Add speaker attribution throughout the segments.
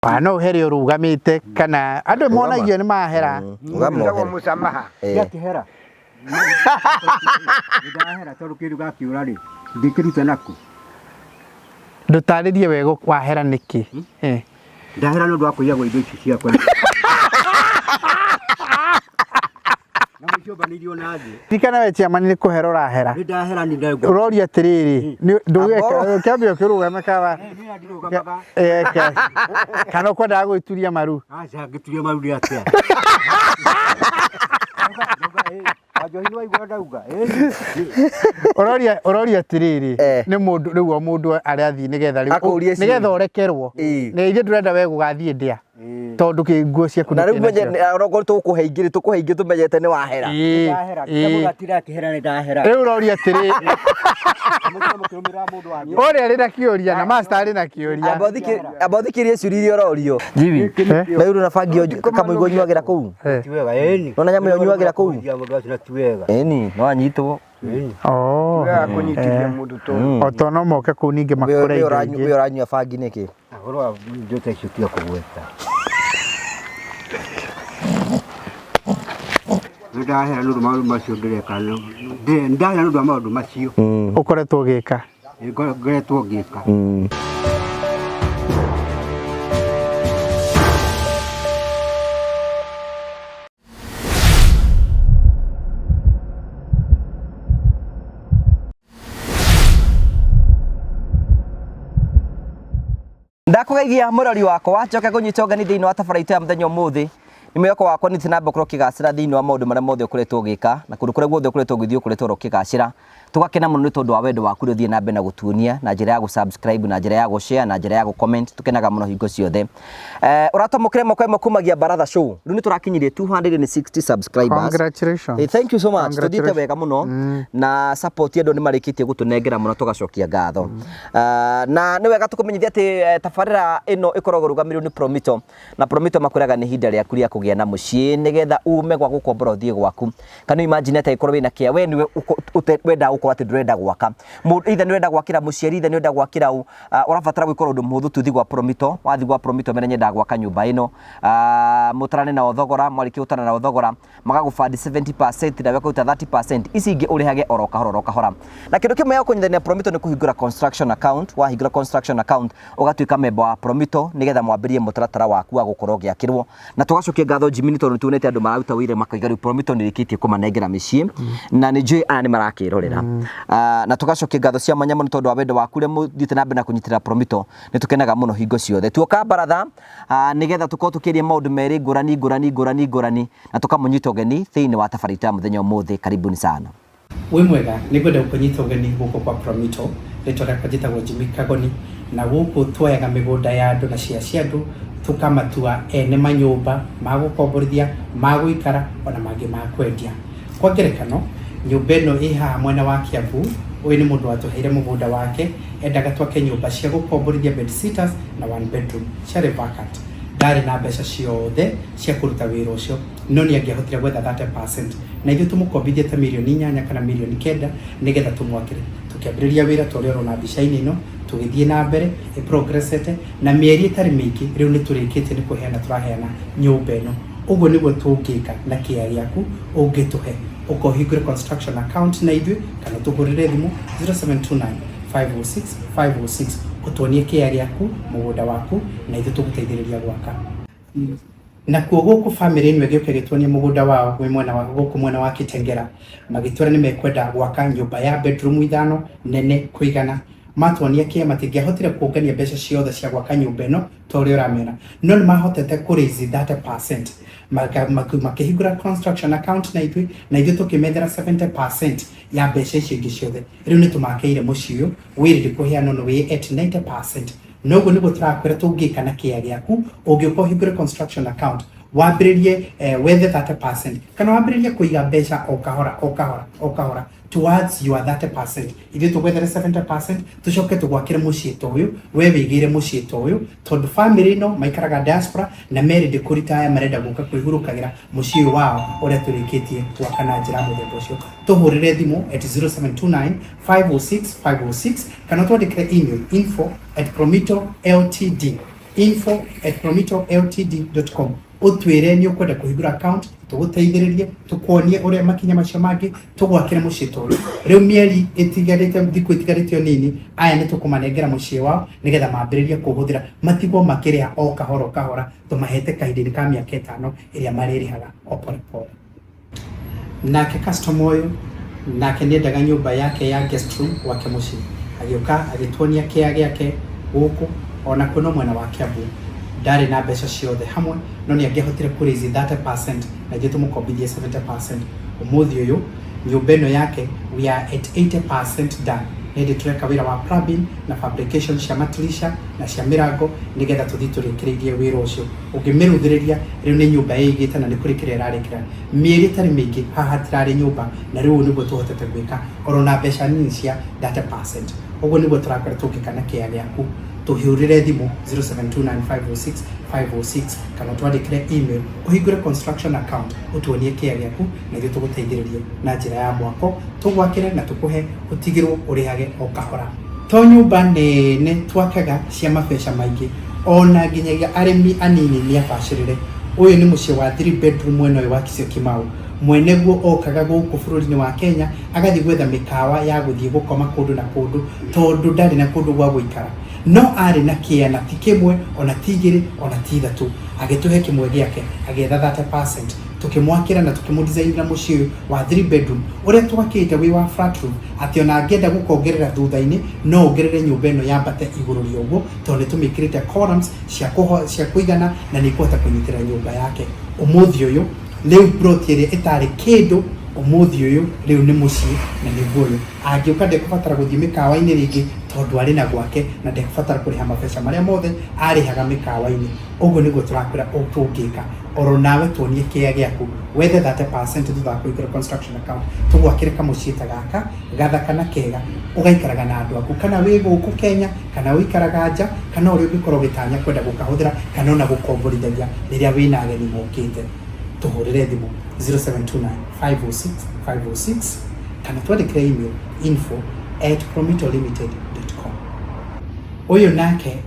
Speaker 1: no heri urugamite kana andu monagio ni mahera
Speaker 2: ugamohera musamaha
Speaker 3: yakihera ndahera tondu kindu gakiura ri ndikiruta naku
Speaker 1: ndutaririe wego wahera niki
Speaker 3: ndahera no ndwa kuiya indo ici ciakwa na mjoba nilio naje
Speaker 1: tikana wetia manini kuherora hera
Speaker 3: ndahera ni ndago
Speaker 1: uroria tiriri ndugeka kiambio kirugame kaba kana kwa ndago ituria maru
Speaker 3: acha gituria maru ri atia ajohinwa igwa ndauga
Speaker 1: uroria tiriri ni mundu riu mundu ari athi nigetha riu nigetha urekerwo ni ithe ndurenda we gugathie ndia tondu kinguo ciaku
Speaker 2: na riu menye oroko tukuheingire tumenyete ni wahera
Speaker 3: ndahera kimugatira kihera ni ndahera
Speaker 1: riu uroria tiriri ore ari na kioria na master ari na kioria
Speaker 2: abothikirie curirio rorio jibi na yuru nafagio kama igonywagira kuu
Speaker 3: tiwega eni
Speaker 2: nona nyamu yonywagira kuu
Speaker 3: tiwega
Speaker 2: eni no anyitwo
Speaker 3: kunyitiria mundu to
Speaker 1: otono moke kuninge makore
Speaker 2: iyo ranywa fagi niki
Speaker 3: ahoro ndote shutia kugweta ndahera ndu maundu macio ndireka ndahera ndu maundu macio
Speaker 1: ukoretwo gika
Speaker 3: ngoretwo gika
Speaker 2: ndakugeithia murori wakwa njoke kunyita ugani thiini wa tabaraitu ya muthenya umuthi nimeyoko wakwa ni tinamba kurwo kigacira thiini wa maundu maria mothe ukuretwo gika na kundu kuria guothe ukuretwo githio ukuretwo kigacira tugakena muno ni tondu wa wendo waku ri uthie na mbe na gutuonia na njira ya gusubscribe na njira ya gushare na njira ya gucomment tukenaga muno hingo ciothe uratomokire moko imo kumagia Baratha Show riu ni turakinyirie 260 subscribers.
Speaker 1: Congratulations.
Speaker 2: Thank you so much tudite wega muno na support yedo ni marikitie gutunengera muno tugacokia ngatho na ni wega tukumenyithia ati tabarira ino ikorogo rugamirio ni Promito na Promito makwiraga ni hinda ria kuria kugia na mucii nigetha ume gwa gukombora uthie gwaku kana imagine ati ikorwo wina kia we niwe wenda ukorwo ati ndurenda gwaka either nurenda gwakira muciari either nurenda gwakira urabatara gwikora undu muhuthu tuthi gwa Promito wathi gwa Promito mena nyenda gwaka nyumba ino mutarane na othogora mwariki utana na othogora magagufandi 70% na wekuta 30% ici ingi urihage oroka hora na kindu kimwe ya kunyithania Promito ni kuhingura construction account wahingura construction account ugatuika member wa Promito nigetha mwambirie mutaratara waku wa gukorwo giakirwo na tugacokia ngatho Jimmy tondu tuonete andu mararuta wire makaigaru Promito ni rikitie kumanengera micii na ni njui ani marakirorera na tugacokia ngatho cia mwanya muno tondu wa wendo waku ri muthite na mbe na kunyitira Promito ni tukenaga muno hingo ciothe tuoka Baratha nigetha tukorwo tukiria maundu meri ngurani na tukamunyita ugeni thiini wa tabaraitu ya muthenya umuthi karibuni sana
Speaker 4: wi mwega nigwenda kunyita ugeni guko kwa Promito ritwa riakwa njitagwo Jimmy Kagoni na guku twoyaga migunda ya andu na cia andu tukamatua ene manyumba magukomborithia maguikara ona mangi makwendia kwa ngerekano nyumba ino iha mwena wa Kiambu uyu ni mundu watuheire mugunda wake endaga twake nyumba cia gukomborithia bed sitters na one bedroom ciari vacant ndari na mbeca ciothe cia kuruta wira ucio no ni angiahotire gwetha 30% na ithu tumukombithie ta milioni 8 kana milioni 9 nigetha tumwakire tukiambiriria wira tore rona mbica-ini ino tugithie na mbere progressete na mieri itari mingi riu ni turikite ni kuheana turaheana nyumba ino uguo niguo tungika na kia giaku ungituhe ukohingura construction account na ithu kana tugurire thimu 0729 506 utonie kia giaku mugunda waku na ithu tuguteithiriria gwaka na kuo guku family ni gioke gitwonie mugunda wao gwi mwena wa guku mwena wa Kitengera magitwara ni mekwenda gwaka nyumba ya bedroom 5 nene kuigana matwonia kia matingiahotire kuongania mbeca ciothe cia gwaka nyumba ino tori uramena no ni mahotete ku raise 30% makihingura construction account na ithu tukimethera 70% ya mbeca icio ingi ciothe riu ni tumakeire muciu wirire kuheana no wi at 90% noguo niguo turakwira tungika na kia giaku ungiuka uhingure construction account wambiririe wethe 30% kana wambiririe kuiga mbeca o kahora towards your 30% ithu tugwethere 70% tucoke tugwakire mucii ta uyu we wigire mucii ta uyu tondu family no maikaraga diaspora na meride kuritaya marenda guka kwigurukagira mucii wao uria turikitie gwaka na njira muthemba ucio tuhurire thimu at 0729 506 506 kana twandikire email info@promitoltd info@promitoltd.com utwire ni ukwenda kuhingura account tuguteithiririe tukuonie uria makinya macio mangi tugwakira mucii toro riu mieri itigarite thiku itigarite nini aya ni tukumanengera mucii wao nigetha mambiririe kuhuthira matigwo makiria o kahora tumahete kahinda ka miaka 5 iria maririhaga o pole pole. Nake customer uyu nake niendaga nyumba yake ya guest room wake mucii agioka agituonia kia giake guku ona kuno mwena wa Kiambu ndari na mbeca ciothe hamwe no ni angehotire kuraise 30% na je tumukombithie 70%. Umuthi uyu nyumba ino yake we are at 80% done. Nindi tureka wira wa plumbing na fabrication cia matirisha na cia mirango nigetha tuthi turikirie wira ucio ungimiruthiriria riu ni nyumba igite na ni kurikira irarikira mieri tari mingi haha tirari nyumba na riu niguo tuhotete gwika orona mbeca nini cia 30%. Uguo niguo turakora tukikana kia giaku tuhurire thimu 0729506506 kana twandikire email uhingure construction account utuonie kia giaku na ithuĩ tuguteithĩrĩrie na njĩra ya mwako tugwakire na tukuhe utigirwo urihage o kahora. To nyumba nene twakaga cia mabeca maingi ona nginyagia arimi anini ni abacirire. Uyu ni mucii wa 3 bedroom mwena uyu wa Kisio Kimau mweneguo okaga guku bururi-ini wa Kenya agathi gwetha mikawa ya guthie gukoma kundu na kundu tondu ndari na kundu gwa guikara no ari na kiana ti kimwe ona tigiri ona tithatu agituhe kimwe giake agetha 30% tukimwakira na tukimudesign na mucii wa 3 bedroom uria twakite wi wa flat roof ati ona angenda gukongerera thutha-ini no ongerere nyumba ino yambate iguru rioguo tondu tumikirite columns cia kuigana na ni kuhota kunyitira nyumba yake. Umuthi uyu riu ploti iria itari kindu umuthi uyu riu ni mucii na ni guoyo angioka ndekubatara guthie mikawa-ini ringi tondu ari na gwake na ndekubatara kuriha mabeca maria mothe arihaga mikawa-ini. Uguo niguo turakwira utungika oro nawe tuonie kia giaku wethe 30% thutha kuigura construction account tugwakire kamucii ta gaka gathaka na kega ugaikaraga na andu aku kana wi guku Kenya kana uikaraga nja kana uri ugikorwo gitanya kwenda gukahuthira kana ona gukomborithagia riria wina ageni mokite tuhurire thimu 0729506506 kana twandikire email info@promitolimited.com. Uyu nake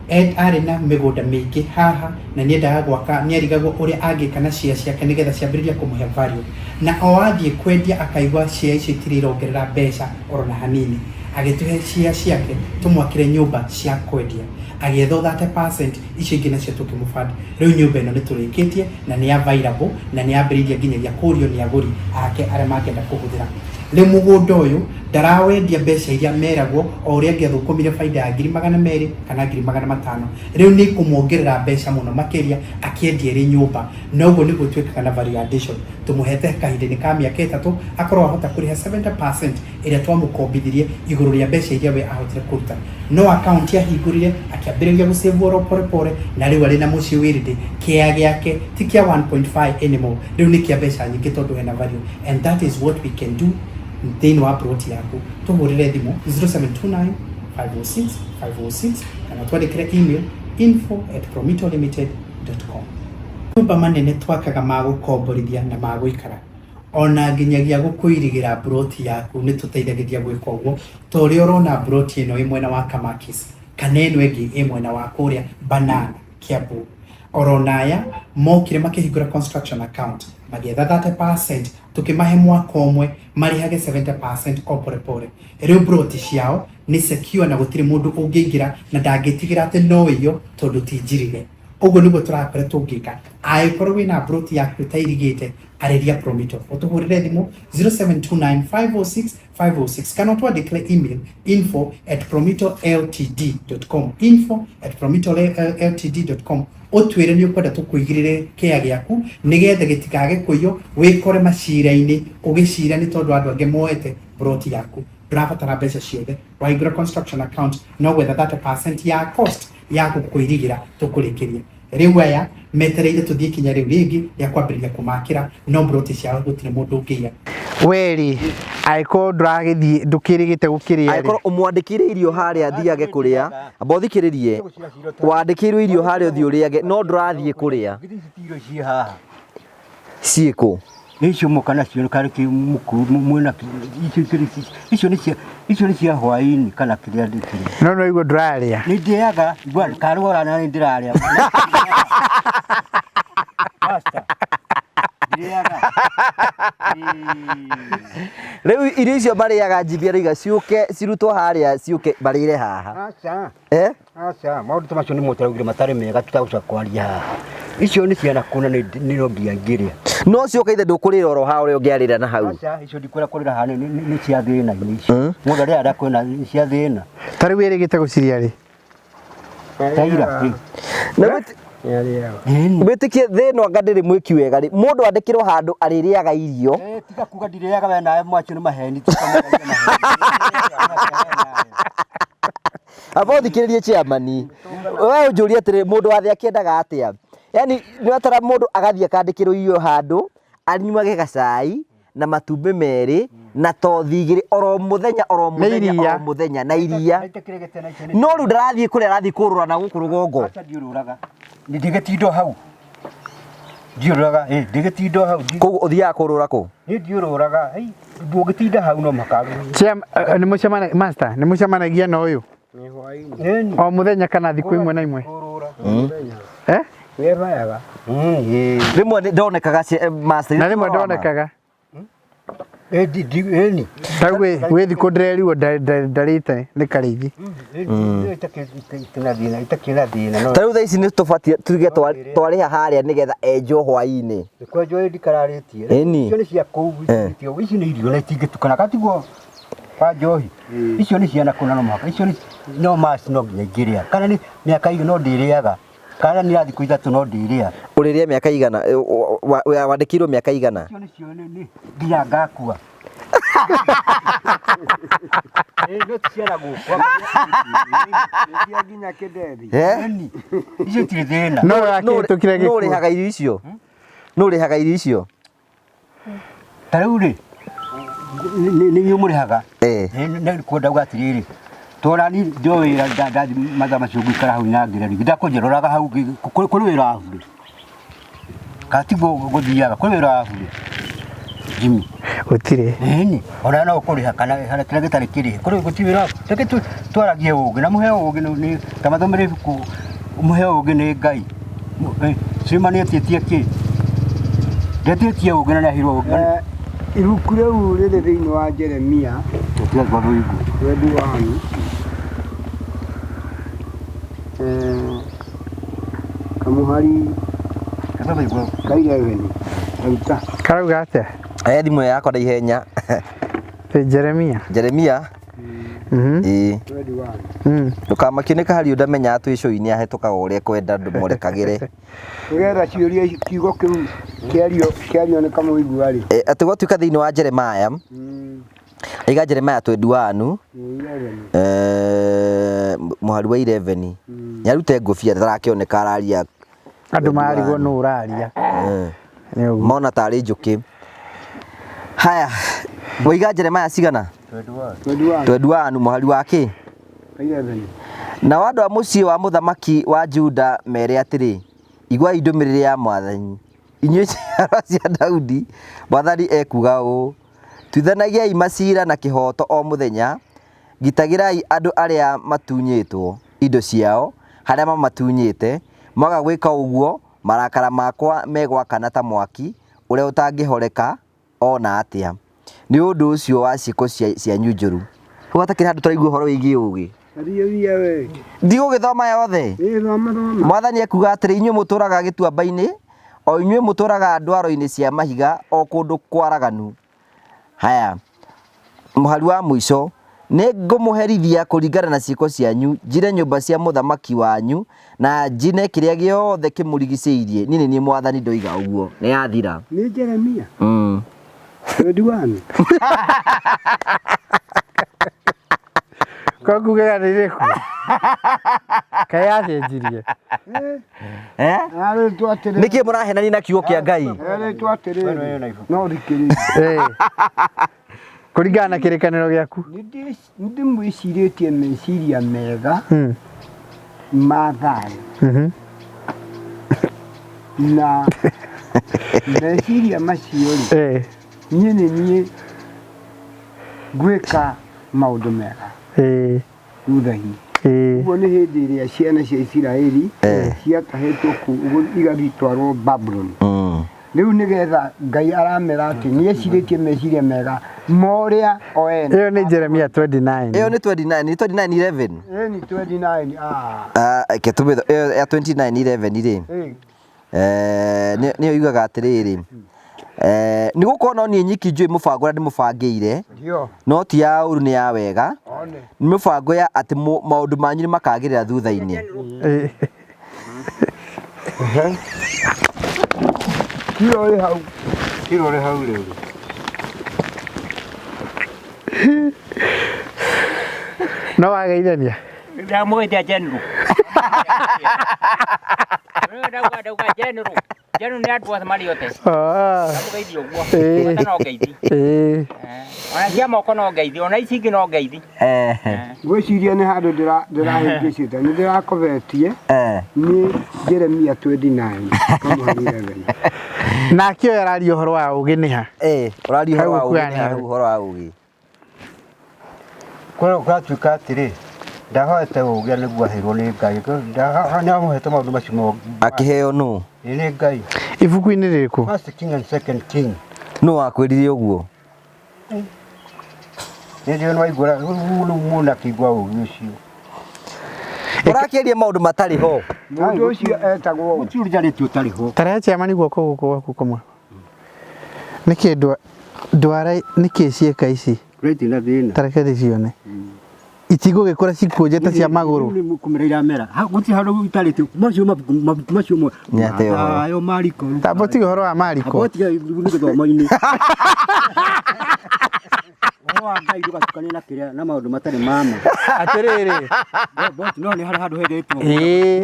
Speaker 4: Ed ari na migunda mingi haha na niendaga gwaka niarigagwo uria angika na share ciake nigetha ciambiriria kumuhe value na o athie kwendia akaigwa share icio itirirongerera mbeca orona hanini agituhe share ciake tumwakire nyumba cia kwendia agietho 30% icio ingĩ nacio tukimufund. Riu nyumba ino niturikitie na ni available na ni ambiriria nginyagia kurio ni aguri ake aria mangenda kuhuthira. Riu mugunda uyu ndarawendia mbeca iria meragwo o uria ngethukumire faida ya 200,000 kana 500,000. Riu ni kumuongerera mbeca muno makiria akiendia ri nyumba na uguo niguo twikaga na value addition tumuhete kahinda-ini ka miaka 3 akorwo ahota kuriha 70% iria twamukombithirie iguru ria mbeca iria we ahotire kuruta no account yahingurire akiambiriria gusave oro pore pore na riu ari na mucii wiridi kia giake ti kia 1.5 anymore riu ni kia mbeca nyingi tondu hena value and that is what we can do thini wa ploti yaku tuhurire thimu 0729506506 kana twandikire email info@promitolimited.com. Nyumba manene twakaga magukomborithia na maguikara ona nginyagia gukuirigira ploti yaku ni tuteithagiria gwika uguo tori urona ploti ino imwena wa Kamakis kana ino ingi imwena wa kuria Banana Kiambu oronaya mokire makihingura construction account magietha 30% tukimahe mwaka umwe marihage 70% o pore pore. Riu ploti ciao ni secure na gutiri mundu ungiingira na ndangitigira ati no iyo tondu tinjirige. Uguo niguo turakora tungika aikorwo wina ploti yaku tairigite ariria Promito utuhurire thimu 0729506506 kana twandikire email info@promitoltd.com info@promitoltd.com utwire ni ukwenda tukuigirire kia giaku nigetha gitikage kuyo wikore macira-ini ugicira ni tondu andu ange moete ploti yaku ndurabatara mbeca ciothe waigura construction account no gwetha 30% ya cost yaku kuirigira tukurikiria. Riu aya metereire tuthie kinya riu ringi ya kwambiriria kumakira no ploti ciao gutire mundu ungiya
Speaker 1: weri aiko nduragithie ndukirigite gukiria
Speaker 2: aiko umwandikire irio haria thiage kuria amba uthikiririe wandikirwe irio haria uthie uriage no ndurathie kuria ciiko
Speaker 3: icio muka nacio kari ki mukuru mwena icio ni cia hwaini kana kiria ndikire
Speaker 1: no igua nduraria
Speaker 3: ni ndiaga igua karwara na ni ndiraria basta
Speaker 2: Rĩu irio icio marĩaga njibia rĩiga ciũke cirutwo harĩa ciũke barĩre haha.
Speaker 3: Aca. Aca, maũndũ macio nĩ mũtaraugire matarĩ mega tutaguca kwaria haha. Icio nĩ ciana kuna nĩ no ngiangĩrĩa.
Speaker 2: No cioka ithe ndũkũrĩra oro ha ũrĩa ũngĩarĩra na hau.
Speaker 3: Aca, icio ndikwĩra kũrĩra haha nĩ cia thĩna icio. Mũndũ arĩa kwĩna cia thĩna.
Speaker 1: Tarĩ wĩrĩgĩte gũciria rĩ.
Speaker 3: Taira.
Speaker 2: Wĩtĩkie thĩno anga ndĩrĩ mwĩki wega rĩ mũndũ andĩkĩrwo handũ arĩrĩaga irio
Speaker 3: tiga kuga ndirĩaga we nawe mwacio nĩ maheni
Speaker 2: aba ũthikĩrĩrie chairman we ũnjũrie atĩrĩ mũndũ wathe akĩendaga atĩa yani nĩ watara mũndũ agathiĩ akandĩkĩrwo irio handũ anyuage gacai na matumbĩ merĩ na tothi igĩrĩ oro mũthenya na iria no rĩu ndarathiĩ kũrĩa arathiĩ kũrũra na gũkũ rũgongo
Speaker 3: ndigĩtindo hau ndiũrũraga ndigĩtindo hau
Speaker 2: kũu ũthiaga kũrũra kũ
Speaker 3: nĩ ndiũrũraga ndũngĩtinda hau no makaru
Speaker 1: nĩ mũcemanagia master nĩ mũcemanagia na ũyũ o mũthenya kana thikũ imwe na imwe
Speaker 3: webayaga
Speaker 2: rĩmwe ndonekaga master
Speaker 1: na rĩmwe ndonekaga
Speaker 3: eni
Speaker 1: tau we thikũ ndĩrerirwo ndarĩte nĩ karĩithi
Speaker 2: tarĩu thaa ici nĩ tũbatiĩ tuge twarĩha harĩa nĩgetha enjwo hwainĩ
Speaker 3: kwa njoe ndikararĩtie icio nĩ cia kũu ici nĩ irio na itingĩtukana katiguo kwa njohi icio nĩ ciana kũna no mũhaka icio no maci no nginya ingĩrĩa kana nĩ mĩaka igana no ndĩrĩaga kana nĩ thikũ ithatũ no ndĩrĩa
Speaker 2: ũrĩrĩa mĩaka igana wandĩkirwo mĩaka igana
Speaker 3: icio nĩ nginya ngakua ndio ciana gũkwa nginya kĩndethi icio tirĩ thĩna
Speaker 1: no rakĩtũkire gĩkuũ
Speaker 2: no ũrĩhaga irio icio no ũrĩhaga irio icio
Speaker 3: tarĩu rĩ nĩ mũrĩhaga nĩ kwenda uga atĩrĩrĩ tora ni ndoĩra ndathi mathaa macio ngũikara hau na ngĩra rĩngĩ ndakũnjeroraga hau kũrĩ wĩra wa bure katiguo gũthiaga kũrĩ wĩra wa bure Jimmy
Speaker 1: gũtirĩ
Speaker 3: ĩni ona no kũrĩha kana kĩrĩa gĩtarĩ kĩrĩhe kũrĩ gũtirĩ wĩra reke twaragie ũũgĩ na mũheo ũũgĩ nĩ ta mathomere ibuku mũheo ũũgĩ nĩ Ngai cimanĩtĩtie kĩ ndetĩtie ũũgĩ na nĩahirwo ũũgĩ ibuku rĩu rĩrĩ thĩinĩ wa Jeremia wendi wanyu kamuhari kaireveni
Speaker 1: karauga atĩa
Speaker 2: thimũ yakwa na ihenya Jeremia ndũkamakio nĩ kahari ũndamenya twĩ show-inĩ ahĩtũkaga ũrĩa kwenda ndũmũrekagĩre
Speaker 3: nĩgetha ciũria kiugo kĩu kĩario nĩ kamũigua rĩ
Speaker 2: atĩ gwatuĩka thĩinĩ wa Jeremia aiga Jeremia 21 mũhari wa 11 nyarute ngũbia tarakĩoneka araria
Speaker 1: andũ marigwo nũ ũraria
Speaker 2: mona tarĩ njũkĩ haya waiga Jeremia cigana 21 mũhari wa kĩ na andũ a mũciĩ wa mũthamaki wa Juda mere atĩrĩ igua ndũmĩrĩri ya Mwathani inyuĩ ciara cia Daudi Mwathani ekuga ũũ tuithanagiai macira na kĩhoto o mũthenya gitagĩrai andũ arĩa matunyĩtwo indo ciao harĩa mamatunyĩte mwaga gwĩka ũguo marakara makwa megwakana ta mwaki ũrĩa ũtangĩhoreka ona atĩa nĩ ũndũ ũcio wa ciĩko cianyu njũru gwatakĩra handũ tũraigua ũhoro wĩgiĩ ũũgĩ ndigũgĩthoma yothe Mwathani ekuga atĩrĩ inyuĩ mũtũraga gĩtuamba-inĩ o inyuĩ mũtũraga ndwaro-inĩ cia mahiga o kũndũ kwaraganu haya mũhari wa mũico nĩ ngũmũherithia kũringana na ciĩko cianyu njire nyũmba cia mũthamaki wanyu na njine kĩrĩa gĩothe kĩmũrigicĩirie niĩ nĩ Mwathani ndoiga ũguo nĩ yathira
Speaker 3: nĩ Jeremia wendi wanyu
Speaker 1: kokugaga nĩ rĩku kaĩ yacenjirie
Speaker 2: nĩkĩ mũrahenania na kiugo kĩa Ngai
Speaker 3: no thikĩrĩrie
Speaker 1: kũringana na kĩrĩkanĩro gĩaku
Speaker 3: nĩ ndĩmwĩcirĩtie meciria mega ma thayũ na meciria macio rĩ niĩ nĩ niĩ gwĩka maũndũ mega thutha-inĩ ũguo nĩ hĩndĩ ĩrĩa ciana cia Isiraeli ciatahĩtwo kũu igagĩtwarwo Babylon rĩu nĩgetha Ngai aramera atĩ nĩ ecirĩtie meciria mega morĩa o ene.
Speaker 1: Ĩyo nĩ Jeremia 29.
Speaker 2: Ĩyo nĩ 29:11.
Speaker 3: Ni 29
Speaker 2: ketubitho ya 29:11 rĩ nĩyo yugaga atĩrĩrĩ nĩ gũkorwo no niĩ nyiki njũĩ mũbango ũrĩa ndĩmũbangĩire no ti ya ũru nĩ ya wega nĩ mũbango ya atĩ maũndũ manyu nĩ makagĩrĩra thutha-inĩ.
Speaker 3: Kirore hau rĩu
Speaker 1: no wageithania
Speaker 5: ndamũgeithia general ndauga general nĩ andũ othe marĩ othe ndamũgeithia ũguo no ngeithi ona cia moko no ngeithi ona ici ingĩ no ngeithi
Speaker 3: gwĩciria nĩ handũ ndĩrahĩngĩcĩte nĩ ndĩrakobetie nĩ Jeremia 29:11
Speaker 1: nake ũyũ araria ũhoro wa ũgĩ nĩ ha
Speaker 2: ũraria ũhoro wa ũgĩ
Speaker 3: gwatuĩka atĩrĩ ndahoete ũgĩ nĩguo aheirwo nĩ Ngai nĩamũhete maũndũ macio
Speaker 2: akĩheo nũ
Speaker 3: nĩ Ngai
Speaker 1: ibuku-inĩ rĩrĩkũ
Speaker 3: First King and Second King
Speaker 2: nũ wakwĩrire ũguo
Speaker 3: nĩ waigua mũndũ akĩigua ũgĩ ũcio
Speaker 2: ũrakĩaria maũndũ matarĩ ho
Speaker 3: mũndũ ũcio etagwo gũtirĩ njarĩtio ũtarĩ ho
Speaker 1: tarehe ciamani guoko gũkũ gwaku kũmwe nĩkĩ ndwara nĩkĩ ciĩka ici
Speaker 3: na thĩna
Speaker 1: tareke ndĩcione itigũgĩkũra cikũnjĩte cia magũrũ
Speaker 3: nĩ kũmera iramera gũtirĩ handũ itarĩtio mabuku macio ayo mariko
Speaker 1: tambo tiga ũhoro wa mariko
Speaker 3: tiga gĩthomo-inĩ Ngai ndũgatukanie na kĩrĩa na maũndũ matarĩ mama
Speaker 1: atĩrĩrĩ
Speaker 3: no nĩ harĩ handũ hendetwo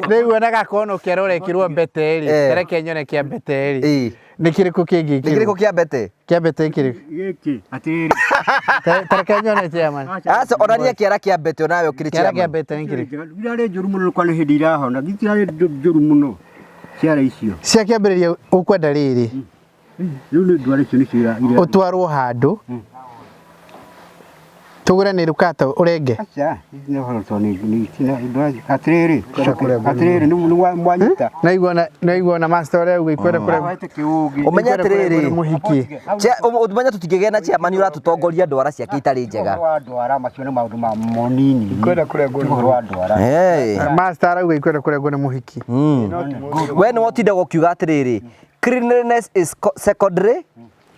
Speaker 1: rĩu ona gakono kero rekirwo mbete rĩ tareke nyone kĩa mbete rĩ nĩ kĩrĩkũ kĩngĩ
Speaker 2: kĩrĩkũ kĩa mbete
Speaker 1: kĩrĩkũ
Speaker 3: gĩkĩ atĩrĩrĩ
Speaker 1: tareke nyone chairman
Speaker 2: aca onania kĩara kĩa mbete onawe ũkĩrĩ
Speaker 1: kĩara kĩa mbete nĩ kĩrĩkũ
Speaker 3: irarĩ njũru mũno kwa nĩ hĩndĩ irahona itirarĩ njũru mũno ciara icio
Speaker 1: cia kĩambĩrĩria ũkwenda rĩrĩ
Speaker 3: rĩu nĩ ndwara icio nĩcio
Speaker 1: ũtwarwo handũ tugure nĩ rukata urenge
Speaker 3: acha nĩ horo toni atĩrĩrĩ nĩ mwanyita
Speaker 1: naiguona master ũrĩa ũgĩkwenda kũrĩa
Speaker 2: ũmenya atĩrĩrĩ
Speaker 1: mũhiki
Speaker 2: ũmenya tũtingĩgĩa na ciamani ũratũtongoria ndwara ciake itarĩ njega
Speaker 3: ndwara macio nĩ maũndũ ma monini kwenda kũrengwo ndwara
Speaker 1: master arauga ikwenda kũrengwo nĩ mũhiki
Speaker 2: we nĩ wotindaga ũkiuga atĩrĩrĩ cleanliness is secondary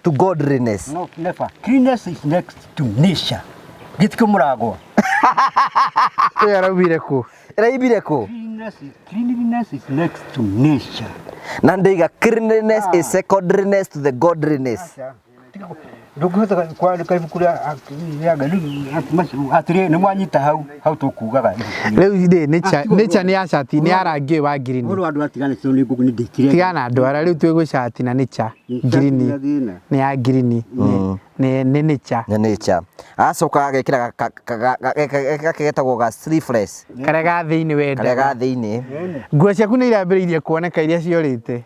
Speaker 2: to godliness.
Speaker 3: No, never. Cleanliness is next to nature. Gitiko muragwa.
Speaker 1: Ĩyo araubire kũ?
Speaker 2: Ĩraibire kũ?
Speaker 3: Cleanliness is next to nature.
Speaker 2: Na ndĩiga cleanliness is secondariness to the godliness.
Speaker 3: Ndũngĩhota kwandĩka ibuku rĩa atĩrĩ nĩ mwanyita hau tũkugaga.
Speaker 1: Rĩu ndĩ nature nĩ ya cati nĩ ya rangi wa green.
Speaker 3: Ũrũ andũ atigane cio nĩ ngũkũ nĩ ndĩkire.
Speaker 1: Tigana ndwara rĩu twĩ gũcati na nature green nĩ ya green nĩ nature.
Speaker 2: Nĩ nature. Acoka agekĩra getagwo ga sleeveless.
Speaker 1: Karĩa ga thĩinĩ wenda.
Speaker 2: Karĩa ga thĩinĩ.
Speaker 1: Nguo ciaku nĩ irambĩrĩirie kuoneka iria ciorĩte.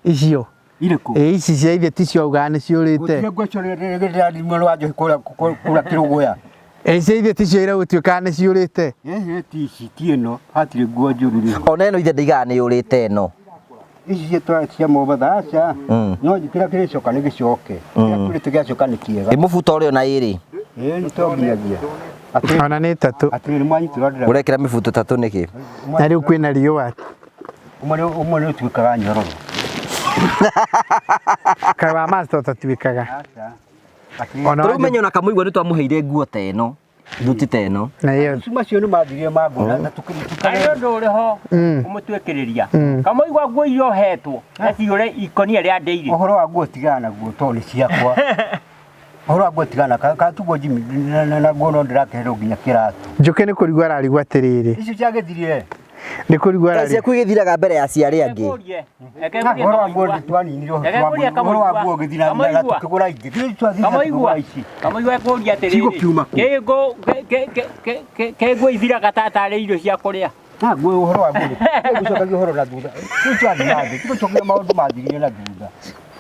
Speaker 1: Icio.
Speaker 3: Irĩkũ?
Speaker 1: Ici cia ithe ti ciauga nĩ ciũrĩte.
Speaker 3: Gũtirĩ nguo ciorĩte mwana wa njohi kũra kĩrũgũya.
Speaker 1: Cia ithe ti cio iragũtuĩka nĩ ciũrĩte.
Speaker 3: Ti ici ti ĩno hatirĩ nguo njũru rĩ.
Speaker 2: Ona ĩno ithe ndaigaga nĩ yũrĩte ĩno.
Speaker 3: Ici cia Mombatha aca no kĩrĩa kĩrĩcoka nĩ gĩcoke. Kĩrĩa kĩrĩte gĩacoka nĩ kĩega.
Speaker 2: Mũbuto ũrĩa na ĩrĩ.
Speaker 3: Nĩ tonginyagia.
Speaker 1: Ona nĩ tatũ.
Speaker 3: Atĩ nĩ mwanyitĩrwo ndĩra.
Speaker 2: Ũrekĩra mĩbuto tatũ nĩkĩ?
Speaker 1: Na rĩu kwĩna riũa.
Speaker 3: Ũmwe nĩ ũtuĩkaga nyororo.
Speaker 1: Kaĩ wa master ũtatuĩkaga.
Speaker 2: Rĩu menye ona kamũigua nĩ twamũheire nguo ta ĩno. Nduti ta ĩno.
Speaker 1: Na ĩyo.
Speaker 3: Macio nĩ mathirie mangũra na
Speaker 5: kaĩ ũndũ ũrĩ ho ũmũtwĩkĩrĩria kamũigua nguo iria ũhetwo na ciũre ikonia rĩa ndĩire.
Speaker 3: Ũhoro wa nguo tigana naguo to nĩ ciakwa. Ũhoro wa nguo tigana katugwo Jimmy na nguo no ndĩrakĩherwo nginya kĩratũ.
Speaker 1: Njũkĩ nĩ kũrigwo ararigwo atĩrĩrĩ.
Speaker 3: Icio ciagĩthire.
Speaker 1: Nĩ kũrigwo ararigwo.
Speaker 2: Ciaku igĩthiraga mbere ya ciarĩ angĩ.
Speaker 3: Ũhoro wa nguo twaninirwo. Ũhoro wa nguo ũgĩthira na tũkĩgũra ingĩ.
Speaker 5: Kamũigua ekũria atĩrĩrĩ. Kĩngo ithiraga tatarĩ irio cia kũrĩa.
Speaker 3: Na nguo uhoro wa nguo. Gucokagia uhoro na thutha. Tuchani nathi. Tucokagia maundu mathirire na thutha.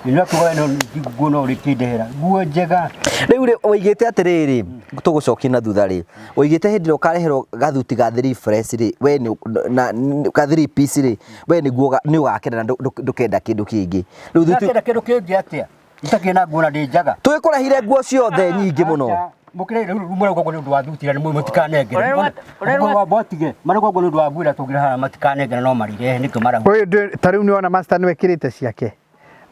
Speaker 3: Ina tuwa no nguo no rikindehera. Nguo njega.
Speaker 2: Riu oigite atiriri tugucokia na thutha ri. Oigite hindi ukareherwo gathuti ga 3 fresh ri. We ni na ka 3 piece ri. We ni nguo ni ugakenda ndukenda kindu kingi.
Speaker 3: Riu ndukenda kindu kingi atia. Itakena nguo na ndi njaga.
Speaker 2: Twikurehire nguo ciothe nyingi muno.
Speaker 3: Mukire rumwe kwa ndu wa thutira ni mutikanengere. Kwa botige mara kwa ndu wa gwira tugira ha matikanengere no marire niko mara.
Speaker 1: Oyo tariu ni ona master niwe kirite ciake.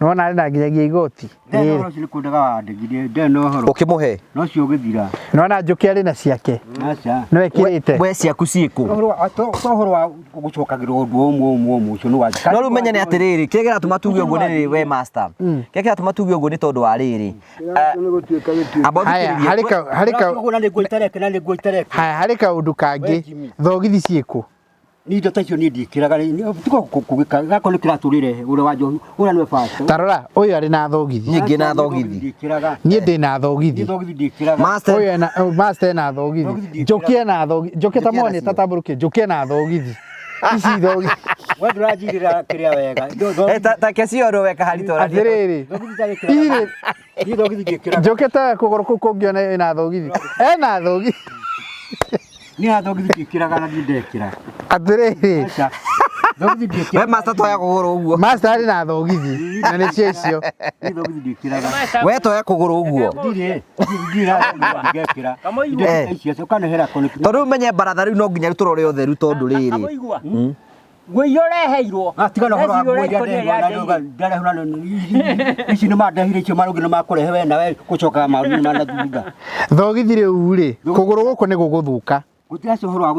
Speaker 1: Nona ari na nginyagia igoti.
Speaker 3: Ndio ciri kundaga wandĩkithie nde no horo.
Speaker 2: Ukimuhe
Speaker 3: No cio githira.
Speaker 1: Nona njuki ari na ciake.
Speaker 3: Acha.
Speaker 1: Niwe kirite.
Speaker 2: we ciaku ciku
Speaker 3: Horo wa gucokagirwo undu umwe ucio no wathi.
Speaker 2: no rumenye ni atiriri kegera tumatuge uguo ni we master kegera tumatuge uguo ni tondu wa riri
Speaker 1: hari kaundu kangi thogithi ciiku
Speaker 3: ni ndo tacio ni ndikiraga tiko kugika gako ni kiraturire ure wa njohi ura niwe fast
Speaker 1: tarora uyu ari na thogithi
Speaker 2: nyingi na thogithi
Speaker 3: ndikiraga
Speaker 1: nie ndi na thogithi
Speaker 3: thogithi ndikiraga
Speaker 2: master
Speaker 1: uyu na master na thogithi njokie na thogithi njokie tamone tatamburuke njokie na thogithi ici thogithi
Speaker 3: we ndurajirira kiria wega
Speaker 2: ta kesio ro weka haritora
Speaker 1: atiriri iri
Speaker 3: ni thogithi ndikiraga
Speaker 1: njokie ta kuguru kungiona na thogithi na thogithi
Speaker 3: ni na thogithi ndikiraga na ndekira
Speaker 1: atiriri
Speaker 3: thogithi ndikiraga
Speaker 2: we master toya kuguru uguo
Speaker 1: master ari na thogithi na ni cio
Speaker 3: ni thogithi ndikiraga
Speaker 2: we toya kuguru uguo
Speaker 3: ndira ndikira icio kana hera koni
Speaker 2: tondu menye baratha riu no nginya turore otheru tondu riri
Speaker 5: Ngui ureheirwo.
Speaker 3: Atigana horo ngui ndare huna ici ni mandehire icio marugi ni makurehe we na we gucoka maru na thutha
Speaker 1: thogithi riu ri kuguru guku ni guguthuka
Speaker 3: gutiacio horo wa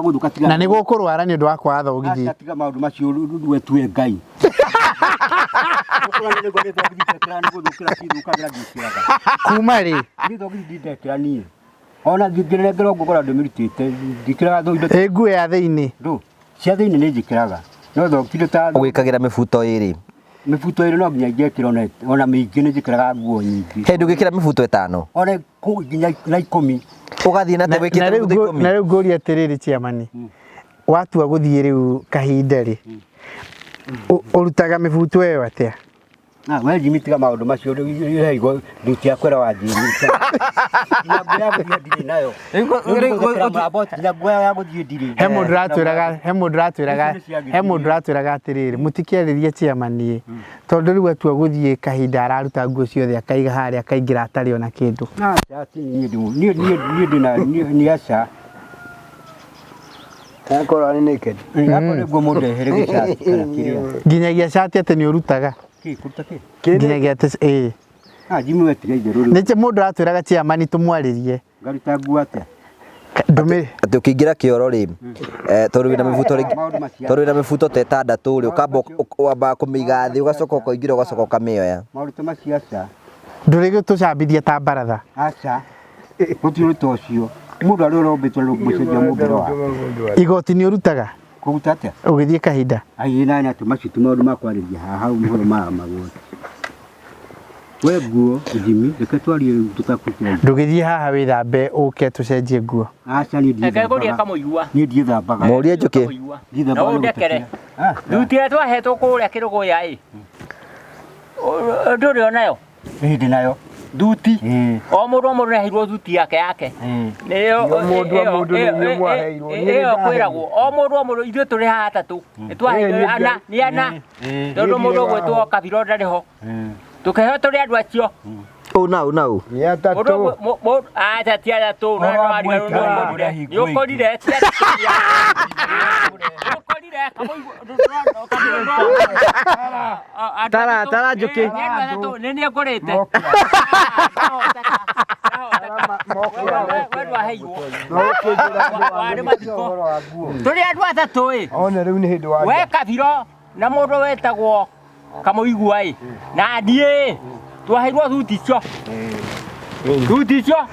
Speaker 3: guthuka tiga
Speaker 1: na ni gukurwara ni ndu wa kwa thogithi
Speaker 3: tiga maundu macio we tuwe ngai
Speaker 1: kuma ri
Speaker 3: ni thogithi ndekira nie ona ngirengera ngukora ndimirutite ndikiraga thogithi
Speaker 1: nguo ya thiini
Speaker 3: ndu cia thiini ni njikiraga no thokire ta
Speaker 2: ugikagira mifuto iri
Speaker 3: mifuto iri no nginya ngekira ona mingi ni njikiraga nguo nyingi
Speaker 2: he ndugikira mifuto 5
Speaker 3: ona nginya na 10
Speaker 2: ugathii na te wikite mifuto 10
Speaker 1: na riu ngori atiriri ciamani watua guthie riu kahinda ri urutaga mifuto iyo atia
Speaker 3: we jimitiga maundu macio rigo nduti akwera wa jimi ina bya guthie nayo ina bya ya guthie ndiri
Speaker 1: he mundu ratwiraga atiriri mutikiaririe ciamani tondu riu atua guthie kahinda araruta nguo ciothe akaiga haria akaingira atari ona kindu
Speaker 3: ati ni ndina ni acha akora ni naked akora nguo mundu ehere gicati kana kiria
Speaker 1: nginyagia shati ate ni urutaga nginyagia ate
Speaker 3: jimi wetiga itheru
Speaker 1: niche mundu ratwiraga ciamani tumwaririe
Speaker 3: ngaruta nguo atia
Speaker 1: ndumiri
Speaker 2: ati ukiingira kioro ri tondu wina mifuto te 6 ri ukamba kumiga thi ugacoka ukaingira ugacoka ukamioya
Speaker 3: maundu maciaca
Speaker 1: ndurige tucambithia ta baratha
Speaker 3: acha gutiru tocio mundu ari rombitwo mucenjia mubiro wa
Speaker 1: igoti ni urutaga
Speaker 3: kuruta atia
Speaker 1: ugithie kahinda
Speaker 3: aina na tumaci maundu makwariria hau muhoro ma magoti we nguo jimi reke twarie tutakukira
Speaker 1: ndugithie haha withambe uke tucenjie nguo
Speaker 3: acha ni ndie
Speaker 5: Akagoria kamuigua.
Speaker 3: ni ndie thambaga
Speaker 2: moria njuki
Speaker 5: No ndekere. Ndutire twahetwo kuria kirugo ya nduri onayo.
Speaker 3: ndi nayo
Speaker 5: Duti. O mundu nehirwo duti yake. Niyo
Speaker 1: mundu ni mwaheirwo.
Speaker 5: Iyo kwiragwo o mundu ithuĩ tũrĩ haha atatu. Nĩtwaheirwo ana ni ana. Tondu mundu gwĩtwo kabiro ndariho. Tukeheo tũrĩ andũ acio.
Speaker 2: nau
Speaker 1: ni atatu
Speaker 5: Acha ti atatu no arigaru no. Yokorire ti atatu.
Speaker 1: Tara njuki.
Speaker 5: Nini ngorite. Turi andu atatu
Speaker 1: ona riu ni hindu wa
Speaker 5: we kabiro na mundu wetagwo kamuigua na ndie twaheirwo thuti icio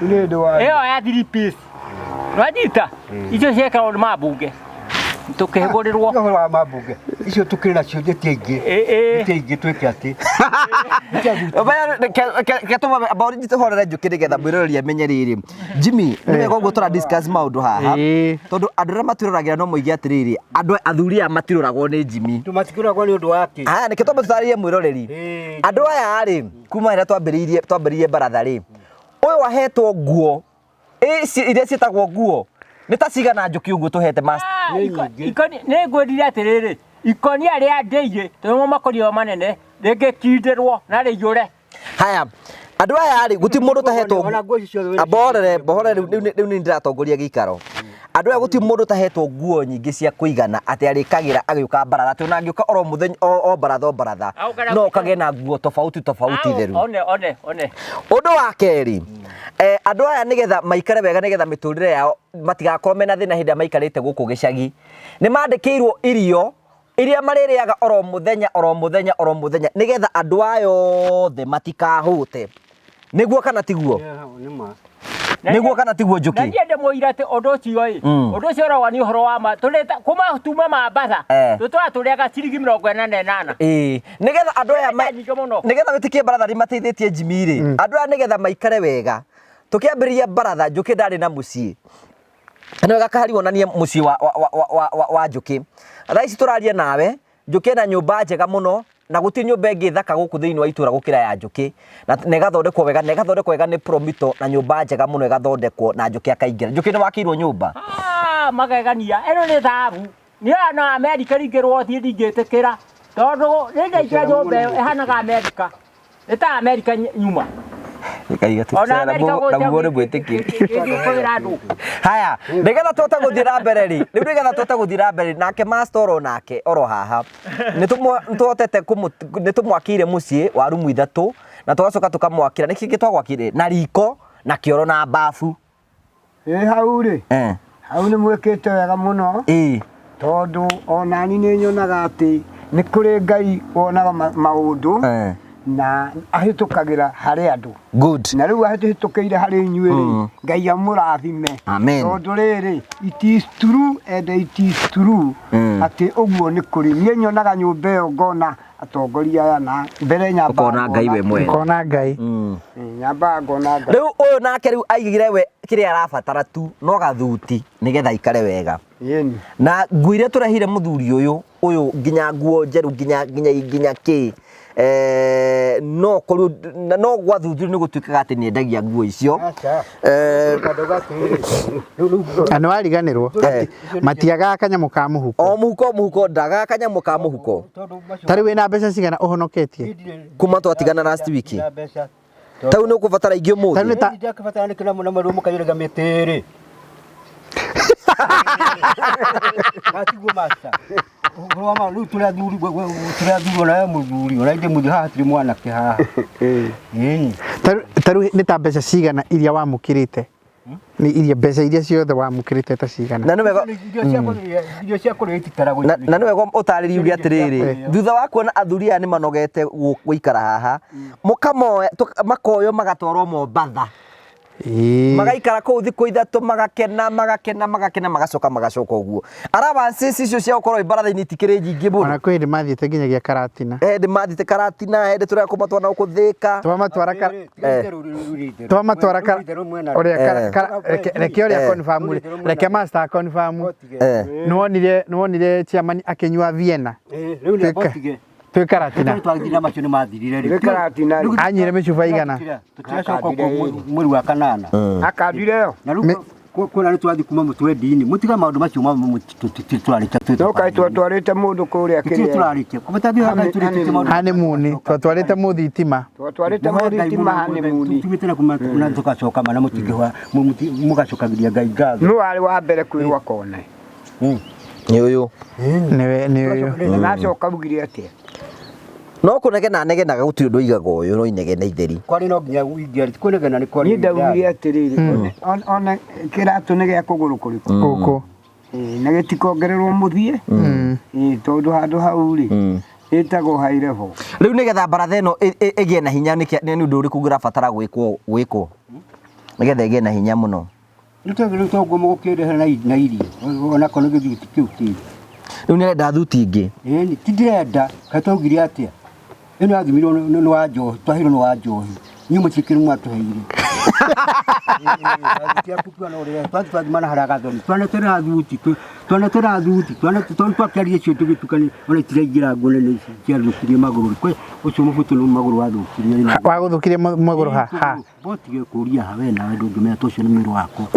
Speaker 1: ni hindu wa
Speaker 5: iyo ya 3 piece Rajita icio ciekagwo nĩ mambunge tukihurirwo
Speaker 3: Yo wa mabunge. Icio tukiri nacio ndetingi. Ndetingi tweke ati.
Speaker 2: Baya ketuma about it horera njuki nigetha mwiroreri amenye riri. Jimmy, niwe gogo tura discuss maundu haha. Tondu andu ra matiruragira no muigi atiriri. Andu athuri a matiruragwo ni Jimmy.
Speaker 3: Tumatikiragwo ni undu wake.
Speaker 2: Aya nike tumbe tutaririe mwiroreri. Andu aya ri kuma ira twambiririe baratha ri. Uyu wahetwo nguo. Iria cietagwo nguo. Nĩ ta cigana njuki uguo tuhete master.
Speaker 5: Ikoni nĩ ngwĩrire atĩrĩrĩ ikonia rĩa ndĩire tũrimo makorio manene rĩngĩkindirwo na rĩiyũre.
Speaker 2: Haya andu aya rĩ guti mundu tahetwo aborere riu ni ndiratongoria gikaro. Andu aya guti mundu tahetwo nguo nyingi cia kuigana ati arikagira agiuka baratha ati ona ngiuka oro muthenya o baratha no kage na nguo tofauti theru.
Speaker 5: One
Speaker 2: Undu wa keri andu aya nigetha maikare wega nigetha miturire yao matigakorwo mena thina hindi maikarite guku gicagi ni mandikirwo irio iria maririaga oro muthenya nigetha andu ayo the matikahute niguo kana tiguo niguo kana tiguo njuki
Speaker 5: na ndiende muira ati undu ucio undu ucio ro wani horo wa ma tuleta kuma tuma ma batha tutwa turiaga ciringi 48
Speaker 2: nigetha andu aya nigetha witikie baratha ri mateithĩtie Jimmy ri andu aya nigetha maikare wega tukiambĩrĩria baratha njuki ndari na mucii ni wega kahari wonanie mucii wa njuki thaa ici turaria nawe njuki na nyumba njega muno na guti nyumba ingi thaka guku thiini wa itura gukira ya njuki na negathondekwo wega ni Promito na nyumba njega muno igathondekwo na njuki akaingira njuki ni wakirwo nyumba
Speaker 5: magegania eno ni thabu ni ana America ringirwo thi ndingitikira tondu ringaikira nyumba ehanaga America eta America nyuma
Speaker 2: haya nigetha twota guthira mbere ri riu nigetha twota guthira mbere nake master nake oro haha nitumwakire mucii wa rumu 3 na tugacoka tukamwakira niki gitwagwakire na riko na kioro na bafu
Speaker 3: hau ri hau ni mwekete wega muno tondu onani ni nyonaga ati ni kuri Ngai wonaga maundu na ahitukagira hari andu
Speaker 2: good
Speaker 3: na riu ahitukeire hari inyuĩ Ngai amurathime tondu riri it is true and it is true ati uguo ni kuri nie nyonaga nyumba iyo ngona atongoria aya na mbere nyamba
Speaker 2: ukona Ngai we mwene
Speaker 1: ukona Ngai
Speaker 3: nyamba ngona Ngai
Speaker 2: riu uyu nake riu aigire we kiria arabatara tu no gathuti nigetha ikare wega na nguire turahire muthuri uyu nginya nguo njeru nginya ki no kuru no gwathuthuri ni gutuikaga ati ni endagia nguo icio
Speaker 1: ano ariganirwo matiaga kanyamu ka muhuko
Speaker 2: o muhuko ndaga kanyamu ka muhuko
Speaker 1: tari wina mbeca cigana uhonoketie
Speaker 2: kuma twatigana last week tau ni ukubatara ingĩ mũthĩ
Speaker 3: tari ndakabatara ni kila marumu kayirega meteri matigo masa Roma lu turadhuri na mudhuri ona inde mudhi haha tiri mwana ke haha
Speaker 1: taru ni ta mbeca cigana iria wamukirite ni iria mbeca iria ciothe wamukirite ta cigana
Speaker 2: na ni wega
Speaker 3: irio cia kuri itikarago
Speaker 2: na ni wega utarĩrie atiriri thutha wa kuona athuri aya ni manogete guikara haha mukamoe makoyo magatwarwo Mombatha magaikara kuu thiku 3 magakena magacoka uguo araba sisi icio cia gukorwo ibaratha-ini itikiri nyingĩ mũno
Speaker 1: ona kwĩ mathiĩte nginyagia Karatina
Speaker 2: mathiĩte Karatina tũrĩa kũmatwara na gũthĩka
Speaker 1: twamatwara reke ũrĩa confirm reke master confirm nĩwonire chairman akinyua Vienna twĩ Karatina
Speaker 3: twagithira macio ni mathirire Karatina
Speaker 1: anyire micuba igana
Speaker 3: tutacoka mweri wa kanana akambire yo na rĩu kuna ni twathi kuma mutwendini mutiga maundu macio tũrarĩkia no kai twatwarĩte mũndũ kũrĩa kĩrĩa tũrarĩkia kũmatathio hanga tũrĩtie maundu
Speaker 1: honeymoon twatwarĩte mũthitima
Speaker 3: honeymoon tumĩtĩra kuma na tugacoka mana mũtingĩhwa mũgacokagiria Ngai ngatho no arĩ wa mbere kwĩrwo kone
Speaker 2: ni uyu
Speaker 1: nĩ
Speaker 3: nacoka bugire atia
Speaker 2: no kunegena negenaga gutirĩ ũndũ igaga ũyũ no inegena itheri
Speaker 3: kwani no nginya uingĩra kunegena ni kwani ndaugire atiriri ona kiratu ni gĩa kũgũrũ kũrĩkũ
Speaker 1: gũkũ
Speaker 3: na gĩtikongererwo mũthie tondu handu hau ri ĩtagwo high level
Speaker 2: rĩu nigetha baratha ĩno ĩgĩe na hinya nĩ ũndũ ũrĩkũ ũrabatara gwĩkwo nigetha ĩgĩe na hinya mũno
Speaker 3: nĩ tondũ mũgũkĩrehe na irio ona kono gĩthuti kĩu kĩ
Speaker 2: Riu ni renda thuti ingi.
Speaker 3: Ni tindirenda katogire atia. Ino athimiro no wa njohi, twahiro no wa njohi. Ni mucikiru mwatuheire. Tia kupua no ria, twatu mana haraga thoni. Twana tera thuti, twana twakiarie cio tugitukani, ona tiraingira ngone ni cia thukirie maguru. Kwe ucio mubutu no maguru wa thukirie.
Speaker 1: Wa guthukirie maguru ha.
Speaker 3: Botige kuria ha we na we ndungimenya tucio ni miru wako.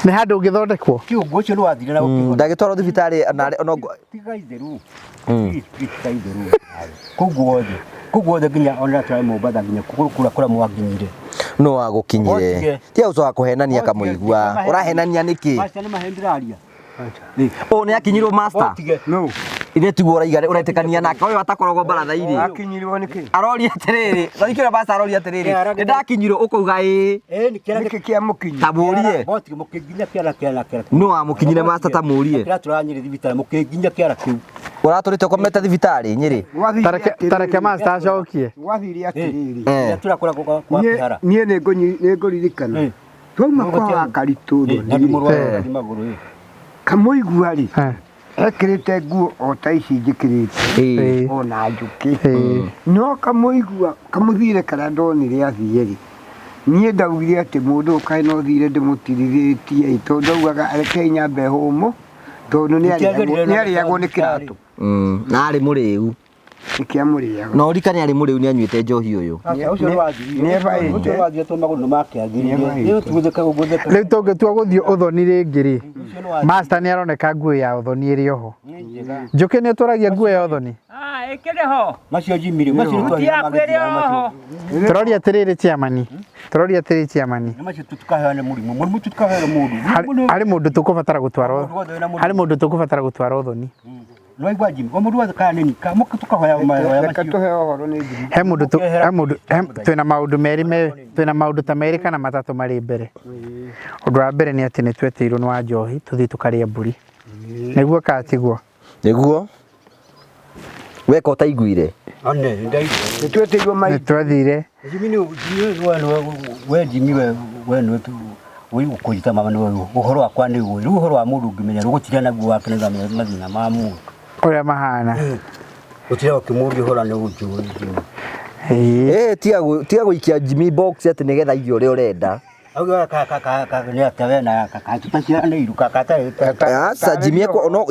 Speaker 1: Nĩ handũ ũngĩthondekwo
Speaker 3: kiungo ucio nĩ wathire na
Speaker 2: ndagĩtwarwo thibitarĩ ona
Speaker 3: tigaitheru tigaitheru koguo nginya ona twa Mombatha nginya kura mwakinyire
Speaker 2: no wagukinyire tia ucoka kuhenania kamuigua urahenania niki
Speaker 3: master nĩ mahendiraria
Speaker 2: o nĩ akinyirwo master
Speaker 3: no
Speaker 2: ire tiguo ũretekania nake ũyũ atakoragwo baratha iri
Speaker 3: akinyirwo niki
Speaker 2: aroria atĩrĩrĩ thikĩra basa aroria atĩrĩrĩ nĩ ndakinyirwo ũkauga
Speaker 3: nĩ kĩrĩa kĩa mũkinyi
Speaker 2: tamurie
Speaker 3: botige mũkinyinya kĩara
Speaker 2: no amũkinyire master tamurie
Speaker 3: kĩra turanyire thibitarĩ mũkinyinya kĩara kĩu
Speaker 2: ũratũrĩte ũkomete thibitarĩ Nyĩrĩ
Speaker 1: tareke master acokie
Speaker 3: wathire atĩrĩrĩ turakora kwa kĩhara
Speaker 6: niĩ nĩ ngũririkana twauma kwa Karitũ
Speaker 3: maguru
Speaker 6: kamuigua rĩ ekirite nguo o ta ici njikirite ona njuki no kamuigua kamuthire kana ndonire athie ri niĩ ndaugire atĩ mũndũ ũkaĩ no thire ndĩmũtirithĩtie tondũ augaga reke nyambe hũmũ tondũ nĩ arĩagwo nĩ kĩratũ
Speaker 2: na arĩ mũrĩu
Speaker 6: nĩkĩamũrĩaga
Speaker 2: no rikane arĩ mũrĩu nĩ anyuĩte njohi ũyũ
Speaker 1: rĩu tũngĩtua gũthiĩ ũthoni rĩngĩ rĩ master nĩ aroneka nguo ya ũthoni ĩrĩ oho njũkĩ nĩ ũtũragia nguo ya ũthoni
Speaker 5: ĩkĩrĩ ho
Speaker 3: macio jimire macio
Speaker 1: tũroria atĩrĩrĩ ciamani tũroria atĩrĩrĩ ciamani
Speaker 3: macio tukaheane mũrimũ tukaheane mũndũ
Speaker 1: harĩ mũndũ tũkũbatara gũtwara harĩ mũndũ tũkũbatara gũtwara ũthoni
Speaker 3: no igwa jimi o mũndũ wothe kana nini ka mũka tukahoya macio
Speaker 6: reka tũhe ũhoro nĩ thiri
Speaker 1: he mũndũ twĩna maũndũ merĩ twĩna maũndũ ta merĩ kana matatũ marĩ mbere ũndũ wa mbere nĩ atĩ nĩ tweteirwo nĩ wa njohi tũthiĩ tũkarĩa mbũri nĩguo katiguo
Speaker 2: nĩguo weka ũtaiguire
Speaker 6: nĩ tweteirwo
Speaker 1: nĩ twathire
Speaker 3: jimi ni we jimi we nĩ ũkũnyita mama nĩ ũhoro wakwa nĩ ũyũ rĩu ũhoro wa mũndũ ũngĩmenya gũtirĩ naguo wake nĩ mathĩna ma mũndũ
Speaker 1: ũrĩa mahana
Speaker 3: gũtirĩ ũkĩmũria ũhoro nĩ ũnjũĩ
Speaker 2: tiga gũikia Jimmy box atĩ nĩgetha irio ũrĩa ũrenda
Speaker 3: auga nĩ atawe na tutaciarana iru
Speaker 2: aca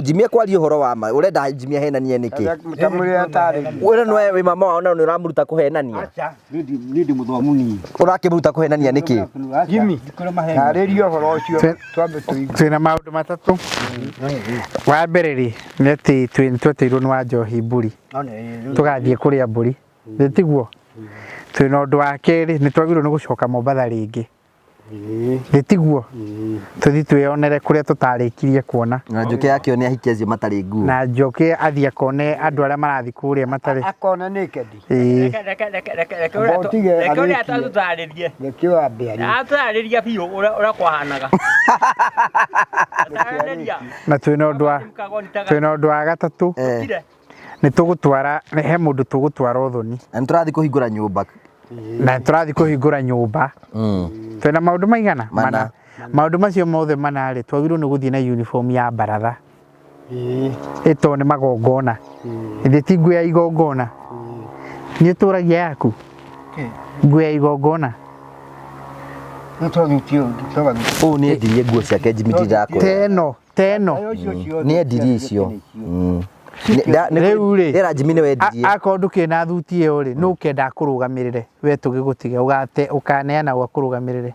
Speaker 2: Jimmy ekwaria ũhoro wa ma ũrenda Jimmy ahenanie nĩkĩ
Speaker 6: mũtamũrĩa atarĩ
Speaker 2: wĩra nĩ wĩ mama wao na nĩ ũramũruta kũhenania
Speaker 3: nĩ ndĩ mũthomu ni
Speaker 2: ũrakĩmũruta kũhenania nĩkĩ
Speaker 6: Jimmy tarĩria ũhoro ũcio twambe tũigue
Speaker 1: twĩna maũndũ matatũ wa mbere rĩ nĩ atĩ tweteirwo nĩ wa njohi mbũri tũgathiĩ kũrĩa mbũri tiguo twĩna ũndũ wa kerĩ nĩ twagĩrĩirwo nĩ gũcoka Mombatha rĩngĩ tiguo tũthi twĩonere kũrĩa tũtarĩkirie kuona
Speaker 2: na njũkĩ yakĩo nĩ ahikia acio matarĩ nguo
Speaker 1: na njũkĩ athiĩ akone andũ arĩa marathiĩ kũrĩa matarĩ
Speaker 6: akona naked
Speaker 5: reke ũrĩa atatũtarĩrie
Speaker 6: reke wambe
Speaker 5: atũtarĩria biũ ũrĩa kwahanaga
Speaker 1: na twĩna ũndũ wa gatatũ nĩ tũgũtwara he mũndũ tũgũtwara ũthoni
Speaker 2: na nĩ tũrathiĩ kũhingũra nyũmba
Speaker 1: na tũrathiĩ kũhingũra nyũmba twĩna maũndũ maigana mana maũndũ macio mothe mana rĩ twagĩrĩirwo nĩ gũthiĩ na uniform ya baratha ĩto nĩ magongona ĩthĩ ti nguo ya igongona nĩ ũtũragia yaku nguo ya igongona
Speaker 2: ũũ nĩ endirie nguo ciake Jimmy ndirakũra
Speaker 1: teno
Speaker 2: nĩ endirie icio
Speaker 1: rĩu rĩ
Speaker 2: ĩra Jimmy nĩ wendirie
Speaker 1: akorwo ndũkĩna thuti ĩyo rĩ nũ ũkenda akũrũgamĩrĩre we tũgĩgũtige ũkaneana gwakũrũgamĩrĩre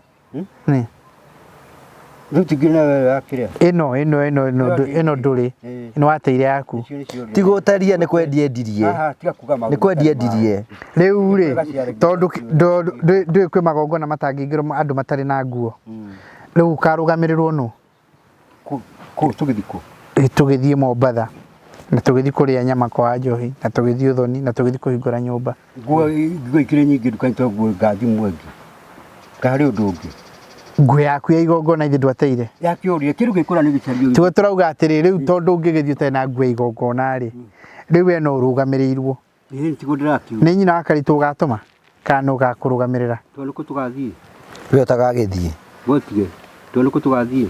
Speaker 1: ĩno ndũrĩ ĩno wateire yaku
Speaker 2: tigũtaria nĩ kwendia endirie nĩ kwendia endirie
Speaker 1: rĩu rĩ tondũ ndũĩ kwĩ magongona matangĩingĩrwo andũ matarĩ na nguo rĩu ũkarũgamĩrĩrwo nũ tũgĩthiĩ Mombatha na tũgĩthiĩ kũrĩa nyama kwa njohi na tũgĩthiĩ ũthoni na tũgĩthiĩ kũhingũra nyũmba
Speaker 3: nguo ikĩrĩ nyingĩ nduka nĩtwaguo ngathi mwengĩ kaharĩ ũndũ ũngĩ
Speaker 1: nguo yaku ya igongona ithe ndwateire
Speaker 3: yakĩũria kĩrũ gĩkũra nĩ gĩcario
Speaker 1: tiwe tũrauga atĩrĩ rĩu tondũ ũngĩgĩthiĩ ũtarĩ na nguo ya igongona rĩ rĩu we no ũrũgamĩrĩirwo
Speaker 3: nĩ
Speaker 1: nĩ nyina wa Karitũ ũgatũma kana ugakurugamirira
Speaker 3: Tole ko tugathie.
Speaker 2: we utagagithie
Speaker 3: Gotige. Tole ko tugathie.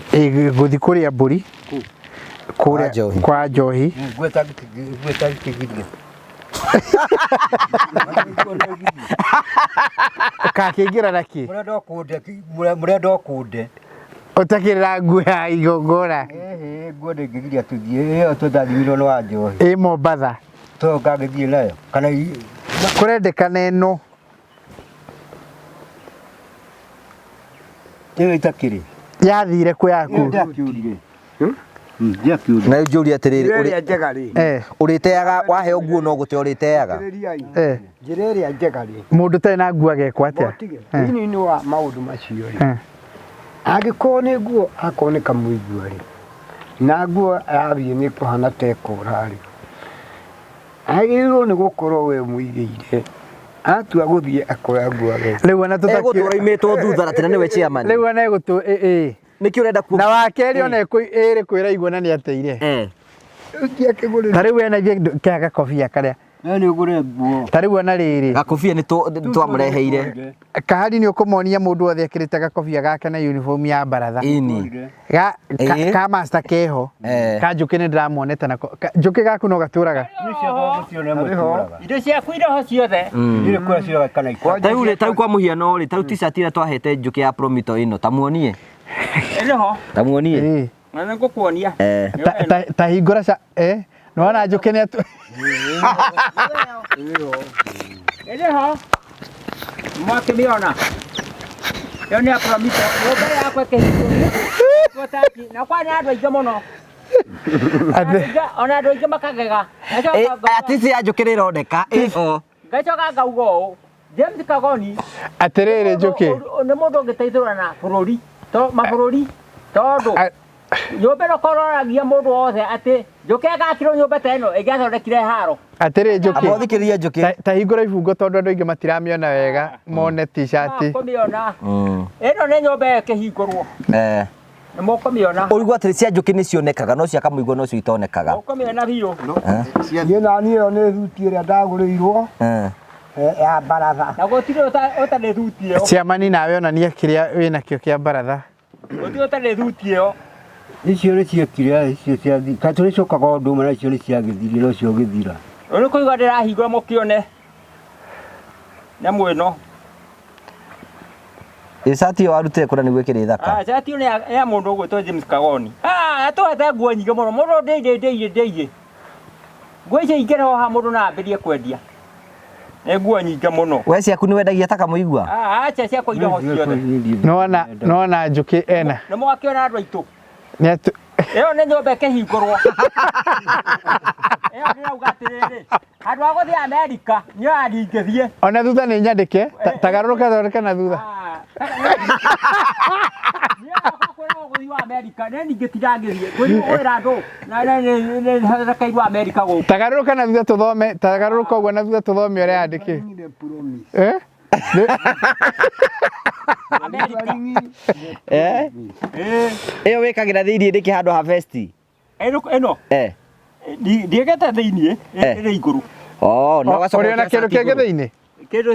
Speaker 1: guthi kuria mburi kuria
Speaker 2: Njohi.
Speaker 1: kwa njohi
Speaker 3: Gweta kigirie.
Speaker 1: ukakingira naki
Speaker 3: Murenda okunde.
Speaker 1: utakirira nguo ya igongora
Speaker 3: Ngode ngigiria tuthie tuthathimirwo no wa njohi.
Speaker 1: Mombatha
Speaker 3: To ngagithie nayo. Kana
Speaker 1: kurendekana ino
Speaker 3: iyo itakiri.
Speaker 1: yathire ku yaku
Speaker 3: Ndakiurire. Ndakiurire.
Speaker 2: na njuri atiriri
Speaker 6: Njĩra njega rĩ.
Speaker 2: uriteaga waheo nguo no gute uriteaga
Speaker 6: Njĩra ĩrĩa njega rĩ.
Speaker 1: mundu tari na nguo agekwa atia
Speaker 6: Thĩinĩ wa maũndũ macio rĩ. Angĩkorwo nĩ nguo akorwo nĩ kamũigua rĩ. Na nguo athiĩ nĩ kũhana ta ĩkũra rĩ. Agĩrĩirwo nĩ gũkorwo we mũigĩire. Atua gũthiĩ akoya nguo ageka.
Speaker 1: riu ona
Speaker 2: egũtũra imitwo thutha na tena niwe chairman
Speaker 1: riu ona egutu
Speaker 2: niki urenda ku
Speaker 1: na wakeri ona iri kwira igua na ni ateire
Speaker 6: Ũtiakĩgũrĩra.
Speaker 1: tariu ena thie kaga kofia karia
Speaker 3: Nĩ ngure nguo.
Speaker 1: tariu ona riri
Speaker 2: gakobia ni twamureheire
Speaker 1: kahari ni ukumonia mundu othe akirite gakofia gake na uniform ya baratha
Speaker 2: ini
Speaker 1: ka master keho ka njuki ni ndiramuonete nako njuki gaku no gaturaga
Speaker 5: Indo ciaku iroho ciothe.
Speaker 3: Ile kwa sio kana ikwa.
Speaker 2: tau kwa muhiano ri tau t-shirt ira twahete njuki ya promito ino tamuonie
Speaker 5: Iroho.
Speaker 2: tamuonie
Speaker 5: Na nĩngũkuonia.
Speaker 1: tahingũra nona njuki ni
Speaker 5: Iroho. Mwakĩmĩona. Yo nĩ apromiso. Nyũmba yakwa ĩkĩhingũrio. Twataki. Na kwa nĩ andũ aingĩ mũno. Ona andũ aingĩ makagega.
Speaker 2: atisi ya njuki rironeka o
Speaker 5: Ngacoka ngauga ũũ. James Kagoni.
Speaker 1: atiriri njuki
Speaker 5: Nĩ mũndũ ũngĩteithũrana bũrũri. Mabũrũri. Tondũ nyũmba ĩno kororagia mũndũ wothe atĩ njuki agakirwo nyũmba ta ĩno ĩngĩathondekire haro.
Speaker 1: atiri njuki
Speaker 2: abothikiriria njuki
Speaker 1: tahingũra ibungo tondu andu aingi matiramiona wega mone t-shirt
Speaker 5: Mũkũmĩona. Ĩno nĩ nyũmba ĩkĩhingũrwo. Nĩ mũkũmĩona.
Speaker 2: urigwo atiri cia njuki ni cionekaga no cia kamũigua no cio itonekaga
Speaker 5: Mũkũmĩona biũ.
Speaker 6: Niĩ nani ĩyo nĩ thuti ĩrĩa ndagũrĩirwo ya baratha.
Speaker 5: Na gũtirĩ ũtarĩ thuti ĩyo.
Speaker 1: ciamani nawe onania kiria wina kio kia baratha
Speaker 5: Gũtirĩ ũtarĩ thuti ĩyo.
Speaker 3: Icio nĩ ciekire icio cia thi. Ka tũrĩ cokaga ũndũ ũmwe na icio nĩ ciagĩthiri no cio gĩthira.
Speaker 5: Rĩu nĩ kũigua ndĩrahingũra mũkĩone. Nyamũ ĩno.
Speaker 2: isati yo arutire kũra nĩguo ĩkĩrĩ thaka
Speaker 5: Cati ĩno ya mũndũ ũgwĩtwo James Kagoni. Atũhete nguo nyingĩ mũno. Mũndũ ndĩirĩ. Nguo icio ingĩreho ha mũndũ na ambĩrie kwendia. Nĩ nguo nyingĩ mũno.
Speaker 2: we ciaku nĩ wendagia ta kamũigua
Speaker 5: Acha ciakwa iroho ciothe.
Speaker 1: nona njuki ena
Speaker 5: Nĩ mwakĩona andũ aitũ.
Speaker 1: ni
Speaker 5: Ĩyo nĩ nyũmba ĩkĩhingũrwo. Ĩyo ndĩrauga atĩrĩrĩ. Andũ a gũthiĩ Amerika nĩo andingĩthiĩ.
Speaker 1: ona thutha ni nyandike tagaruruka thondeka na thutha
Speaker 5: Gũthiĩ wa Amerika nĩ ningĩ tirangĩthiĩ. Kwĩra andũ na thakairwo Amerika gũkũ.
Speaker 1: tagaruruka na thutha tuthome tagaruruka uguo na thutha tuthome uria andiki
Speaker 5: Amerika.
Speaker 2: iyo wikagira thiini ndiki handu ha vesti
Speaker 5: Ĩno. Ndiĩgete thĩiniĩ. Ĩrĩ igũrũ.
Speaker 2: no gacoka
Speaker 1: uri ona kindu kingi thiini
Speaker 5: Kĩndũ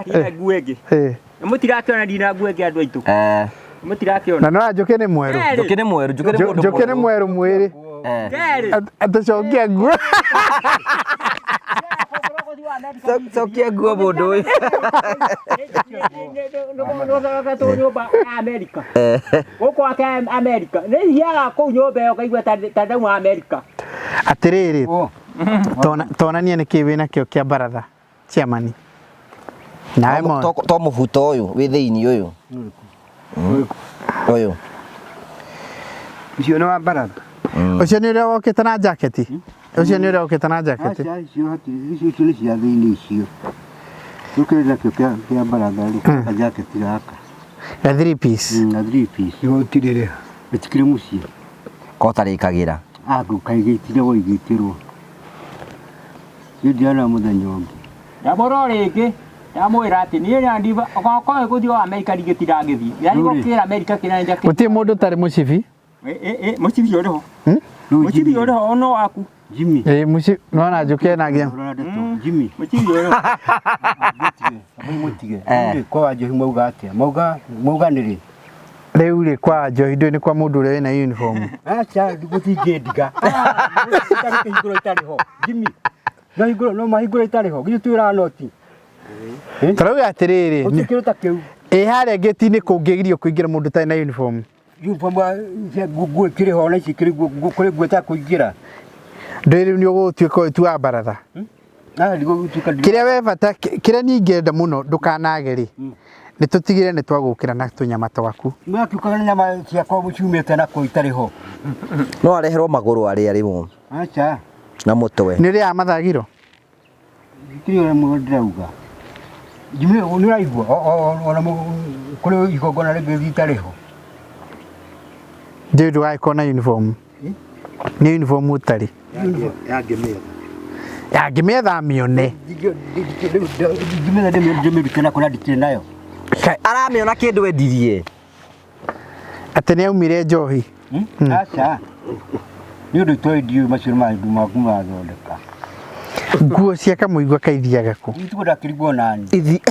Speaker 5: ndina nguo ĩngĩ. Mũtirakĩona ndina nguo ĩngĩ andũ aitũ. Mũtirakĩona.
Speaker 1: na no njuki ni mweru
Speaker 2: njuki ni mweru
Speaker 1: njuki ni mweru mwiri atacokia nguo
Speaker 2: cokia nguo mundu uyu
Speaker 5: Nĩgũthondeketwo nyũmba ya Amerika. Gũkũ gwake Amerika. Nĩ thiaga kũu nyũmba ĩyo ngaigua ta ndauma Amerika.
Speaker 1: atiriri tonania niki wina kio kia baratha ciamani nawe mo
Speaker 2: to mubuto uyu wi thiini uyu uyu
Speaker 6: Icio nĩ wa baratha.
Speaker 1: ucio ni uria wokite na jacket ucio ni uria wokite na jacket
Speaker 3: Icio nĩ cia thĩinĩ icio. Tukĩrĩ na kĩo kĩa baratha rĩ. Kajaketi gaka.
Speaker 1: a 3 piece
Speaker 3: Na 3 piece.
Speaker 6: Igotirĩrĩ.
Speaker 3: Gĩtikĩrĩ mũciĩ.
Speaker 2: kotarikagira
Speaker 3: Kaigĩtire gũigĩtĩrwo. Ndiana mũthenya ũngĩ.
Speaker 5: Ndamũrwo rĩngĩ. Ndamwĩra atĩ niĩ na ndiva okorwo gũthiĩ wa Amerika ningĩ tirangĩthiĩ. Yani gũkĩra Amerika kĩna njaketi.
Speaker 1: guti mundu tari mucibi
Speaker 5: Mũcibi ũrĩ ho. Mũcibi ũrĩ ho ono waku.
Speaker 3: Jimmy.
Speaker 1: Muci nona njuke na gĩa.
Speaker 3: Jimmy.
Speaker 5: Mũcibi ũrĩ ho.
Speaker 3: Mutige. Kwa Njohi mauga atia? Mauga nĩrĩ?
Speaker 1: Rĩu rĩ kwa Njohi ndũĩ nĩ kwa mũndũ ũrĩa wĩna uniform.
Speaker 3: Acha gũtingĩndiga. Kĩhingũro itarĩ ho. Jimmy. No mahingũro itarĩ ho. Githĩ twĩra noti.
Speaker 1: Tarauga atĩrĩrĩ.
Speaker 3: Ũtikĩrĩ ta kĩu.
Speaker 1: Harĩa gate-inĩ kũngĩgirio kũingĩra mũndũ ũtarĩ na uniform.
Speaker 3: Uniform nguo kĩrĩ ho na ici kũrĩ nguo ta kũingĩra.
Speaker 1: Ndũĩ rĩu nĩ ũgũtuĩka ũtu wa baratha. Kĩrĩa we bata kĩrĩa niĩ ingĩenda mũno ndũkanage rĩ. Nĩ tũtigire nĩ twagũkĩra na tũnyama twaku.
Speaker 3: Mwakiukaga nyama ciakwa ciumĩte na kũ itarĩ ho.
Speaker 2: No areherwo magũrũ arĩa arĩmo.
Speaker 3: Acha.
Speaker 2: Na mũtwe.
Speaker 1: Nĩ rĩa mathagiro.
Speaker 3: Kĩrĩa mũndũ ndĩrauga. Jimmy nĩ ũraigua ona kũrĩ igongona rĩngĩ itarĩ ho.
Speaker 1: Ndĩ ndũgagĩkorwo na uniform. Nĩ uniform ũtarĩ. Yangĩmetha mĩone.
Speaker 3: Ndĩmĩrute na kũrĩa ndikĩrĩ nayo.
Speaker 2: Aramĩona kĩndũ endirie.
Speaker 1: Atĩ nĩ aumire Njohi.
Speaker 3: Acha. Nĩ ũndũ twendio macio maũndũ maku mathondeka.
Speaker 1: Nguo cia kamũigua kaithiaga kũ?
Speaker 3: Nĩtuko ndakĩrigwo nani.
Speaker 2: Ithi.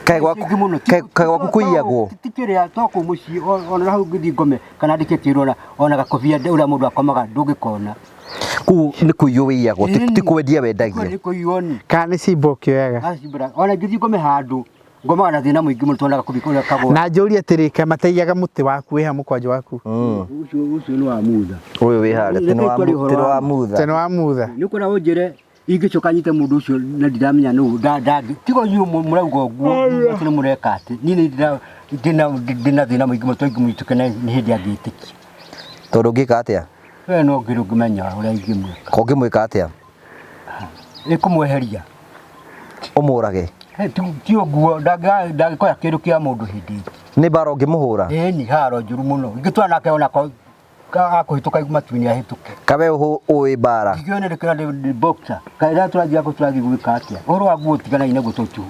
Speaker 2: Kaĩ gwaku kũiyagwo.
Speaker 3: Tikĩrĩa toko mũciĩ ona hau ngĩthiĩ ngome kana ndĩke kĩrora ona gakobia ũrĩa mũndũ akomaga ndũngĩkona.
Speaker 2: Kũu nĩ kũiywo wĩiyagwo ti kwendia wendagia.
Speaker 3: Nĩ kũiywo ni.
Speaker 1: Kana nĩ cimbo kĩoyaga.
Speaker 3: Ona ngĩthiĩ ngome handũ ngomaga na thĩna mũingĩ mũno tondũ gakobia ũrĩa kagwo.
Speaker 1: Na njũria atĩrĩ ka mataiyaga mũtĩ waku wĩha mũkwanjũ waku.
Speaker 3: Ũcio nĩ wa mutha.
Speaker 2: Ũyũ wĩ harĩa tĩ wa mutha.
Speaker 1: Tene wa mutha.
Speaker 3: Nĩ kũra ũnjĩre ingĩcoka nyite mũndũ ũcio na ndiramenya nũ ndangĩ. Tigo inyuĩ mũrauga ũguo atĩ nĩ mũreka atĩ. Niĩ ndĩna thĩna mũingĩ mũno tondũ ingĩmũhĩtũka nĩ hĩndĩ angĩtĩkia.
Speaker 2: Tondũ ũngĩka atĩa?
Speaker 3: We no ngĩmenya ũrĩa ingĩmwĩka.
Speaker 2: Ũngĩmwĩka atĩa?
Speaker 3: Nĩkũmweheria.
Speaker 2: Ũmũrage.
Speaker 3: Ti ũguo ndangĩkoya kĩndũ kĩa mũndũ hĩndĩ ĩngĩ.
Speaker 2: Nĩ mbara ũngĩmũhũra?
Speaker 3: Ĩni haro njũru mũno. Ingĩtwara nake ona akũhĩtũka matu-inĩ ahĩtũke.
Speaker 2: Kawe ũĩ mbara?
Speaker 3: Ingĩona ndĩ boxer. Kaĩ tũrathiĩ gwĩka atĩa? Ũhoro wa nguo tiganaine naguo tũtu.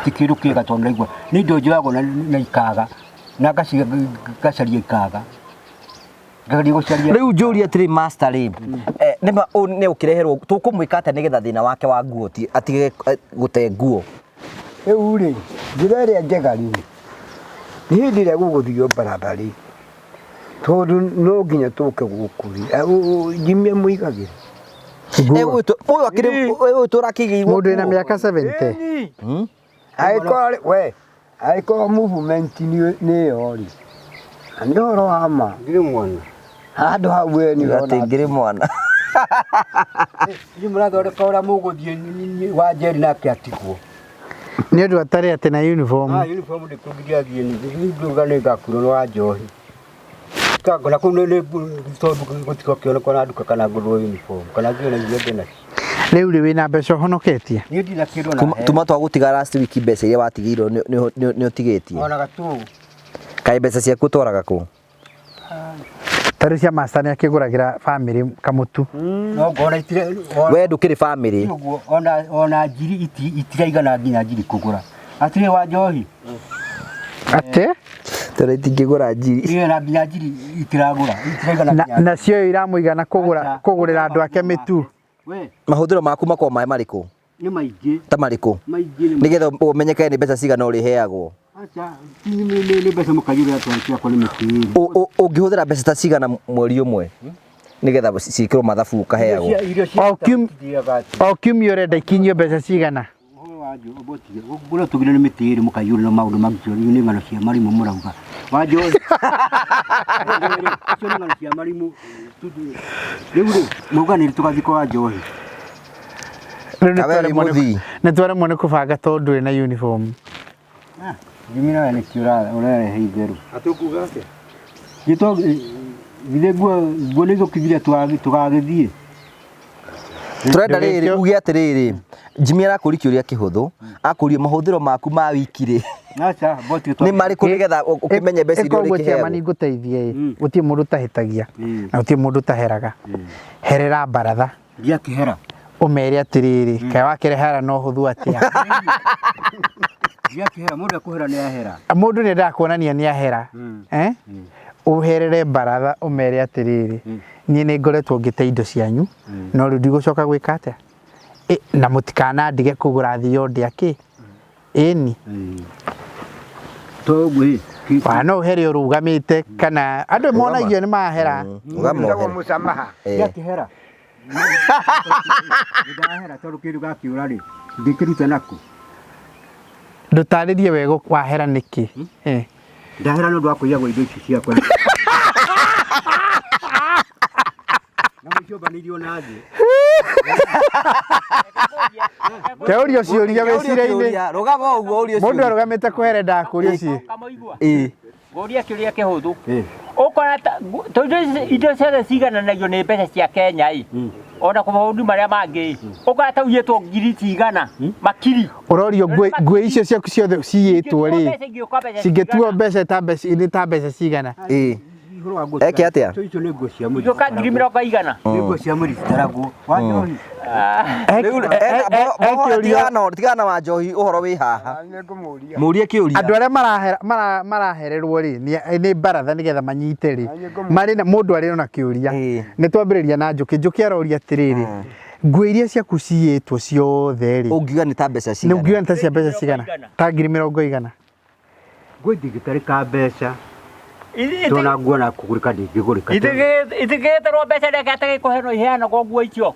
Speaker 3: Ti kĩndũ kĩega tondũ ndaigua. Nĩ indo njoyagwo na ikaga. Na ngacaria ikaga.
Speaker 2: Rĩu njũria atĩrĩ master rĩ. Nĩ ũkĩreherwo tũkũmwĩka atĩa nĩgetha thĩna wake wa nguo atige gũte nguo?
Speaker 6: Rĩu rĩ, njĩra ĩrĩa njega rĩ, nĩ hĩndĩ ĩrĩa gũgũthio baratha rĩ, tondũ no nginya tũke gũkũ rĩ, Jimmy mũigagĩra.
Speaker 2: Ũyũ tũrakĩgĩirwo
Speaker 1: mũndũ wĩna mĩaka 70.
Speaker 6: Angĩkorwo movement nĩ yo rĩ, na nĩ ũhoro wa ma.
Speaker 3: Ngĩrĩ mwana.
Speaker 6: Handũ hau we nĩ
Speaker 2: atĩ ngĩrĩ mwana.
Speaker 3: Nĩ mũrathondeka ũrĩa mũgũthiĩ wa njeri nake atigwo.
Speaker 1: Nĩ ũndũ atarĩ atĩ na uniform.
Speaker 3: Uniform ndĩkũgiria thiĩ nĩnduga nĩ ngakurwo wa Njohi. Na kũu nĩ tondũ gũtiko kĩoneka na nduka kana ngũrwo uniform kana ngĩona iria ndĩna.
Speaker 1: Rĩu rĩ wĩna mbeca ũhonoketie?
Speaker 3: Niĩ ndina kĩndũ na
Speaker 2: tuma twagũtiga last week mbeca iria watigĩirwo nĩ ũtigĩtie?
Speaker 3: Ona gatũ.
Speaker 2: Kaĩ mbeca ciaku ũtwaraga kũ?
Speaker 1: Tarĩ cia master nĩ akĩgũragĩra family kamũtu.
Speaker 3: No ngona itire.
Speaker 2: We ndũkĩrĩ family.
Speaker 3: Ona njiri itiraigana nginya njiri kũgũra. Atire wa Njohi.
Speaker 1: Atĩ?
Speaker 2: Tũrĩ tingĩgũra njiri.
Speaker 3: Iye na nginya njiri itiragũra. Itiraigana.
Speaker 1: Na cio iramũigana kũgũrĩra andũ ake mĩtu.
Speaker 2: Mahũthĩro maku makorwo maĩ marĩkũ?
Speaker 3: Nĩ maingĩ.
Speaker 2: Ta marĩkũ?
Speaker 3: Maingĩ.
Speaker 2: Nĩgetha ũmenyeke nĩ mbeca cigana ũrĩheagwo.
Speaker 3: Acha, nĩ mbeca mũkagĩra atĩa kwa nĩ mĩtĩrĩ.
Speaker 2: Ũngĩhũthĩra mbeca ta cigana mweri ũmwe nĩgetha ciĩkĩrwo mathabu ũkaheagwo?
Speaker 1: O kiumia ũrenda ikinyio mbeca cigana?
Speaker 3: Ũguo tũgire nĩ mĩtĩrĩ mũkaiyũra na maũndũ macio nĩ ng'ano cia marimũ mũrauga. Wa Njohi. Icio nĩ ng'ano cia marimũ. Rĩu rĩ, mũganĩri tũgathiĩ kwa Njohi.
Speaker 1: Nĩ twaremwo nĩ kũbanga tondũ ndũrĩ na uniform.
Speaker 3: Jimmy nawe nĩkĩo ũrerehe itherũ. Atũkuga atĩa? Githĩ nguo nĩ gũkinyire tũgagĩthiĩ.
Speaker 2: Tũrenda rĩrĩ uge atĩrĩrĩ, Jimmy arakũria kĩũria kĩhũthũ, akũria mahũthĩro maku ma wiki rĩ.
Speaker 3: Acha,
Speaker 2: nĩ marĩkũ nĩgetha ũkĩmenye mbeca iria ũrĩkĩheagwo?
Speaker 1: Nĩ ngũteithie gũtirĩ mũndũ ũtahĩtagia na gũtirĩ mũndũ ũtaheraga. Herera baratha.
Speaker 3: Ndiakĩhera.
Speaker 1: Ũmere atĩrĩrĩ, kaĩ wakĩrehera no hũthũ atĩa?
Speaker 3: Yakihera mundu akuhera ni ahera.
Speaker 1: Mundu ni ndakuonania ni ahera. Uherere baratha umere atiriri. Ni ni ngoretwo ngite indo cianyu no ru ndigucoka gwika atia. Na mutikana ndige kugura thio ndiaki. Eni.
Speaker 3: Togwe.
Speaker 1: Wana uhere urugamite kana andu monagio ni mahera.
Speaker 6: Ugamohera musamaha.
Speaker 3: Yakihera. Ndahera tondu kindu gakiura ri. Ndikiruta naku.
Speaker 1: Ndutaririe wego wahera niki.
Speaker 3: Ndahera no ndwa kuiya indo ici ciakwa. Na mucoba nirio nathi.
Speaker 1: Keurio ciuria wecire-ini.
Speaker 2: Rugama uguo urio ciuria.
Speaker 1: Mundu arugamite kuhere ndakuria ci.
Speaker 5: Ngoria kiuria kihuthu. Ukora tondu indo ciothe cigananagio ni mbeca cia Kenya ona kwa maundu maria mangi ukora ta uyetwo ngiri cigana makiri
Speaker 1: urorio ngwe icio ciaku ciothe ciyitwo ri cingetuo mbeca ta mbeca cigana
Speaker 2: eke atia
Speaker 3: icio ni nguo cia muri
Speaker 5: yoka ngiri 20
Speaker 3: ni nguo cia muri citaragwo wanjohi
Speaker 2: tigana wa njohi uhoro wi haha murie kiuria
Speaker 1: andu aria marahererwo ri ni baratha nigetha manyite ri mari na mundu ari na kiuria ni twambiriria na njuki aroria atiriri ngwe iria ciaku ciyitwo ciothe ri
Speaker 2: ungiuga ni ta mbeca cigana
Speaker 1: ni ungiuga ni ta cia mbeca cigana ta ngiri 20
Speaker 3: ngwe ndigitarika mbeca tona nguona kugurika ndingigurika
Speaker 5: itigeterwo mbeca ndekatege kuhenwo iheana kwa nguo icio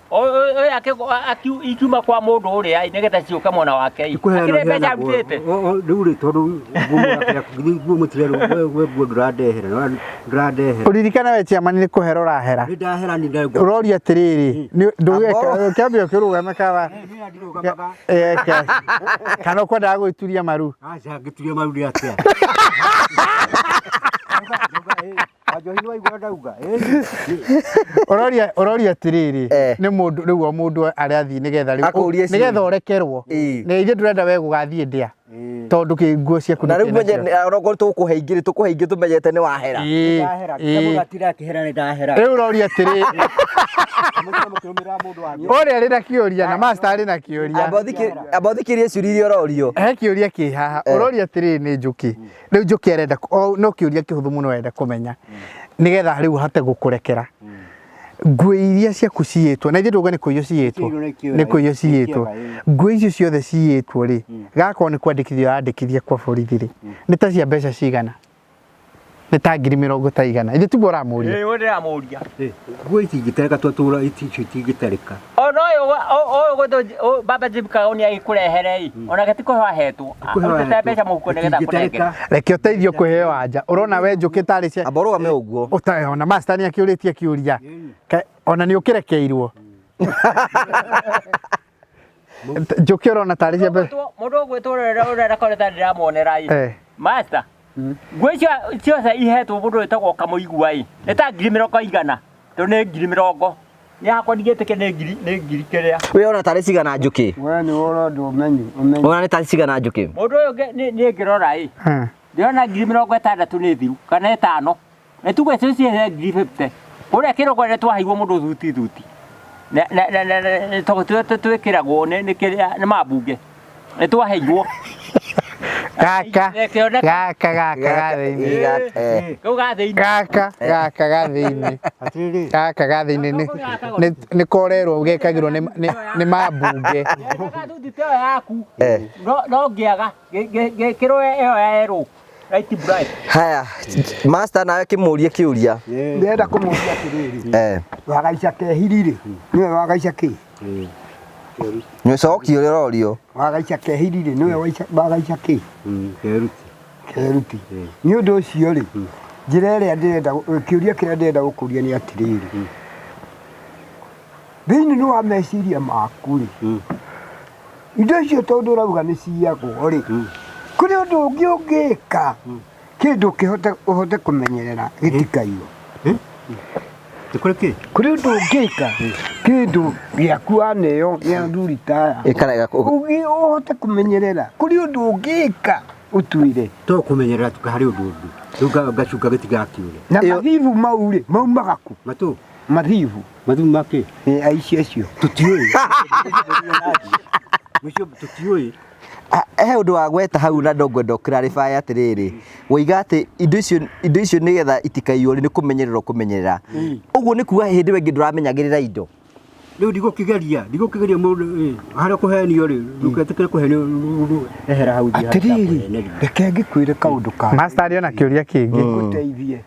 Speaker 5: ikiuma kwa mundu uria nigetha ciuka mwena wake akire mbeca arutite
Speaker 3: riu ri tondu nguo mutirero we nguo ndurandehera
Speaker 1: uririkana we ciamani ni kuhera urahera
Speaker 3: ndahera ni ndego
Speaker 1: uroria atiriri ndugeka kiambio kirugame kawa kana kwenda gwituria maru
Speaker 3: acha ngituria maru ri atia
Speaker 1: uroria atiriri ni mundu riu mundu ariathi nigetha urekerwo ni ithe ndurenda we gugathie ndia tondu kinguo ciaku
Speaker 2: na riu menye roko tukuheingiri tumenyete ni wahera
Speaker 3: gatira kihera ni ndahera
Speaker 1: riu uroria atiriri ore ari na kiuria na master ari na kiuria
Speaker 2: abothikirie ciuria urorio
Speaker 1: he kiuria ki haha uroria atiriri ni njuki riu njuki arenda no kiuria kihuthu muno wenda kumenya nigetha riu hate gukurekera ngwe iria ciaku ciyitwo na ithe nduga ni kuiyo ciyitwo ni kuiyo ciyitwo ngwe icio ciothe ciyitwo ri gako ni kwandikithio andikithia kwa borithi ri ni ta cia mbeca cigana ni ta ngiri 20 ta igana ithe tiguo ramuria
Speaker 5: we ndiramuria
Speaker 3: ngwe ici ngitereka twatura icio tingitereka
Speaker 5: ono yo goto baba jibka oni agikurehere ona gatiko hahetwo utete mbeca muhuko nigetha kurengera
Speaker 1: reke uteithio kuheo anja urona we njuki tari cia
Speaker 2: aborugame uguo
Speaker 1: utaona master ni akiuritie kiuria ona ni ukirekeirwo njuki urona tari cia
Speaker 5: mundu gwitwirira urenda koreta ndiramuonera master ngwicio ciothe ihetwo mundu witagwo kamuigua ni ta ngiri 20 to ni ngiri 20 ni hakwa ndigitike ni ngiri kiria
Speaker 2: we ona tari cigana njuki
Speaker 6: we ni urondo umenye
Speaker 2: ona ni tari cigana njuki
Speaker 5: mundu uyu ni ngirora ndiona ngiri 60 ni thiru kana 5 ni tugwe cicie ngiri 50 kuria kiroko ni twahaigwo mundu thuti na twikiragwo ni kiria ni mabunge ni twahaigwo
Speaker 1: gaka gathini gaka gathini ni korerwo gekagirwo ni mabunge
Speaker 5: no ngiaga gekirwo iyo yero right bright
Speaker 2: haya master nawe kimurie kiuria
Speaker 6: ndenda kumuria atiriri wagaica kehiriri niwe wagaica ki
Speaker 2: nyocoki uria rorio
Speaker 6: wagaica kehiriri niwe wagaica ki keruti ni undu ucio ri njira iria ndirenda kiuria kiria ndirenda gukuria ni atiriri thiini ni wa meciria maku ri indo icio tondu urauga ni ciagwo ri kuri undu ungi ungika kindu uhote kumenyerera gitikaio kuri undu ungika kindu giaku aneo ya nduritaya ugi uhote kumenyerera kuri undu ungika utuire
Speaker 3: to kumenyerera tukahari undu gacuka gitigakiure
Speaker 6: na mathivu mauri maumaga ku mathivu make
Speaker 3: aici acio
Speaker 6: tutioi
Speaker 3: Mwisho tutioi.
Speaker 2: He undu wa gweta hau na ndongwenda clarify atiriri woiga ati indo icio nigetha itikaiyore ni kumenyerera uguo ni kuga hindi wengi nduramenyagirira indo
Speaker 3: Riu ndigukigeria mundu haria kuhenio ri nduketikire kuhenio ehera hau thia
Speaker 6: atiriri reke ngikwire kaundu ka
Speaker 1: master ariona kiuria kingi
Speaker 6: nguteithie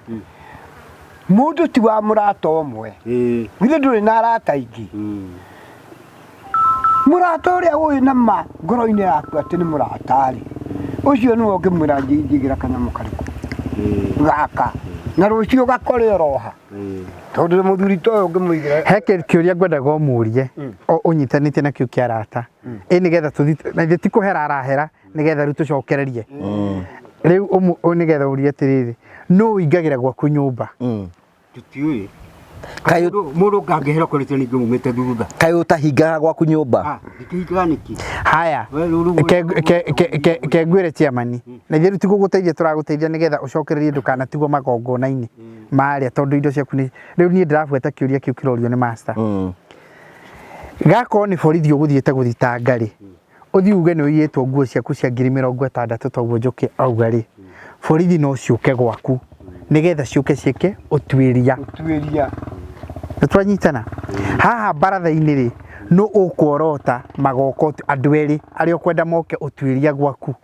Speaker 6: mundu ti wa murata omwe githe nduri na arata ingi murata uria wina ma ngoro-ini yaku ati ni murata ri ucio niwe ngimwira njigira kanyamu kariku gaka na rucio gakore oroha tondu muthuri toyo ngimwigira
Speaker 1: he kiuria ngwendaga umurie unyitanite na kiu kia arata nigetha tuthi na thi tikuhera arahera nigetha riu tucokererie riu nigetha urie atiriri no ingagira gwaku nyumba
Speaker 3: tutioi kayo mundu ngangehera kurite ningi mumete thutha
Speaker 2: kayo utahingaga gwaku nyumba
Speaker 3: ndikihingaga niki
Speaker 1: haya ke ngwire chairman na thiru tiguguteithia turaguteithia nigetha ucokererie ndukanatigwo magongona-ini maria tondu indo ciaku ni riu ni ndirabueta kiuria kiu kirorio ni master gako ni borithi uguthiite guthitanga ri uthi uge ni uyitwo nguo ciaku cia 60,000 toguo njuki auga ri borithi no ciuke gwaku nigetha ciuke ciike utwiria twanyitana haha baratha-ini ri no ukworota magoko andu eri aria ukwenda moke utwiria gwaku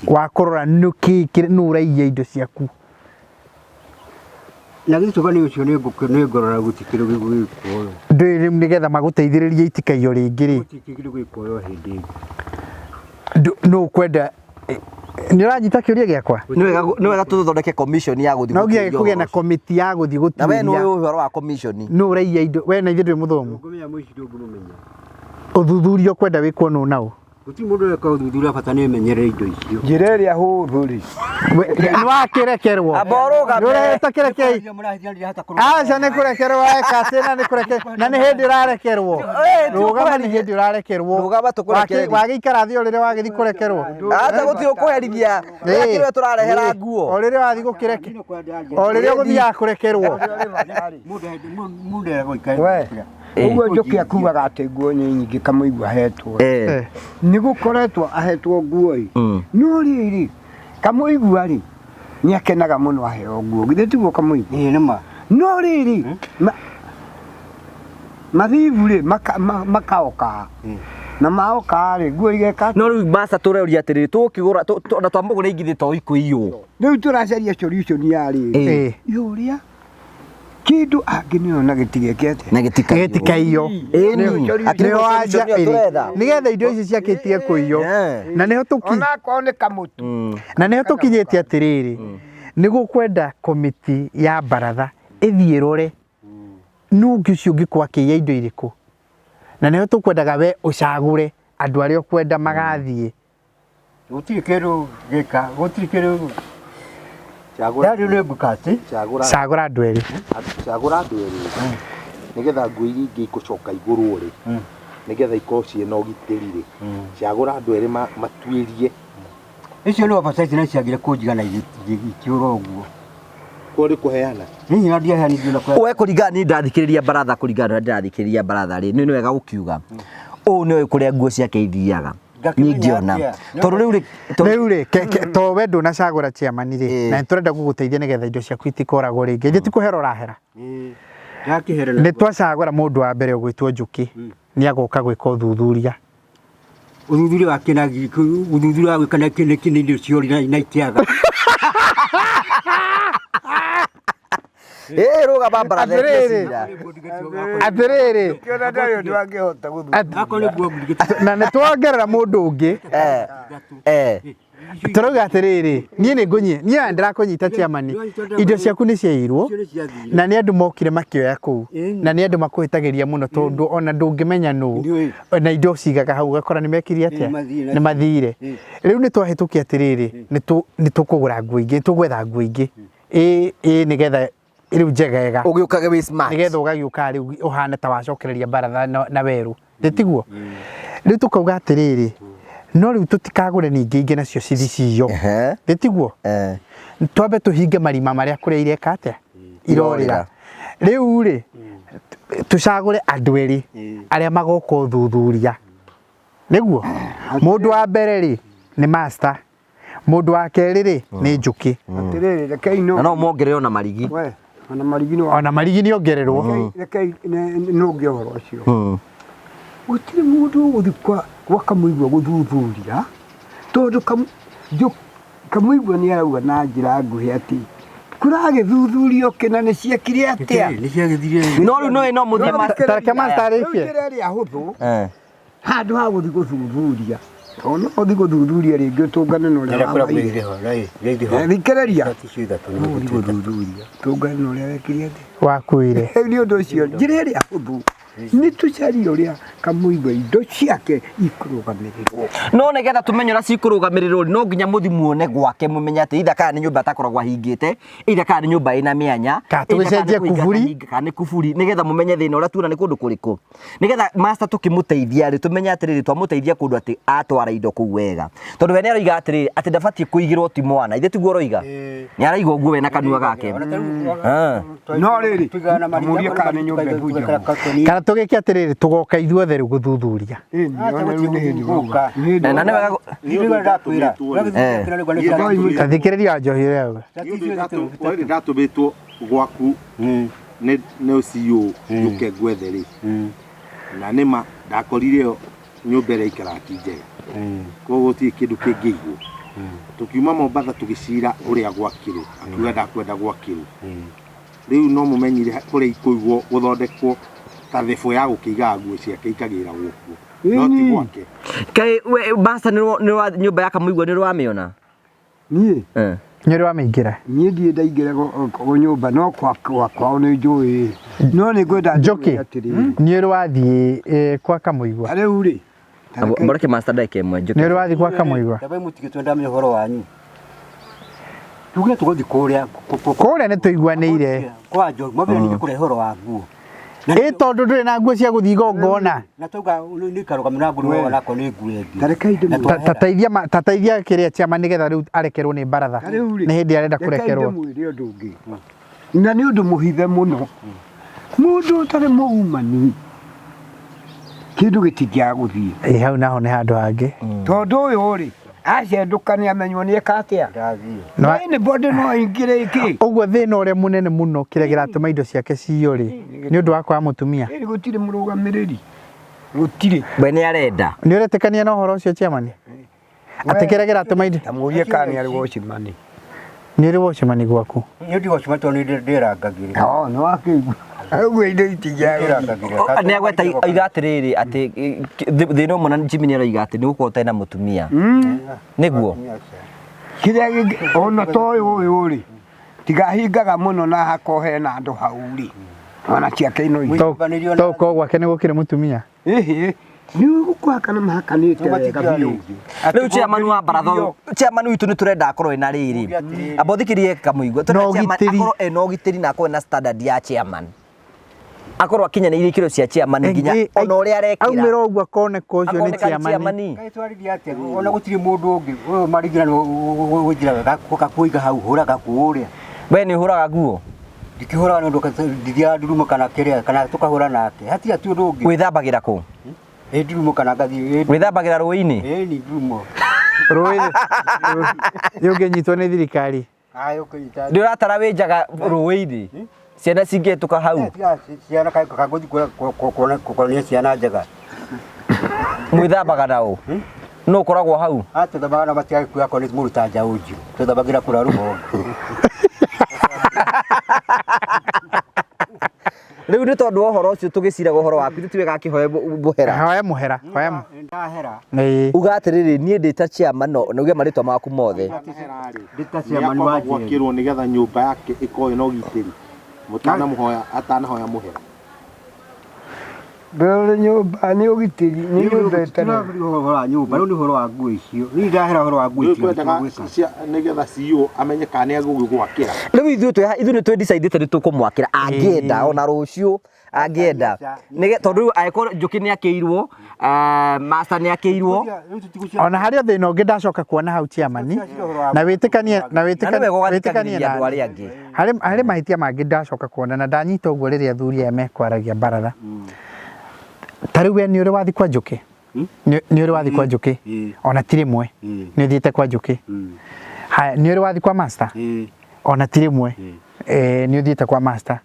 Speaker 1: wa kurora nuki nuraiya indo ciaku
Speaker 3: na gituga ni ucio ni ngorora gutikire gwikoyo
Speaker 1: ndiri nigetha maguteithiririe itikaiyo ringi ri
Speaker 3: gutikire gwikoyo hindi
Speaker 1: no kwenda ni ranyita kiuria giakwa
Speaker 2: ni wega tuthondeke commission ya guthi
Speaker 1: no ngia kugia na committee ya guthi guturia
Speaker 2: na we no uhoro wa commission
Speaker 1: no uraiya indo we na ithu muthomu
Speaker 3: ngumenya muici ndungumenya
Speaker 1: uthuthurio kwenda wikwo no nao
Speaker 3: guti mundu eka uthuthuria bata ni menyere indo icio
Speaker 6: njira iria huthu ri
Speaker 1: ni wakirekerwo
Speaker 2: aboruga
Speaker 1: ureta kirekei aca ni kurekerwo eka tena ni kurekerwo na ni hindi urarekerwo rugama ni hindi urarekerwo
Speaker 2: rugama tukurekerwo
Speaker 1: wagiikara thi urire wagithi kurekerwo
Speaker 2: acha guti ukuherithia rekirwe turarehera nguo
Speaker 1: urire wathi gukireke urire guthia kurekerwo
Speaker 3: mundu ega goikara
Speaker 6: we uguo njuki akugaga ati nguo nyingi kamuigua ahetwo ni gukoretwo ahetwo nguo no riri kamuigua ri ni akenaga muno aheo nguo githe tiguo kamuigua
Speaker 3: nima
Speaker 6: no riri mathivu ri makaoka na maoka ri nguo igeka
Speaker 2: no riu basa tureria atiri tukigura na twambugura ingithi to ikuiyo
Speaker 6: riu turacaria solution ya ri yuria kindu anginio na gitigekete
Speaker 2: na
Speaker 1: gitikaiyo niyo anja nigetha indo ici ciakitie kuiyo na niho tuki
Speaker 6: ona ko ni kamutu
Speaker 1: na niho tukinyetie atiriri niguo kwenda committee ya baratha ithie rore nungi ucio ngikwakiia indo iriku na niho tukwendaga we ucagure andu aria ukwenda magathie
Speaker 3: gutiri kindu gika gutiri kindu cagura ni bukati
Speaker 1: cagura andu eri
Speaker 7: nigetha nguo iria ingĩ igucoka igũrwo rĩ nigetha ikorwo ciĩna ũgitĩri rĩ cagũra andũ erĩ matuĩrie
Speaker 3: icio nĩ oversight na ciagire kũnjigana ikiũra ũguo
Speaker 7: kũrĩ kũheana
Speaker 3: niĩ na ndiaheanithio na
Speaker 2: we kũringana ni ndathikĩrĩria baratha kũringana na ndĩrathikĩrĩria baratha rĩ nĩ wega gũkiuga ũũ nĩ kũrĩa nguo ciake ithiaga ningiona tondu
Speaker 1: riu ri to we ndunacagura chairman ri na turenda guguteithia nigetha indo ciaku itikoragwo ringi nje tikuhera urahera ni twacagura mundu wa mbere ugwitwo Njuki ni agoka gwika uthuthuria
Speaker 3: wa kinagi uthuthuria wa gwikana kini ndio ciori na itiaga
Speaker 2: ruga bambara
Speaker 1: atiriri
Speaker 6: kiona ndayo ndwangihota guthuura
Speaker 1: na nitwongerera mundu ungi turauga atiriri nie ni ngunyi nie ndirakunyita chairman indo ciaku ni ciairwo na ni andu mokire makioya kuu na ni andu makuhitagiria muno tondu ona ndungimenya nu na indo cigaga hau gakora ni mekiri atia ni mathire riu ni twahitukia atiriri ni tukugura nguo ingi tugwetha nguo ingi nigetha riu njegega
Speaker 2: ugiukage wi smart
Speaker 1: nigetha ugagiuka riu uhana ta wacokereria baratha na weru nditiguo riu tukauga atiriri no riu tutikagure ningi ingi nacio cithiciyo nditiguo twambe tuhinge marima maria kuria ireka atia irorira riu ri tucagure andu eri aria magoka uthuthuria niguo mundu wa mbere ri ni master mundu wa keri ri ni njuki
Speaker 6: atiriri rekei no
Speaker 2: no mongerere ona marigi
Speaker 6: we ona marigi no
Speaker 1: ona marigi ni ongererwo
Speaker 6: rekei no ngehoro cio gutire mundu uthikwa gwakamuigwa guthuthuria tondu kamuigwa ni arauga na njira nguhi ati kuragithuthurio kina ni ciekire atia
Speaker 3: ni ciagithire
Speaker 2: no riu no muthie
Speaker 1: tareke master rike
Speaker 6: ri ahuthu handu ha guthi guthuthuria ona uthi guthuthuria ringi tungane no ria thikereria tungane no ria wekire atia
Speaker 1: wakuire
Speaker 6: ni undu ucio njira ri ahuthu ni tucari uria kamuigwa indo ciake ikurugamirwo
Speaker 2: no negetha tumenye ura cikurugamirwo no nginya muthi muone gwake mumenye ati itha kana ni nyumba takoragwa hingite itha kana ni nyumba ina mianya
Speaker 1: tugicenjie kuburi
Speaker 2: kana kuburi negetha mumenye thina ura tuona ni kundu kuriku negetha master tukimuteithia ri tumenye atiriri twamuteithia kundu ati atwara indo kuu wega tondu we ni aroiga atiriri ati ndabatie kuigirwo ti mwana ithe tiguo roiga ni araiga uguo we na kanua gake
Speaker 6: no riri muria kana ni nyumba bunja
Speaker 1: kana tugike atiriri tugoka ithuothe riu guthuthuria
Speaker 2: na ni wega
Speaker 1: tathikiriria njohi reu
Speaker 7: ndatumĩtwo gwaku nĩ CEO njuke gwethe rĩ na nĩma ndakorire nyũmba ĩrĩa ikarati njega koguo gũtirĩ kĩndũ kĩngĩigwo tukiuma Mombatha tugĩcira ũrĩa gwakĩrwo akiuga ndakwenda gwakĩrwo rĩu no mũmenyire kũrĩa ikũigwo gũthondekwo ta thebo ya gũkĩiga nguo ciake ikagĩra gũkũ no ti gwake
Speaker 2: kai we basta ni nyumba ya Kamuigwa ni rwamiona
Speaker 6: nie
Speaker 1: ni rwamiingira
Speaker 6: nie ndie ndaingira go nyumba no kwao ni njui no ni ngwenda
Speaker 1: njoki ni rwathie kwa Kamuigwa
Speaker 6: ariu ri
Speaker 2: mboreke master ndake mwe njoki
Speaker 1: ni rwathie kwa Kamuigwa
Speaker 3: tabai mutigitwe ndamenya horo wanyu tuge tugothi kuria
Speaker 1: ni tuiguanĩire
Speaker 3: kwa jo mabira ni kuria horo wa nguo
Speaker 1: tondu nduri na nguo cia guthii gongona
Speaker 3: na tuga ni karuga mnagu no na ko ni nguo engi
Speaker 1: tateithia kiria ciama nigetha riu arekerwo ni baratha ni hindi arenda kurekerwo
Speaker 6: na ni undu muhithe muno mundu utari muumani kindu gitingia guthii
Speaker 1: hau naho ni handu hangi
Speaker 6: tondu uyu ri acenduka ni amenywo ni ekatia ni bode no ingire iki
Speaker 1: uguo thina uria munene muno kiria giratuma indo ciake ciyo ri ni undu wa kwa mutumia
Speaker 6: ni gutire murugamiriri gutire
Speaker 2: we ni arenda
Speaker 1: ni uretekania na uhoro ucio chairman ati kiria giratuma indo
Speaker 6: tamurie kani ari wocimani
Speaker 1: ni ri wocimani gwaku
Speaker 3: ni ndi wocimani to ni ndirangagire
Speaker 6: no akigwa uguo indo itingia
Speaker 2: ni agweta iga atiriri ati thina mona Jimmy ni aroiga ati ni gukorwo tena mutumia niguo
Speaker 6: kiria ona toyo uyu ri tiga hingaga muno na hakohe na andu hau ri ona ciake ino
Speaker 1: to ko gwake ni gukire mutumia
Speaker 6: ni gukwaka na mahakanite
Speaker 2: riu chairman wa baratho chairman witu ni turenda akorwo ina riri abothikirie Kamuigwa turenda chairman akorwo ena ugitiri na akorwo na standard ya chairman akorwo akinyanĩirie ikĩro cia chairman nginya ona ũrĩa arekĩra
Speaker 1: aumĩra ũguo akone kocio nĩ chairman
Speaker 3: kaitwarithia atia ona gũtirĩ mũndũ ũngĩ ũyũ marigĩra gwĩkĩra gũkakuiga hau hũraga kũũrĩa
Speaker 2: we nĩ ũhũraga nguo
Speaker 3: ndikĩhũraga nĩ ũndũ ndithia nduruma kana kĩrĩa kana tũkahũra nake hatia ti ũndũ ũngĩ
Speaker 2: gwĩthambagĩra kũ
Speaker 3: ndurumo kana ngathiĩ
Speaker 2: gwĩthambagĩra rũĩ-inĩ
Speaker 3: ni ndurumo
Speaker 1: rũĩ ũngĩnyitwo nĩ thirikari
Speaker 2: ndĩ ũratara wĩnjaga rũĩ-inĩ ciana cingĩhĩtũka hau
Speaker 3: ciana kagũthi kuonania ciana njega
Speaker 2: mwĩthambaga naũ no ũkoragwo hau
Speaker 3: tũthambaga na matigagĩkuo akorwo nĩ mũruta njaũ njirũ tũthambagĩra kũrĩa rũhonge
Speaker 2: riu nĩ tondũ wa ũhoro ũcio tũgĩciraga ũhoro waku tũtiwe gakĩhoe mũhera
Speaker 1: hoya mũhera
Speaker 3: ndahera
Speaker 2: uga atĩrĩrĩ niĩ ndĩ ta chairman no uge marĩtwa maku mothe
Speaker 3: ndĩ ta chairman wa
Speaker 7: gwakĩrwo nĩgetha nyũmba yake ĩkorwo ĩna ũgitĩri mũtanamuhoya atanahoya mũhera
Speaker 6: ndore nyũmba nĩ ũgitĩri nĩ nyũmba ĩtarĩ
Speaker 3: ũhoro wa nyũmba rĩu nĩ ũhoro wa nguo icio niĩ ndahera ũhoro wa nguo icio
Speaker 7: nĩgetha CEO amenye kana nĩ agũgwakĩra
Speaker 2: rĩu ithuĩ nĩ twĩndicindĩte nĩ tũkũmwakĩra angĩenda ona rũciũ angĩenda tondũ rĩu angĩkorwo Njũkĩ nĩ akĩirwo master nĩ akĩirwo
Speaker 1: ona harĩ thĩna ũngĩ ndacoka kuona hau chairman na wĩtĩkanie
Speaker 2: na andũ arĩa angĩ
Speaker 1: harĩ mahĩtia mangĩ ndacoka kuona na ndanyita ũguo rĩrĩa athuri aya mekwaragia baratha ta rĩu we nĩ ũrĩ wathi kwa Njũkĩ nĩ ũrĩ wathi kwa njũkĩ ona ti rĩmwe nĩ ũthiĩte kwa njũkĩ haya nĩ ũrĩ wathi kwa master ona ti rĩmwe nĩ ũthiĩte kwa master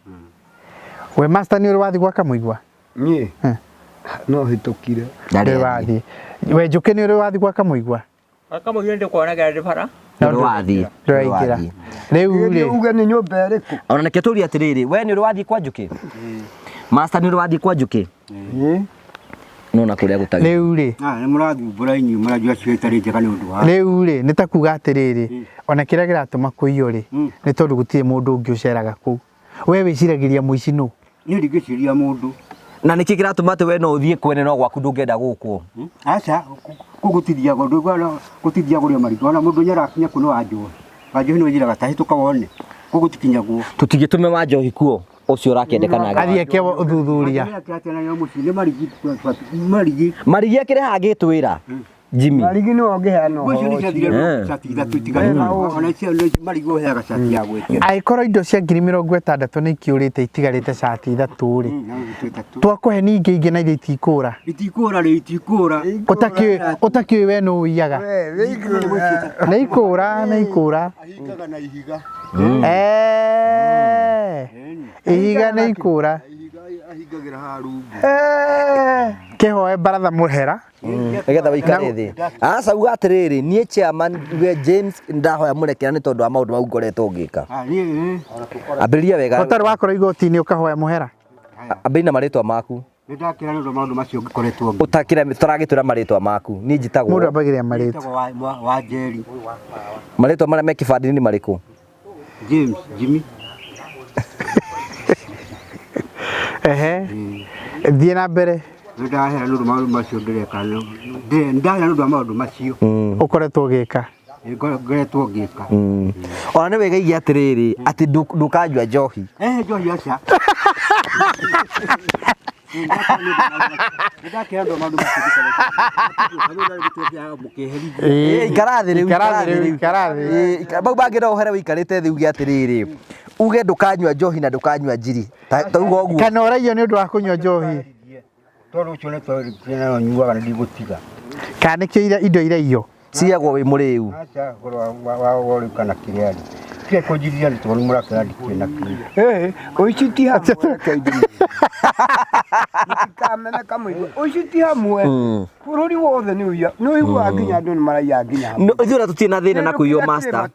Speaker 1: we master nĩ ũrĩ wathi gwa kamũigua
Speaker 6: niĩ no hĩtũkire
Speaker 1: nĩ wathi we njũkĩ nĩ ũrĩ wathi gwa kamũigua
Speaker 5: Kamũigua ndĩ kuonaga ndĩ bara
Speaker 2: Nĩ wathi.
Speaker 1: ndũraingĩra rĩu rĩ
Speaker 6: uge nĩ nyũmba ĩrĩkũ
Speaker 2: Ona nake tũria atĩrĩrĩ we nĩ ũrĩ wathi kwa njũkĩ Master nĩ ũrĩ wathi kwa njũkĩ no na kũrĩa gũtarĩ
Speaker 1: rĩu rĩ
Speaker 3: nĩ mũrathumbũra inyuĩ mũranjua cio itarĩ njega nĩ ũndũ wa
Speaker 1: rĩu rĩ nĩ ta kuga atĩrĩrĩ ona kĩrĩa kĩratũma kũiywo rĩ nĩ tondũ gũtirĩ mũndũ ũngĩ ũceraga kũu we wĩciragĩria mũici nũ
Speaker 3: niĩ ndingĩciria mũndũ
Speaker 2: na nĩkĩ kĩratũma atĩ we no ũthiĩ kwene no gwaku ndũngĩenda gũkwo
Speaker 3: aca kũgũtithiago ndũigua gũtithiago rĩa marigũ ona mũndũ nyarakinya kuo nĩ wanjohi nĩ wĩnjiraga tahĩtũka wone gũgũtikinyagwo
Speaker 2: tũtigĩtũme wa njohi kuo ũcio ũrakĩendekanaga
Speaker 1: athiĩ eke ũthuthuria
Speaker 2: marigi akĩreha agĩtwĩra Jimmy
Speaker 6: marigi nĩ ongĩheana
Speaker 3: marigũ heaga cati ya gwĩkĩra
Speaker 1: angĩkorwo indo cia 60,000 nĩ ikĩũrĩte itigarĩte cati 3 rĩ twakũhe ningĩ ingĩ na iria itikũra
Speaker 3: itikũra rĩ itikũra
Speaker 1: ũtakĩũĩ we nũ ũiyaga nĩ ikũra
Speaker 3: ahingaga na ihiga
Speaker 1: ihiga nĩ ikũra
Speaker 3: ahingagĩra harungu
Speaker 1: kĩhoe baratha mũhera
Speaker 2: nĩgetha wĩikare thĩ aca uga atĩrĩrĩ niĩ chairman we James ndahoya mũrekera nĩ tondũ wa maũndũ mau ngoretwo ngĩka ambĩrĩria wega
Speaker 1: ũtarĩ wakorwo igoti-inĩ ũkahoya mũhera
Speaker 2: ambĩrĩria na marĩtwa maku
Speaker 3: nĩ ndakĩra nĩ ũndũ maũndũ macio ngĩkoretwo
Speaker 2: tũragĩtwĩra marĩtwa maku niĩ njĩtagwo
Speaker 1: mũndũ ambagĩrĩria marĩtwa
Speaker 3: wa Njeri
Speaker 2: marĩtwa marĩa me kĩbandĩ-inĩ nĩ marĩkũ
Speaker 3: James Jimmy
Speaker 1: ehe thiĩ na mbere
Speaker 3: nĩ ndahera nĩ ũndũ maũndũ macio ndĩreka ndahera nĩ ũndũ wa maũndũ macio
Speaker 1: ũkoretwo ũgĩka
Speaker 3: ngoretwo ngĩka
Speaker 2: ona nĩ wega igi atĩrĩrĩ atĩ ndũkanjua njohi
Speaker 3: njohi aca
Speaker 2: ikarathĩ mau bangĩ no ũhere wĩikarĩte thĩ uge atĩrĩrĩ uge ndũkanyua njohi na ndũkanyua njiri tauga ũguo
Speaker 1: kana ũraiywo nĩ ũndũ wa kũnyua njohi
Speaker 3: tondũ ũcio nĩ twĩna nyuaga na ndigũtiga
Speaker 1: kana nĩkĩo indo iraiywo
Speaker 2: ciagwo wĩ mũrĩu
Speaker 3: aca goro kana kĩrĩa tiga kũnjirithia nĩ tondũ mũrakĩra ndikwĩna kĩĩ
Speaker 6: ũici ti hamwe kamena kamũigua ũici ti hamwe bũrũri wothe nĩ ũiguaga nginya andũ nĩ maraiya nginya
Speaker 2: ithuĩ ona tũtirĩ na thĩna na kũiywo master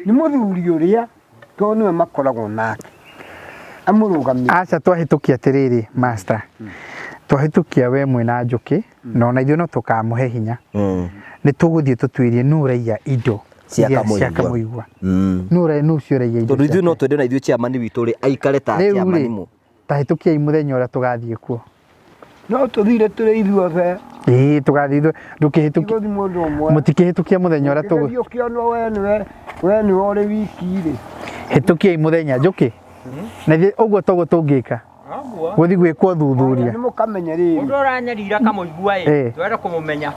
Speaker 6: nĩ mũthuri ũrĩa tondũ nĩwe makoragwo nake amũrũgamia
Speaker 1: aca twahĩtũkia atĩrĩrĩ master twahĩtũkia we mwĩna njũkĩ na ona ithuĩ no tũkamũhe hinya nĩ tũgũthiĩ tũtuĩrie nũ ũraiya indo cia kamũigua nũ ũcio ũraiya indo
Speaker 2: tondũ ithuĩ no twende na ithuĩ chairman witũ rĩ aikare ta chairman mu
Speaker 1: tahĩtũkiai mũthenya ũrĩa tũgathiĩ kuo
Speaker 6: no tũthire tũrĩ ithuothe
Speaker 1: tũgathiĩ ndũkĩhĩtũkia mũtikĩhĩtũkia mũthenya ũrĩa tũgũ
Speaker 6: ũkĩonwo we nĩwe ũrĩ wiki rĩ
Speaker 1: hĩtũkiai mũthenya njũkĩ na ũguo toguo tũngĩka gũthiĩ gwĩkwo ũthuthuria
Speaker 6: nĩ mũkamenya rĩrĩ
Speaker 5: mũndũ ũranyarira kamũigua twenda kũmũmenya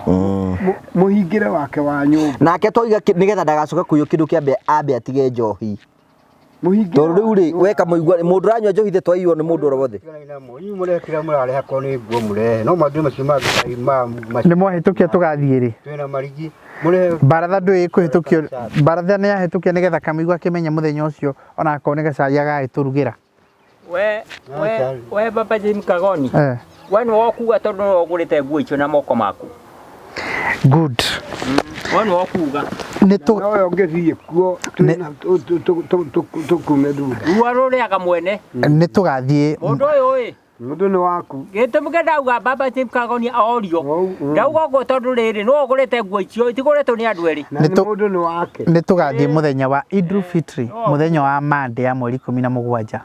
Speaker 6: mũhingĩre wake wa nyũmba
Speaker 2: nake twaigua nĩgetha ndagacoke kũiywo kĩndũ kĩambe ambe atige njohi tondũ rĩu rĩ we kamũigua mũndũ ũranyua njohi thĩ twaiywo nĩ mũndũ oro wothe
Speaker 3: mũrekĩra mũrareha korwo nĩ nguo mũrehe no maũndũ macio
Speaker 1: nĩ mwahĩtũkia tũgathiĩ rĩ
Speaker 3: twĩna marigi
Speaker 1: baratha ndũĩ kũhĩtũkio baratha nĩ yahĩtũkia nĩgetha kamũigua kĩmenye mũthenya ũcio ona akorwo nĩ gacari agagĩtũrugĩra
Speaker 5: we baba Jim Kagoni we nĩ wokuga tondũ nĩ ũgũrĩte nguo icio na moko maku
Speaker 1: good
Speaker 5: we nĩ wokuga
Speaker 6: no ũngĩthiĩ kuo tũkume thutha
Speaker 5: rua rũrĩaga mwene
Speaker 1: nĩ tũgathiĩ
Speaker 5: mũndũ ũyũ
Speaker 6: mũndũ nĩ waku
Speaker 5: gĩtũmi kĩa ndauga baba Jim Kagoni orio ndauga ũguo tondũ rĩrĩ nĩ ũgũrĩte nguo icio itigũrĩtwo nĩ andũ erĩ
Speaker 6: na mũndũ nĩ wake
Speaker 1: nĩ tũgathiĩ mũthenya wa Idul Fitri mũthenya wa Monday ya mweri 17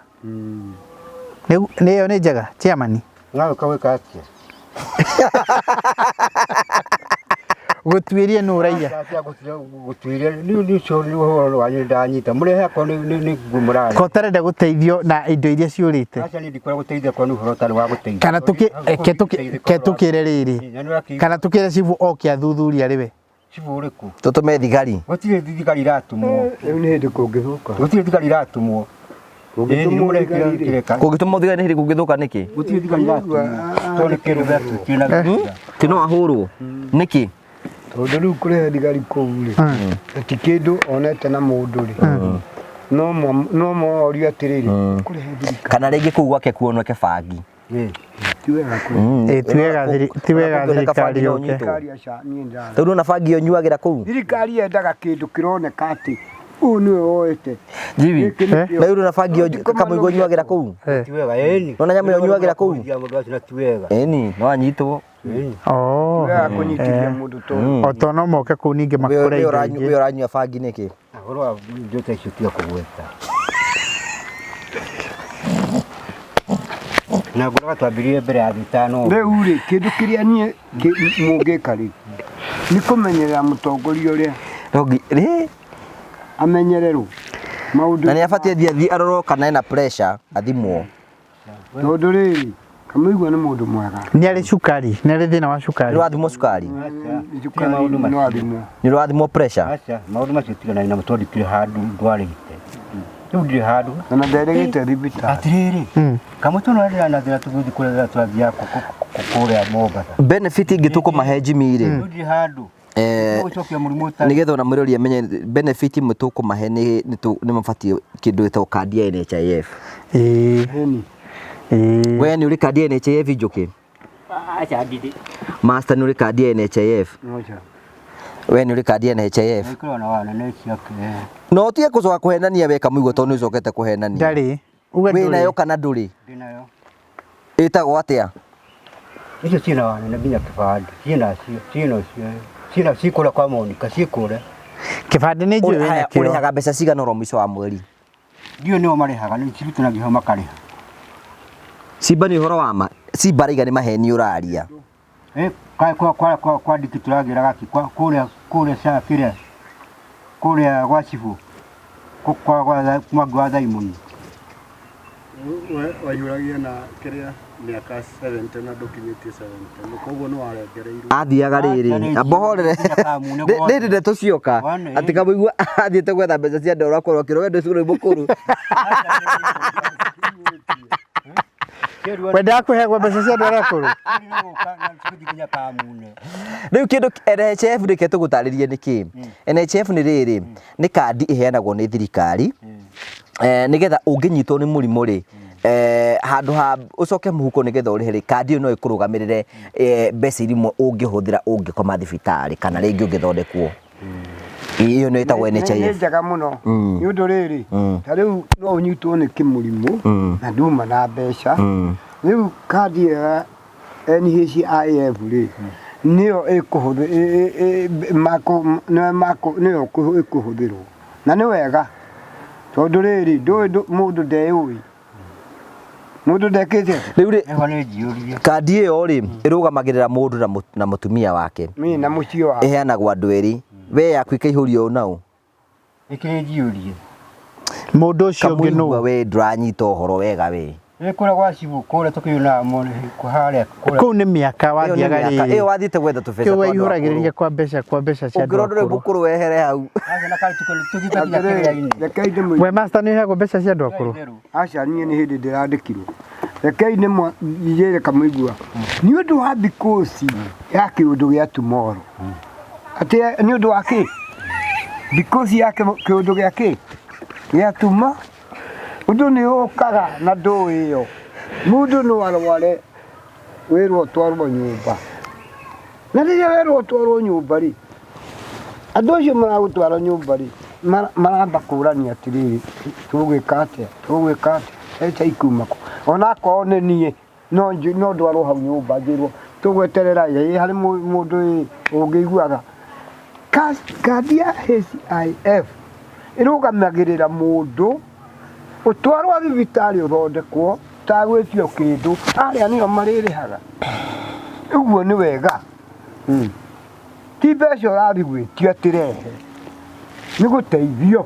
Speaker 1: nĩyo nĩ njega chairman
Speaker 3: nawe kawĩka atĩa
Speaker 1: gũtuĩrie nũ ũraiya
Speaker 3: gũtuĩria nĩ ũcio nĩ ũhoro wanyu ndanyita mũrehe akorwo nĩ nguo mũrarĩ
Speaker 1: ko ũtarenda gũteithio na indo iria ciũrĩte
Speaker 3: aca niĩ ndikwenda gũteithia korwo nĩ ũhoro ũtarĩ wa gũteithia
Speaker 1: kana tũkĩre rĩrĩ kana tũkĩre cibu oke athuthuria rĩwe
Speaker 3: cibu ũrĩkũ
Speaker 2: tũtũme thigari
Speaker 3: gũtirĩ thigari iratũmwo
Speaker 6: rĩu nĩ hĩndĩ kũngĩthũka
Speaker 3: gũtirĩ thigari iratũmwo
Speaker 2: kũngĩtũma thigari nĩ hĩndĩ kũngĩthũka nĩkĩ
Speaker 3: gũtirĩ thigari iratũmwo tondũ nĩ kĩrũga twĩna
Speaker 2: ti no ahurwo niki
Speaker 6: tondu riu kurehe thigari kuu ri ti kindu onete na mundu ri no morio atiriri kurehe thigari
Speaker 2: kana ringi kuu gwake kuoneke bangi
Speaker 1: tiwega thirikari yoke
Speaker 2: tondu na bangi onyuagira kuu
Speaker 6: thirikari yendaga kindu kironeka ati uyu niwe woete
Speaker 2: jibi na yuru na bangi kamuigo onyuagira kuu
Speaker 3: tiwega eni
Speaker 2: nona nyamu onyuagira kuu
Speaker 3: mundu acio tiwega
Speaker 2: eni no anyitwo
Speaker 6: kunyitithia mundu to
Speaker 1: otono moke kuu ningi makore
Speaker 2: we uranyua bangi niki
Speaker 3: ahoro ndote icio tia kugweta na ngora twambirie mbere ya thitano
Speaker 6: riu ri kindu kiria nie mungika ri ni kumenyerera mutongoria uria
Speaker 2: ri
Speaker 6: amenyererwo maundu
Speaker 2: na ni abatie thi aroro kana ena pressure athimwo
Speaker 6: tondu riri Kamuigua ni mundu mwega
Speaker 1: ni ari cukari ni ari thina wa cukari
Speaker 2: ni wathimwo cukari ni wathimwo pressure
Speaker 3: acha maundu macio tigana na mutwandikire handu ndwarite riu ndire handu
Speaker 6: na nderegete thibita
Speaker 3: atiriri kamutono rira na thina tuguthi kurera twathia kukuria Mombasa
Speaker 2: benefit ingi tukumahe jimire
Speaker 3: ndire handu
Speaker 2: nigetha na mwirori amenye benefit imwe tukumahe ni mabatie kindu gitagwo kandi ya NHIF we ni uri kandi ya NHIF njuki
Speaker 5: acha ndidi
Speaker 2: master ni uri kandi ya NHIF we ni uri kandi ya NHIF no tie kucoka kuhenania we Kamuigua tondu icokete kuhenania
Speaker 1: ndari
Speaker 2: we nayo kana nduri
Speaker 3: ndinayo
Speaker 2: itagwo atia
Speaker 3: icio ciina wana na binya kibandi ciina cikura kwa Monica cikure
Speaker 1: kibandi ni njui na kio
Speaker 2: urihaga mbeca cigana ro mwico wa mweri
Speaker 3: ndio nio marihaga ni cirutanagia ho makariha
Speaker 2: Simba ni horo wa ma Simba riga ni maheni uraria
Speaker 3: kwa diki turagira gaki kule safira kule gwasifu kwa magwa daimoni
Speaker 8: wayuragia na kiria miaka 70 na ndukinyitie 70 koguo no arengereirwo
Speaker 2: athiaga riri ambohorere riri nde tucioka ati Kamuigua athiete gwetha mbeca cia ndoro akorwo kiro wendo curu mukuru
Speaker 1: wenda kuhegwa mbeca cia ndoro akuru
Speaker 2: riu kindu NHIF reke tugutaririe niki NHIF ni riri ni kandi iheanagwo ni thirikari nigetha unginyitwo ni murimu ri handu ha ucoke muhuko nigetha uri heri kandi no ikurugamirire mbeca irimwe ungihuthira ungikoma thibitari kana ringi ungithondekwo iyo no itagwo NHIF
Speaker 6: njaga muno ni undu riri tariu no unyitwo ni kimurimu na nduma na mbeca riu kandi ya NHIF ri niyo niyo ikuhuthirwo na ni wega tondu riri mundu ndeyui mundu ndekete
Speaker 2: riu ri kandi iyo ri irugamagirira mundu na mutumia wake
Speaker 6: mi na mucio wa
Speaker 2: iheanagwo andu eri we yaku ikaihurio nau
Speaker 3: ikijiurie
Speaker 1: mundu ucio ngi
Speaker 2: Kamuigua
Speaker 1: no
Speaker 2: we nduranyita uhoro wega we
Speaker 3: kura gwasifu kura tukiyuna mone kuharia
Speaker 1: kuu ni miaka wathiaga ri
Speaker 2: iyo wathite gwetha tubeca
Speaker 1: kio wihuragiriria kwa mbeca cia ndoro
Speaker 2: ngirondore bukuru wehere hau
Speaker 3: acha na kali tukitakinya kiria ini
Speaker 6: rekei
Speaker 1: we master ni hegwa mbeca cia ndoro akuru
Speaker 6: aca nie ni hindi ndirandikirwo rekei ni yire Kamuigua ni undu wa bikosi ya kiundu gia tomorrow ati ni undu wa ki bikosi ya kiundu gia ki gia tuma undu ni ukaga na ndo iyo mundu no arware wirwo twarwo nyumba na riria wirwo twarwo nyumba ri andu acio maragutwara nyumba ri maramba kurania atiriri tugwika atia eta ikuma ona ko ne nie no ndwarwo hau nyumba njirwo tugweterera ye hari mundu ungiguaga kandi ya NHIF irugamagirira mundu utwarwo thibitari uthondekwo tagwitio kindu aria nio maririhaga uguo ni wega ti mbeca urathi gwitio atirehe ni guteithio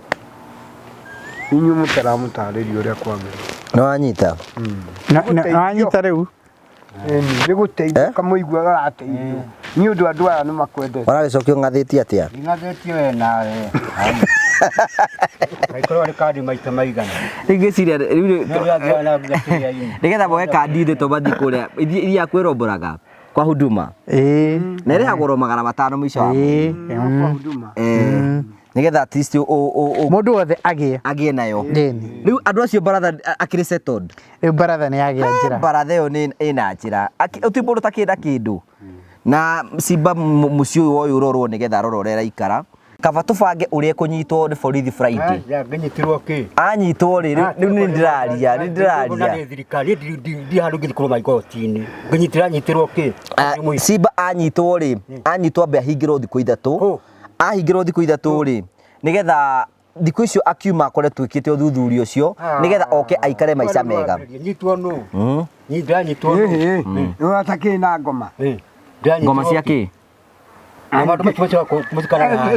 Speaker 6: inyu mutaramutariria uria kwagirira
Speaker 2: no anyita
Speaker 1: na anyita riu
Speaker 6: ni guteithio Kamuigua arateithio ni undu andu aya ni makwendete
Speaker 2: waragicokio ngathiti atia
Speaker 3: ingathetio na kaikoro kandi maita maigana
Speaker 2: ingiciria riu
Speaker 3: ndio ya na kiria ini
Speaker 2: nigetha boe kandi ithe to bathi kuria iria kwiromboraga kwa huduma na ĩrĩhagwo oro 500 mwisho wa
Speaker 6: kwa huduma
Speaker 2: nigetha at least
Speaker 1: mundu wothe
Speaker 2: agie nayo riu andu acio baratha akiri settled
Speaker 1: riu baratha ni agia njira
Speaker 2: baratha yo ni ina njira utimbo takida kindu na simba mucio uyu urorwo nigetha arororera ikara kaba tubange uria kunyitwo ni borithi Friday
Speaker 3: nganyitirwo ki
Speaker 2: anyitwo ri riu ni ndiraria
Speaker 3: ni thirikari ndi handu ngithikuru maigoti-ini nganyitirwo ki
Speaker 2: simba anyitwo ri anyitwo ambe ahingirwo thiku 3 ahingirwo thiku 3 ri nigetha thiku icio akiuma akore twikite uthuthuria ucio nigetha oke aikare maica mega
Speaker 3: nyitwo no ni ndanyitwo
Speaker 6: no atake na ngoma
Speaker 2: ngoma cia ki
Speaker 3: ngoma tumechoka kumuzikana
Speaker 6: na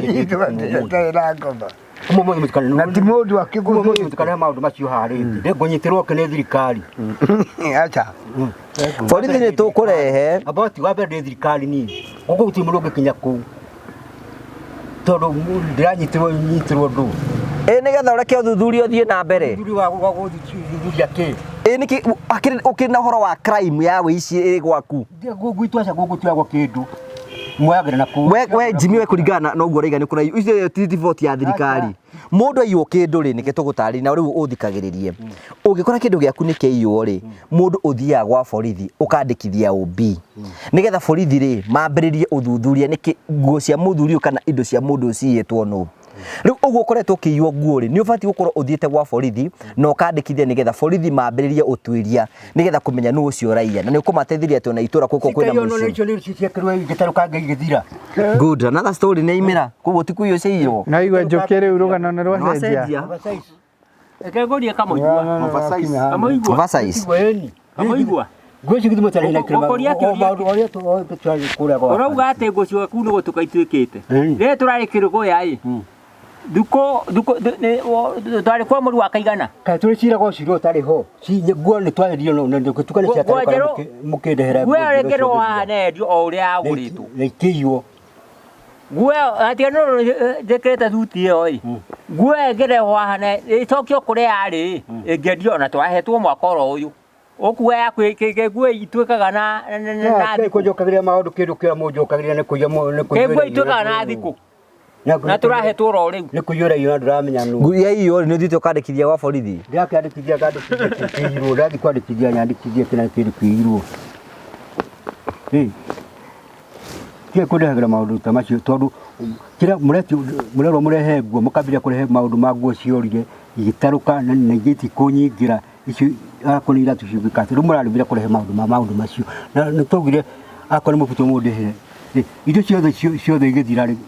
Speaker 6: ngoma
Speaker 3: Mumo muzikana
Speaker 6: na ti mundu akiguthwo
Speaker 3: muzikana maundu macio harite ngonyitirwo kene thirikari
Speaker 6: acha
Speaker 2: borithi ni tukurehe
Speaker 3: aboti wa mbere thirikari ni guko gutimuru gikinya ku tondu nyitirwo ndu
Speaker 2: nigetha ureke uthuthuria uthie na mbere
Speaker 3: nduri wa guthuthuria ki
Speaker 2: niki ukiri na horo wa crime ya wici iri gwaku
Speaker 3: gwitu aca gugutiagwo kindu mwagira na ku
Speaker 2: we Jimmy we kuringana na uguo reiga ni kuraiu icio ti vote ya thirikari mundu aiywo kindu ri nike tugutari na riu uthikagiririe ungikora kindu giaku ni keiyo ri mundu uthiaga gwa borithi ukandikithia OB nigetha borithi ri mambiririe uthuthuria niki nguo cia muthuri kana indo cia mundu cietwo no riu uguo koretwo kiiywo nguo ri ni ubati gukorwo uthiete gwa borithi na ukandikithia nigetha borithi mambiririe utwiria nigetha kumenya nu ucio raia na ni ukumateithiria ati ona itura kuko kwina
Speaker 3: mucio
Speaker 2: good another story ni imira kugo tikuyo ciiro
Speaker 1: na igwe njokere urugano na rwacenjia
Speaker 5: ekegoria kamoigwa
Speaker 2: oversize
Speaker 5: kamoigwa
Speaker 3: gwici githimo tari na kirema oria twari kuria gwa
Speaker 5: urauga ate gucio ku ni gutukaituikite re turari kirugo yai duko twari kwa muri wa kaigana
Speaker 3: ka turi cira go ciro tari ho ci guo ni twaririo no tukane cia tari kwa mukindehera
Speaker 5: we regero hane dio o uria aguritwo
Speaker 3: lekiyo
Speaker 5: we atia no dekreta thuti oi we gere hane itokio kuria ari engedio na twahetwo mwaka ro uyu okuwa yakwe kegwe itwekaga na
Speaker 3: ko jokagiria maundu kindu kia mujokagiria ne kuya ne
Speaker 5: kuya kegwe itwekaga na thiku na turahetwo ro riu
Speaker 3: ne kuyura iyo ndiramenya nu
Speaker 2: nguya iyo ni uthite ukandikithia gwa borithi
Speaker 3: ndiakandikithia kandikithia ndathi kwandikithia nyandikithia kina kindu kiirwo kia kurehagira maundu ta macio tondu kira murero murehe guo mukambira kurehe maundu ma guo ciorire igitaruka na ngiti kunyingira icio akoni ira tushibikate rumurari bila kurehe maundu macio na togire akoni mufuto mudehere idio ciothe igithirari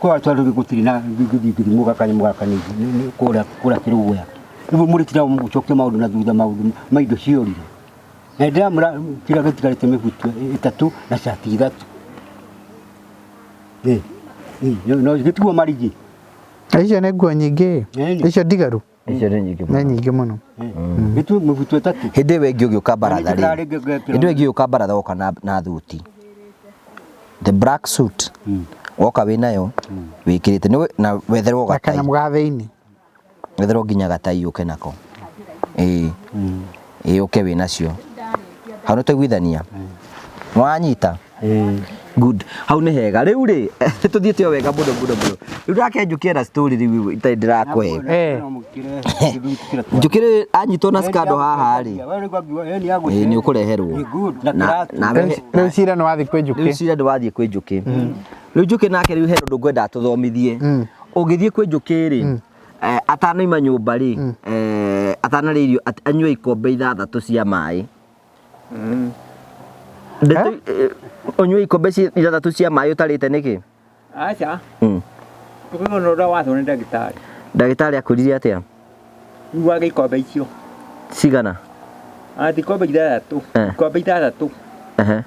Speaker 3: kwa twari gutiri na githiri mugakani kura kiruya ibu muri tira mucoke maundu na thutha maundu maido ciorire na ndamura tira gatigarite mifuto 3 na shati 3 no gituo marigi
Speaker 1: icio ni nguo nyingi icio ndigaru
Speaker 2: icio ni
Speaker 1: nyingi muno
Speaker 3: gituo mifuto 3
Speaker 2: hindi wengi ugiuka baratha ri hindi wengi ugiuka baratha oka na thuti the black suit woka winayo wikirite ni na wetherwo gatai
Speaker 1: kana mugathe-ini
Speaker 2: wetherwo nginya gatai uke nako uke winacio hau no twiguithania mwanyita good hau ni hega riu ri tuthiete wega muno riu rake njukiera story riu itai ndirakwe njukire anyitwo na skado haha ri ni ukureherwo
Speaker 3: na
Speaker 1: riu cira ni wathi kwi njuki
Speaker 2: riu cira ni wathi kwi njuki riu njuki nake riu hero ndungwenda tuthomithie ugithie kwi njuki ri atanaima nyumba ri atana ririo anyue ikombe 6 cia mai onywe ikombe 6 cia mai utarite niki
Speaker 5: acha kuko no da watho ni ndagitari akuririe atia iwaga ikombe icio
Speaker 2: cigana
Speaker 5: ati ikombe 3 ikombe 3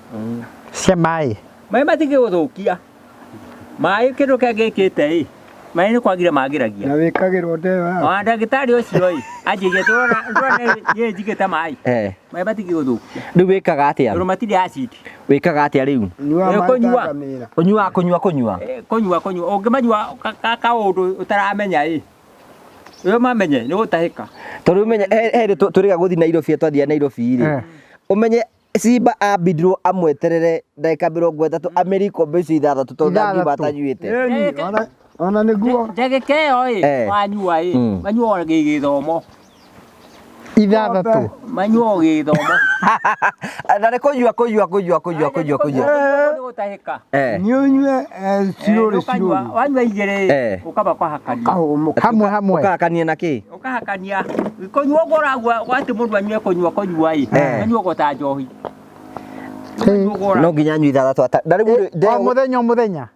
Speaker 1: cia mai
Speaker 5: matige guthukia mai kindu kagikite mai ni kwagira magiragia
Speaker 6: na wikagirwo ndewa
Speaker 5: ndagitari ucio anjirie turona ye njigite mai mai matige guthukia
Speaker 2: riu wikaga atia
Speaker 5: ru matire acid
Speaker 2: wikaga atia riu kunyua ungimanyua ka undu utaramenya we mamenye ni gutahika tondu menye heri turiga guthi Nairobi twathia Nairobi ri umenye Simba abidirwo amweterere ndagika 30 America mbecu 6 tondu ngiuga atanyuite
Speaker 6: ona niguo
Speaker 5: ndagika ĩyo wanyua manyua gĩthomo
Speaker 1: 6
Speaker 5: manyua gĩthomo
Speaker 2: na nĩ kũnyua
Speaker 5: gũtahĩka
Speaker 6: niunyue cirũrĩ
Speaker 5: wanyua igĩrĩ ũkamba kwahakania
Speaker 1: hamwe
Speaker 2: ũkahakania na kĩ
Speaker 5: ũkahakania kũnyua ũguo ũragua gwatĩ mũndũ anyue kũnyua anyua gũta njohi
Speaker 2: no nginya anyue 6
Speaker 1: mũthenya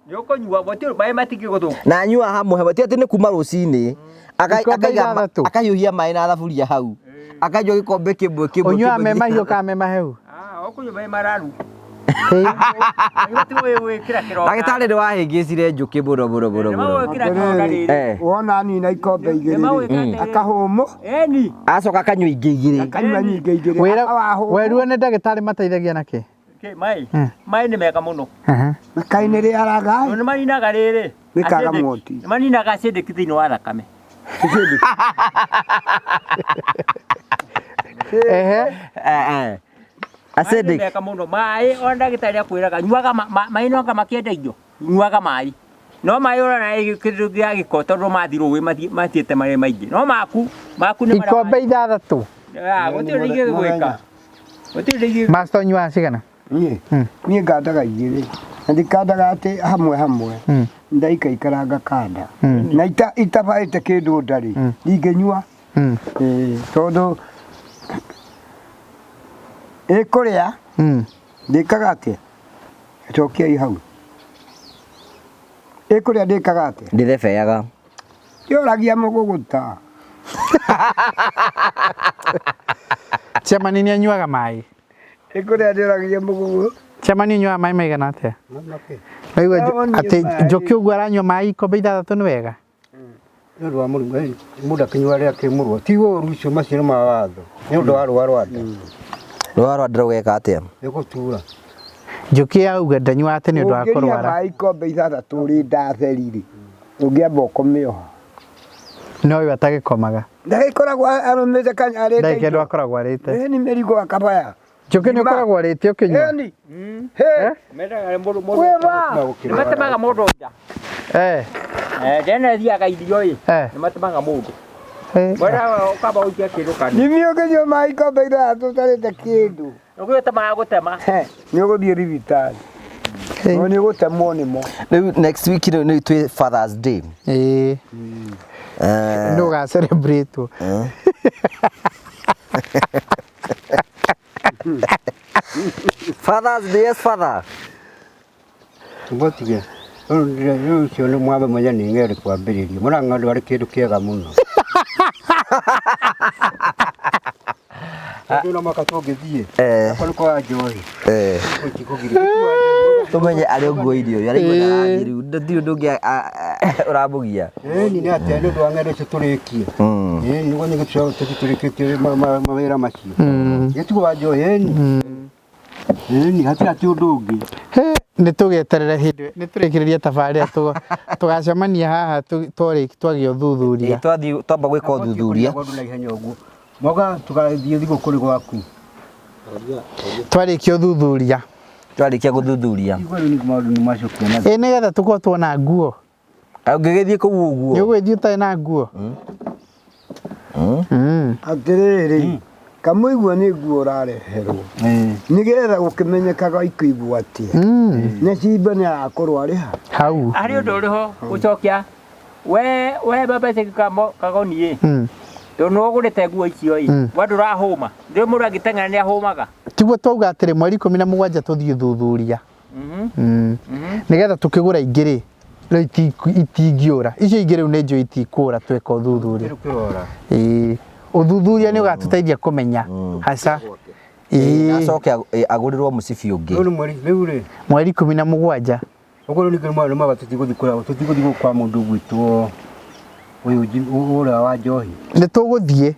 Speaker 5: nĩũkũnyua gũtirĩ maĩ matingĩgũthũka
Speaker 2: na anyua hamwe ti atĩ nĩ kuma rũcinĩ akahiũhia maĩ na thaburia hau akanyua gĩkombe kĩmwe
Speaker 1: ũnyua me mahiũ ka me maheu
Speaker 5: ũkũnyua maĩ mararu
Speaker 2: ndagĩtarĩ nĩ wahĩngĩcire njũkĩ mũno
Speaker 6: wona nina ikombe igĩrĩ akahũmũ
Speaker 2: acoka akanyua ingĩ igĩrĩ
Speaker 1: weruo nĩ ndagĩtarĩ mateithagia nakĩ
Speaker 5: maĩ nĩ mega mũno
Speaker 6: kaĩ nĩ rĩaraga
Speaker 5: nĩ maninaga rĩrĩ
Speaker 6: nĩkaga mwoti
Speaker 5: nĩ maninaga acidic thĩinĩ wa thakame
Speaker 2: acidic
Speaker 5: mega mũno maĩ ona ndagĩtarĩ akwĩraga nyuaga maĩ no makĩenda indo nyuaga maĩ no maĩ ũrona kĩndũ gĩa gĩko tondũ mathi rũĩ mathiĩte marĩ maingĩ no maku nĩ
Speaker 1: ikombe 6
Speaker 5: gũtirĩ ingĩgwĩka gũtirĩ
Speaker 1: master nyua cigana
Speaker 6: niĩ ngandaga igĩrĩ na ndikandaga atĩ hamwe ndaikaikaranga kanda na itabarĩte kĩndũ ndarĩ ingĩnyua tondũ ĩkũrĩa ndĩkaga atĩa cokiai hau ĩkũrĩa ndĩkaga atĩa
Speaker 2: ndĩthebeaga
Speaker 6: yũragia mũgũgũta
Speaker 1: Chamani nĩ anyuaga maĩ
Speaker 6: ĩkũrĩa ndĩragia mũgũgũ
Speaker 1: Chamani nyuaga maĩ maigana atĩa Waigua atĩ njoki ũguo aranyua maĩ ikombe 6 nĩ wega
Speaker 3: nĩ ũndũ wa mũndũ akĩnyua rĩrĩa kĩmũrwo ti ũru icio maciaro ma watho nĩ ũndũ wa rũa
Speaker 2: rwa ndĩrũgeka atĩa
Speaker 3: nĩgũtura
Speaker 1: njoki yauga ndanyua atĩ nĩ ũndũ wa kũrwara
Speaker 6: ũngĩnyua maĩ ikombe 6 ũrĩ ndatheri-rĩ ũngĩamba ũkomĩoha
Speaker 1: no ũyũ atagĩkomaga
Speaker 6: ndagĩkoragwo arũmĩte kanyarĩte
Speaker 1: ndagĩkĩ ndũ akoragwo arĩte
Speaker 6: nĩ mĩrigo akabaya
Speaker 1: njoki nĩ ũkoragwo arĩte ũkĩnyua
Speaker 5: nĩmatemaga mũndũ nja ndena thiaga irio nĩmatemaga mũndũ ũkamba gũikia kĩndũ kanua
Speaker 6: nĩmĩ ũngĩnyua maĩ ikombe 6 ũtarĩte kĩndũ
Speaker 5: ũgĩtemaga gũtema
Speaker 6: nĩ ũgũthiĩ thibitarĩ no nĩ ũgũtemwo nĩmo
Speaker 2: rĩu next week nĩ twĩ Father's Day
Speaker 1: no ga celebrate
Speaker 2: Father's Day is father
Speaker 3: ngotige rĩu cio nĩ mwambe mwenye nĩ ng'ere kwambĩrĩria mũrang'ando arĩ kĩndũ kĩega mũno tũna maka tũngĩthiĩ akora kwa njohi
Speaker 2: tũmenye arĩ ũguo irio arĩ mũndũ ndio ndũngĩ ũrambũgia
Speaker 3: ni nĩ atĩa nĩ ũndũ wa ng'endo icio tũrĩkie nĩguo nĩ gĩtũra tũrĩkĩtie mawĩra macio gĩtugo wa njohi ni hatirĩ atĩ ũndũ ũngĩ
Speaker 1: nĩ tũgeterere hĩndĩ nĩ tũrĩkĩrĩria tabarĩra tũgacemania haha twagĩa ũthuthuria
Speaker 2: twamba gwĩka ũthuthuria
Speaker 3: moga tugathiĩ thigũkũ gwaku
Speaker 1: twarĩkia ũthuthuria
Speaker 2: twarĩkia gũthuthuria
Speaker 1: nĩgetha tũkorwo tuona nguo
Speaker 2: ũngĩgĩthiĩ kũu ũguo
Speaker 1: nĩ ũgũgĩthiĩ ũtarĩ na nguo
Speaker 6: atĩrĩrĩ kamũigua nĩ nguo ũrareherwo nĩgetha gũkĩmenyekaga ikũigwo atĩa nĩ Simba nĩ arakorwo arĩ ha
Speaker 1: hau
Speaker 5: harĩ ũndũ ũrĩho gũcokia we babece kagoniĩ tondũ nĩ ũgũrĩte nguo icio we ndũrahũma ndĩ mũndũ agĩteng'era nĩ ahũmaga
Speaker 1: tiguo twauga atĩrĩ mweri 17 tũthiĩ ũthuthuria nĩgetha tũkĩgũra ingĩ-rĩ rĩu itingĩũra icio ingĩ rĩu nĩ njũĩ itikũra tweka ũthuthuria ũthuthuria nĩ ũgatũteithia kũmenya haca
Speaker 2: acoke agũrĩrwo mũcibi ũngĩ
Speaker 1: mweri 17
Speaker 3: ũguo nĩ kĩrĩma maga tũtigũthiĩ kwa mũndũ gwitũ ũyũ ũrĩa wa njohi
Speaker 1: nĩ tũgũthiĩ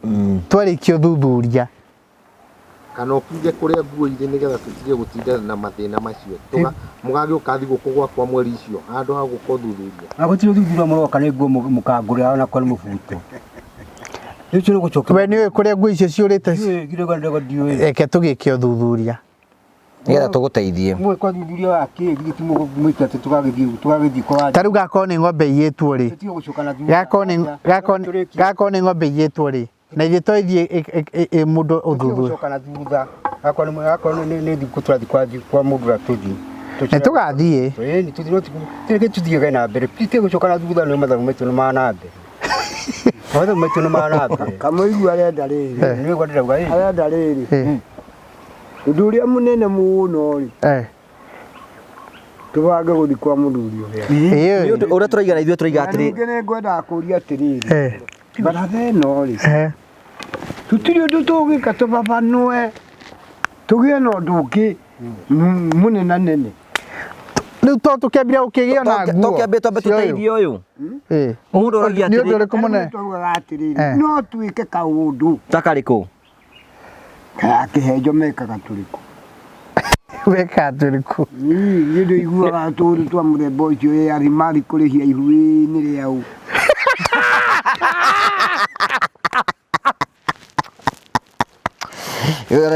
Speaker 1: twarĩkia ũthuthuria
Speaker 7: kana ũkinge kũrĩa nguo irĩ nĩgetha tũtige gũtindana na mathĩna macio mũgagĩũka thigũkũ gwakwa mweri icio handũ ha gũka ũthuthuria
Speaker 3: na gũtirĩ ũthuthuria mũroka nĩ nguo mũkangũrĩra ona kwa nĩ mũbuto Rĩu tũrĩ gũcoka.
Speaker 1: We nĩ kũrĩa ngui icio ciũrĩte.
Speaker 3: Gire gwandega ndiũĩ.
Speaker 1: Reke tũgĩke ũthuthuria.
Speaker 2: Nĩgetha tũgũteithie.
Speaker 3: Mwe kwa thuthuria wa kĩrĩ timo mũika atĩ tũgagĩthiĩ kwa.
Speaker 1: Ta rĩu gakorwo nĩ ng'ombe iyĩtwo rĩ.
Speaker 3: Tũtige gũcoka na thutha.
Speaker 1: Gakorwo nĩ ng'ombe iyĩtwo rĩ. Na ithuĩ twathiĩ mũndũ ũthuthuria.
Speaker 3: Gũcoka na thutha. Gakorwo nĩ thikũ tũrathiĩ kwa mũndũ ũratũthiĩ.
Speaker 1: Nĩtũgathiĩ.
Speaker 3: Nĩ tũthiĩge na mbere. Tũtige gũcoka na thutha nĩ mathabu maitũ nĩ mana mbere. Mathabu maitũ nĩ mana mbere.
Speaker 6: Kamũigua arenda rĩrĩ.
Speaker 3: Nĩ gwa ndĩrauga ĩ.
Speaker 6: Arenda rĩrĩ. Ũndũ ũrĩa mũnene mũno rĩ. Tũbange gũthiĩ kwa mũthuri ũrĩa.
Speaker 2: Ũrĩa tũraiga na ithuĩ tũraiga atĩrĩ.
Speaker 6: Ningĩ nĩ ngwenda kũria atĩrĩrĩ. Baratha ĩno rĩ. Tũtirĩ ũndũ tũgĩka tũbabanũe. Tũgĩe na ũndũ ũngĩ mũnenanene.
Speaker 1: Rĩu to tũkĩambia gũkĩgĩa na nguo.
Speaker 2: Tũkĩambia twambe tũteithie ũyũ. Mũndũ ũragia atĩrĩ.
Speaker 1: Nĩ ũndũ ũrĩkũ mũnene?
Speaker 6: Tũrugaga atĩrĩrĩ. No twĩke kaũndũ.
Speaker 2: Ta karĩkũ?
Speaker 6: Kaya kĩhenjo mekaga tũrĩkũ.
Speaker 1: Weka tũrĩkũ.
Speaker 6: Nĩ ndĩiguaga tũndũ twa mũthemba ũcio arimari kũrĩhia ihuĩ-inĩ rĩao.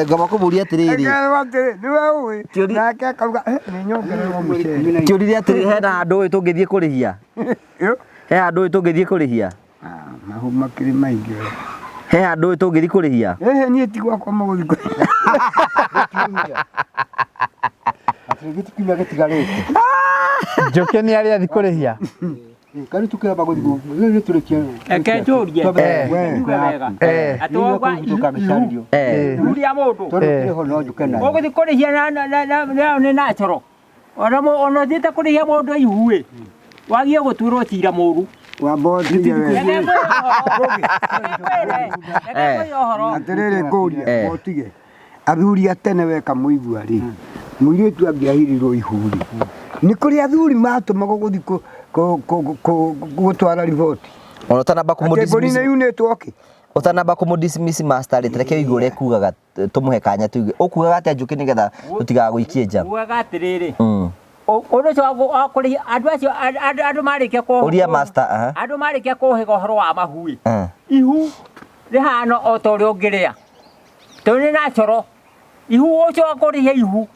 Speaker 2: Ngoma kũmũria atĩrĩrĩ.
Speaker 6: Nĩ we ũĩ. Nake akauga nĩ nyongererwo mũcere.
Speaker 2: Kĩũrire atĩrĩ hena handũ ũĩ tũngĩthiĩ kũrĩhia. He handũ ũĩ tũngĩthiĩ kũrĩhia.
Speaker 6: Mahu makĩrĩ maingĩ.
Speaker 2: He handũ ũĩ tũngĩthiĩ kũrĩhia.
Speaker 6: Niĩ ti gwakwa magũthiĩ kũrĩhia.
Speaker 3: Gĩtikiumia gĩtigarĩte.
Speaker 1: Njoke nĩ arĩa athi kũrĩhia.
Speaker 3: Kari tukĩamba gũthiĩ gũkũ tũrĩkia.
Speaker 5: Eke njũrie. Atũgwa ihuria mũndũ.
Speaker 3: Tũrĩho no njuke nayo.
Speaker 5: Ũgũthiĩ kũrĩhia nĩ natural. Ona ũthiĩte kũrĩhia mũndũ ihuĩ. Wagie gũtuĩrwo cira mũru.
Speaker 6: Wambotirie we. Atĩrĩrĩ ngũria botige. Athuri a tene weka mũigua rĩ. Mũirĩtu angĩahirirwo ihuri. Nĩ kũrĩ athuri matũmagwo gũthiĩ gũtwara riboti.
Speaker 2: Ona ũtanamba
Speaker 6: kũmũdismiss. Nĩ yunĩtwo kĩ?
Speaker 2: Ũtanamba kũmũdismiss master rĩ reke ũigue ũrĩa kugaga tũmũhe kanya tuge. Ũkugaga atĩa Njũkĩ nĩgetha tũtigagũikie nja.
Speaker 5: Kugaga atĩrĩrĩ. Ũndũ ũcio wa kũrĩhia andũ acio andũ marĩkia kũhũra.
Speaker 2: Ũria master
Speaker 5: andũ marĩkia kũhĩga ũhoro wa mahui. Ihu rĩhana o ta ũrĩa ũngĩrĩa. Tondũ nĩ natural. Ihu ũcio wa kũrĩhia ihu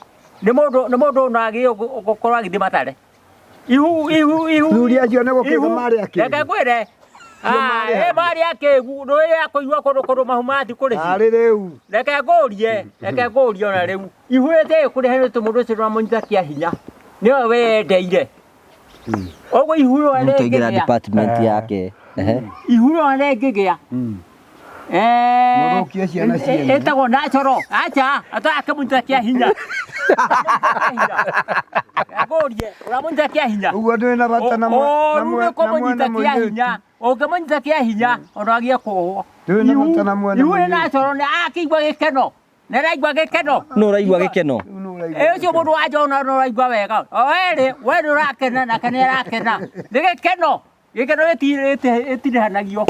Speaker 5: nĩ mũndũ no agĩrĩirwo gũkorwo agĩthiĩ matare. Ihu.
Speaker 6: Thuri acio nĩ gũkĩga marĩ akĩgu.
Speaker 5: Reke ngwĩre. Marĩ akĩgu nĩ kũigua kũndũ mahu mathi kũrĩhia.
Speaker 6: Arĩ rĩu.
Speaker 5: Reke ngũrie ona rĩu. Ihu rĩtĩ kũrĩha nĩ mũndũ ũcio ũramũnyita kĩa hinya. Nĩwe wendeire. Ũguo ihu rĩo
Speaker 2: rĩngĩgĩa department yake.
Speaker 5: Ihu rĩo rĩngĩgĩa.
Speaker 6: Mũthũkie ciana ciene.
Speaker 5: Ĩtagwo natural. Acha atakĩmũnyita kĩa hinya. Ngũrie ũramũnyita kĩa hinya.
Speaker 6: Ũguo ndĩ na bata na
Speaker 5: mwena mũirĩtu. Ũngĩmũnyita kĩa hinya ona agie kũhwo. Ihu nĩ natural akĩigua gĩkeno. Nĩ araigua gĩkeno.
Speaker 2: Nĩ ũraigua gĩkeno.
Speaker 5: Ũcio mũndũ wanja ona no araigua wega. We nĩ ũrakena nake nĩ arakena. Nĩ gĩkeno. Gĩkeno gĩtirĩhanagio.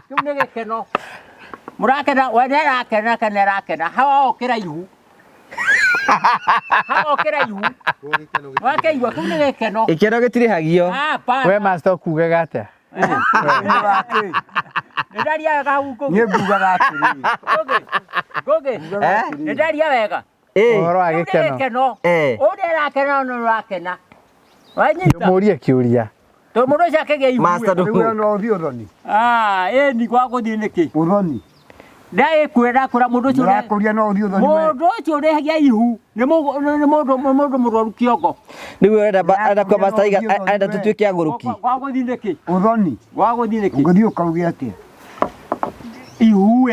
Speaker 5: Kĩu nĩ gĩkeno. Mũrakena we nĩ arakena kana arakena. Haha okĩra ihu. Wakĩigua kĩu nĩ gĩkeno.
Speaker 2: Gĩkeno gĩtirĩhagio.
Speaker 1: We master kugaga atĩa?
Speaker 5: Nĩndaria wega hau Ngũgĩ.
Speaker 6: Niĩ ngugaga atĩrĩrĩ.
Speaker 5: Ngũgĩ. Nĩndaria wega.
Speaker 1: Ũhoro wa gĩkeno.
Speaker 5: Ũrĩa arakena no ũrakena.
Speaker 1: Mũrie kĩũria.
Speaker 5: Tondũ mũndũ ũcio akĩgĩa ihu.
Speaker 6: Rĩu no ũthiĩ ũthoni.
Speaker 5: Ĩni gwa gũthiĩ nĩkĩ?
Speaker 6: Ũthoni.
Speaker 5: Ndagĩkwĩra mũndũ ũcio.
Speaker 6: Ndakũria no ũthiĩ ũthoni.
Speaker 5: Mũndũ ũcio ũrehagia ihu nĩ mũndũ mũrwaru kĩongo.
Speaker 2: Rĩu arenda kwa master arenda tũtuĩke agũrũki.
Speaker 5: Gwa gũthiĩ nĩkĩ?
Speaker 6: Ũthoni.
Speaker 5: Gwa gũthiĩ nĩkĩ?
Speaker 6: Ũngĩthiĩ ũkauge atĩa?
Speaker 5: Ihu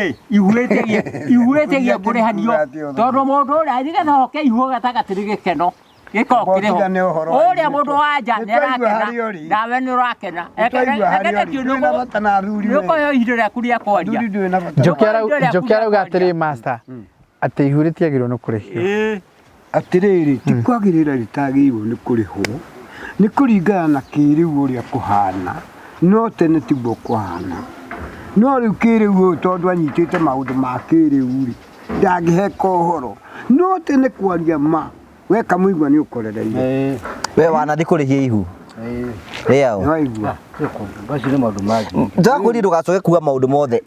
Speaker 5: ĩtegia kũrĩhanio. Tondũ mũndũ ũrĩa nĩgetha oke ihu gatagatĩ nĩ gĩkeno. Gĩko kĩrĩho. Ũrĩa mũndũ wanja nĩ arakena. Nawe nĩ ũrakena. Nĩ ũkũheo ihinda rĩaku rĩa kwaria.
Speaker 1: Njũkĩ arauga atĩrĩ master atĩ ihu rĩtiagĩrĩirwo nĩ kũrĩhio.
Speaker 6: Atĩrĩrĩ ti kwagĩrĩra rĩtagĩrĩirwo nĩ kũrĩhwo. Nĩ kũringana na kĩrĩu ũrĩa kũhana. No tene tiguo kũhana. No rĩu kĩrĩu tondũ anyitĩte maũndũ ma kĩrĩu rĩ ndangĩheka ũhoro. No tene kwaria ma we kamũigua nĩ ũkorereire.
Speaker 2: We wanathiĩ kũrĩhia ihu. Leo.
Speaker 3: Waigua. Basi nĩ maũndũ mangĩ.
Speaker 2: Ndakũri ndũgacoke kuga maũndũ mothe.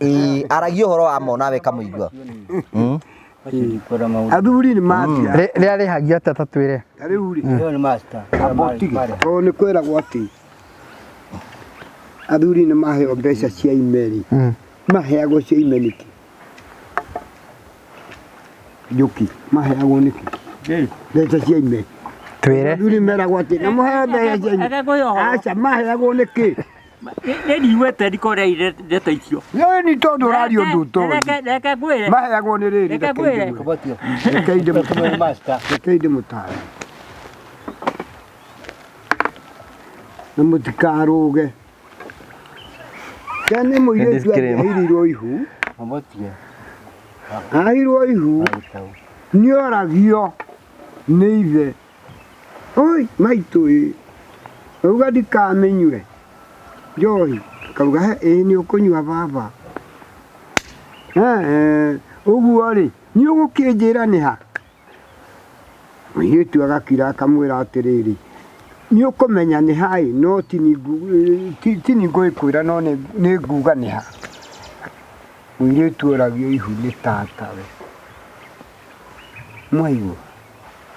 Speaker 2: Aragia ũhoro wa mo nawe kamũigua.
Speaker 6: Athuri nĩ matia.
Speaker 1: Rĩa rĩhagia atĩa tatwĩre.
Speaker 6: Rĩu rĩ.
Speaker 3: Ũyũ nĩ master.
Speaker 6: O nĩ kwĩragwo atĩ athuri nĩ maheo mbeca cia imeri. Maheagwo cia imeri nĩkĩ? Njuki maheagwo nĩkĩ? Mbeca cia imeri.
Speaker 1: Twĩre.
Speaker 6: Athuri meragwo atĩ na mũheo mbeca cia imeri. Aca maheagwo nĩkĩ?
Speaker 5: Nĩ ndiiguĩte ndikũrĩa ndeto icio.
Speaker 6: Nĩ tondũ ũraria ũndũ ũtoĩ.
Speaker 5: Reke ngwĩre.
Speaker 6: Maheagwo nĩ rĩrĩ.
Speaker 5: Reke ngwĩre.
Speaker 6: Reke ndĩmũtare. Na mũtikarũge. Kene mũirĩtu ahĩrirwo ihu. Ahĩrirwo ihu. Nĩoragio nĩ ithe. Oi maitũ ĩ. Auga ndikamĩnyue. Njohi. Kauga ĩ nĩ ũkũnyua baba. Ũguo rĩ, nĩ ũgũkĩnjĩra nĩ ha. Mũirĩtu agakira akamwĩra atĩrĩrĩ. Nĩ ũkũmenya nĩ ha ĩ, no ti nĩ ngũĩkwĩra no nĩ nguga nĩ ha. Mũirĩtu oragio ihu nĩ tatawe. Mwaigua.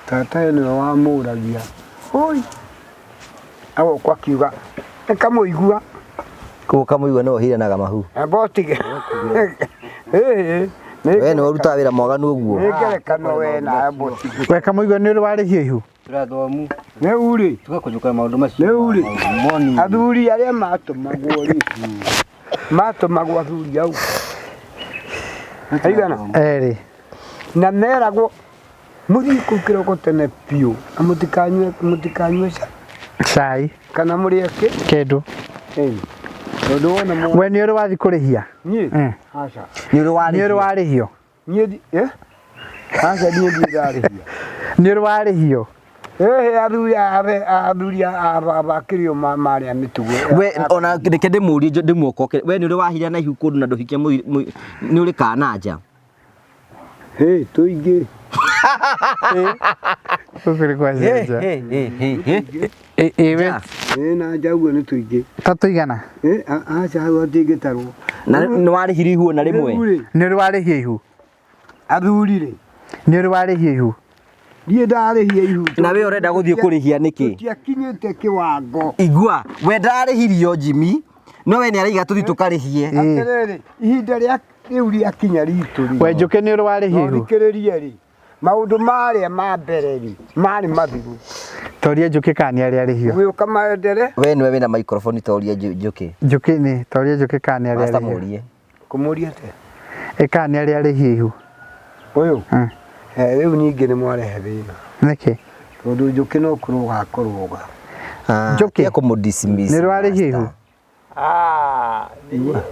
Speaker 6: Tatawe nĩwe wamũragia. Oi. Agoka akiuga kamũigua.
Speaker 2: Kũu kamũigua no ohiranaga mahu.
Speaker 6: Abotige.
Speaker 2: We nĩ ũrutaga wĩra mwaganu ũguo.
Speaker 6: Nĩngerekano we na abotige.
Speaker 1: We kamũigua nĩ ũrĩ warĩhio ihu.
Speaker 3: Tũrathomu.
Speaker 6: Rĩu rĩ.
Speaker 3: Tũgakũnjũka maũndũ macio.
Speaker 6: Rĩu rĩ. Athuri arĩa matũmagwo rĩ. Matũmagwo athuri au. Aigana.
Speaker 1: Erĩ.
Speaker 6: Na meragwo mũthiĩ kũu kĩroko tene biũ. Mũtikanyue
Speaker 1: cai.
Speaker 6: Kana mũrĩe
Speaker 1: kĩndũ.
Speaker 6: Tondũ wona mwana.
Speaker 1: We nĩ ũrĩ wathi kũrĩhia.
Speaker 6: Niĩ. Aca.
Speaker 2: Nĩ ũrĩ
Speaker 1: warĩhio.
Speaker 6: Niĩ aca niĩ ndirarĩhia.
Speaker 1: Nĩ ũrĩ warĩhio.
Speaker 6: Athuri abakĩrio marĩa mĩtugo.
Speaker 2: We ona reke ndĩmũrie ndĩmuokoke. We nĩ ũrĩ wahira na ihu kũndũ na ndũhikia nĩ ũrĩ kana nja.
Speaker 6: Tũingĩ.
Speaker 1: Ũkĩrĩ kwa nja.
Speaker 6: We. Na nja ũguo nĩ tũingĩ.
Speaker 1: Ta tũigana.
Speaker 6: Aca hau hatingĩtarwo.
Speaker 2: Na nĩ warĩhire ihu na rĩmwe.
Speaker 1: Nĩ ũrĩ warĩhia ihu.
Speaker 6: Athuri rĩ.
Speaker 1: Nĩ ũrĩ warĩhia ihu.
Speaker 6: Niĩ ndarĩhia ihu.
Speaker 2: Na we ũrenda gũthiĩ kũrĩhia nĩkĩ?
Speaker 6: Tũtiakinyĩte kĩwango.
Speaker 2: Igua, we ndarĩhirio Jimmy, no we nĩ araiga tũthiĩ tũkarĩhie.
Speaker 6: Atĩrĩrĩ, ihinda rĩa rĩu rĩakinya ritũ rĩ.
Speaker 1: We Njũkĩ nĩ ũrĩ warĩhia ihu.
Speaker 6: Thikĩrĩria rĩ. Maũndũ marĩa ma mbere rĩ, marĩ mathiru.
Speaker 1: Toria Njũkĩ kana nĩ arĩ arĩhio.
Speaker 6: Gũgĩũka maendere.
Speaker 2: We nĩwe wĩna microphone toria Njũkĩ.
Speaker 1: Njũkĩ nĩ toria Njũkĩ kana nĩ arĩ arĩhio.
Speaker 6: Kũmũria te.
Speaker 1: Kana nĩ arĩ arĩhia ihu.
Speaker 6: Ũyũ. Rĩu ningĩ nĩ mwarehe thĩna.
Speaker 1: Nĩkĩ?
Speaker 6: Tondũ Njũkĩ no kũrũga akũrũga.
Speaker 2: Njũkĩ kũmũdismiss.
Speaker 1: Nĩ warĩhia ihu.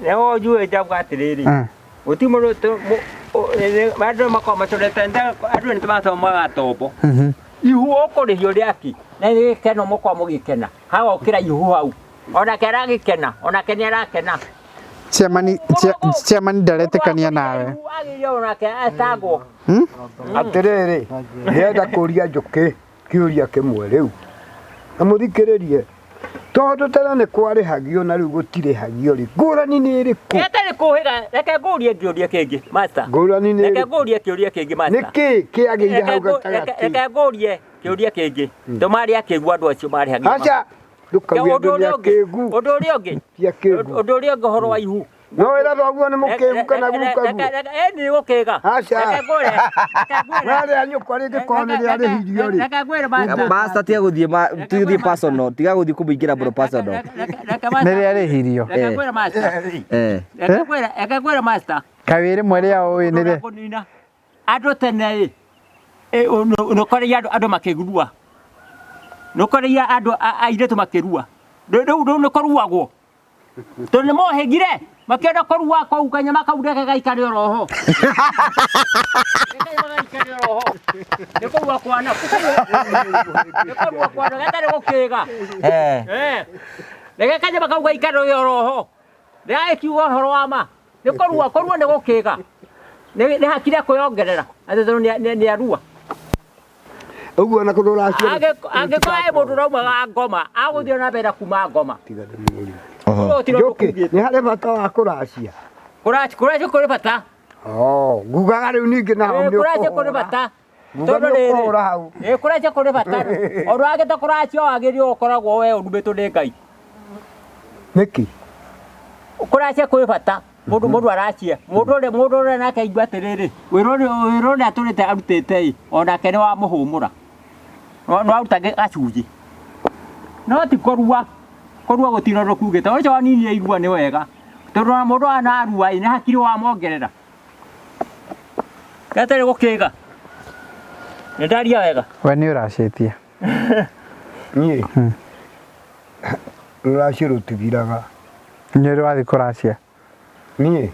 Speaker 5: Nĩho njũĩ njauga atĩrĩrĩ. Gũtirĩ mũndũ andũ makoragwo macorete andũ nĩ tũmathomaga tombo. Ihu ũkũrĩhio rĩaki na nĩ gĩkeno mũkorwo mũgĩkena. Hagokĩra ihu hau. Onake aragĩkena, onake nĩ arakena.
Speaker 1: Ciamani ndaretĩkania nawe.
Speaker 5: Agĩrĩo onake atagwo.
Speaker 6: Atĩrĩrĩ, ndĩrenda kũria Njũkĩ kĩũria kĩmwe rĩu. Na mũthikĩrĩrie. Tondũ tene nĩ kwarĩhagio na rĩu gũtirĩhagio rĩ. Ngũrani nĩ ĩrĩkũ?
Speaker 5: Gĩtarĩ kũhĩga, reke ngũrie kĩũria kĩngĩ, master.
Speaker 6: Ngũrani nĩ
Speaker 5: reke ngũrie kĩũria kĩngĩ, master.
Speaker 6: Nĩkĩ kĩagĩire hau gatagatĩ?
Speaker 5: Reke ngũrie kĩũria kĩngĩ. Tũmarĩ akĩigua andũ acio marĩhagio.
Speaker 6: Aca, ndũkauge andũ nĩ akĩĩgu.
Speaker 5: Ũndũ ũrĩa ũngĩ. Ũndũ ũrĩa ũngĩ ũhoro wa ihu.
Speaker 6: No wĩra thoguo nĩ mũkĩĩgu kana gukagu.
Speaker 5: Nĩ gũkĩĩga.
Speaker 6: Aca. Narĩa nyũkwa rĩngĩkorwo nĩ rĩarĩhirio rĩ.
Speaker 5: Reke ngwĩre master.
Speaker 2: Master tiga gũthiĩ personal, tiga gũthiĩ kũmũingĩra bro personal.
Speaker 1: Nĩ rĩarĩhirio.
Speaker 5: Reke ngwĩre master. Reke ngwĩre master.
Speaker 1: Kawĩrĩ mwere ya ũĩ nĩ rĩ.
Speaker 5: Andũ tene ũnokoreia andũ makĩgurua. Nokoreia andũ airĩtu makĩrua. Rĩu nĩ kũruagwo. Tondũ nĩ mohĩgire. Makĩenda kũrua kũu kanyama kau reke gaikare oroho. Nĩ kũrua kwana. Nĩ kũrua kwana gatarĩ gũkĩĩga. Reke kanyama kau gaikare oroho. Rĩagĩkiuga ũhoro wa ma. Nĩ kũrua nĩ gũkĩĩga. Nĩ hakire kwĩongerera. Atĩ tondũ nĩ arua.
Speaker 6: Uguo na kudura cio.
Speaker 5: Angĩkorwo mũndũ raumaga Ngoma, agũthiĩ na mbere kuma Ngoma.
Speaker 6: Njoke, nĩ harĩ bata wa kũracia.
Speaker 5: Kũracia kũrĩ bata.
Speaker 6: Ngugaga rĩu ningĩ nao nĩ
Speaker 5: kũracia kũrĩ bata. Tondũ rĩrĩ, kũracia kũrĩ bata. Ũndũ wagĩte kũracia wagĩrĩirwo ũkoragwo we ũrumĩtwo nĩ Ngai.
Speaker 6: Nĩkĩ?
Speaker 5: Kũracia kũrĩ bata. Mũndũ aracia. Mũndũ ũrĩa nake aigua atĩrĩrĩ, wĩra ũrĩa atũrĩte arutĩte onake nĩ wa mũhũmũra. No aruta gacunjĩ. No ti kũrua gũtino rũkugĩte. Ũcio wanini aigua nĩ wega. Tondũ na mũndũ anarua nĩ hakiri wa mongerera. Gatarĩ gũkĩga. Nĩ ndaria wega.
Speaker 1: We nĩ ũracĩtie.
Speaker 6: Niĩ. Rũracio rũtigiraga.
Speaker 1: Nĩ rwathiĩ kũracia.
Speaker 6: Niĩ.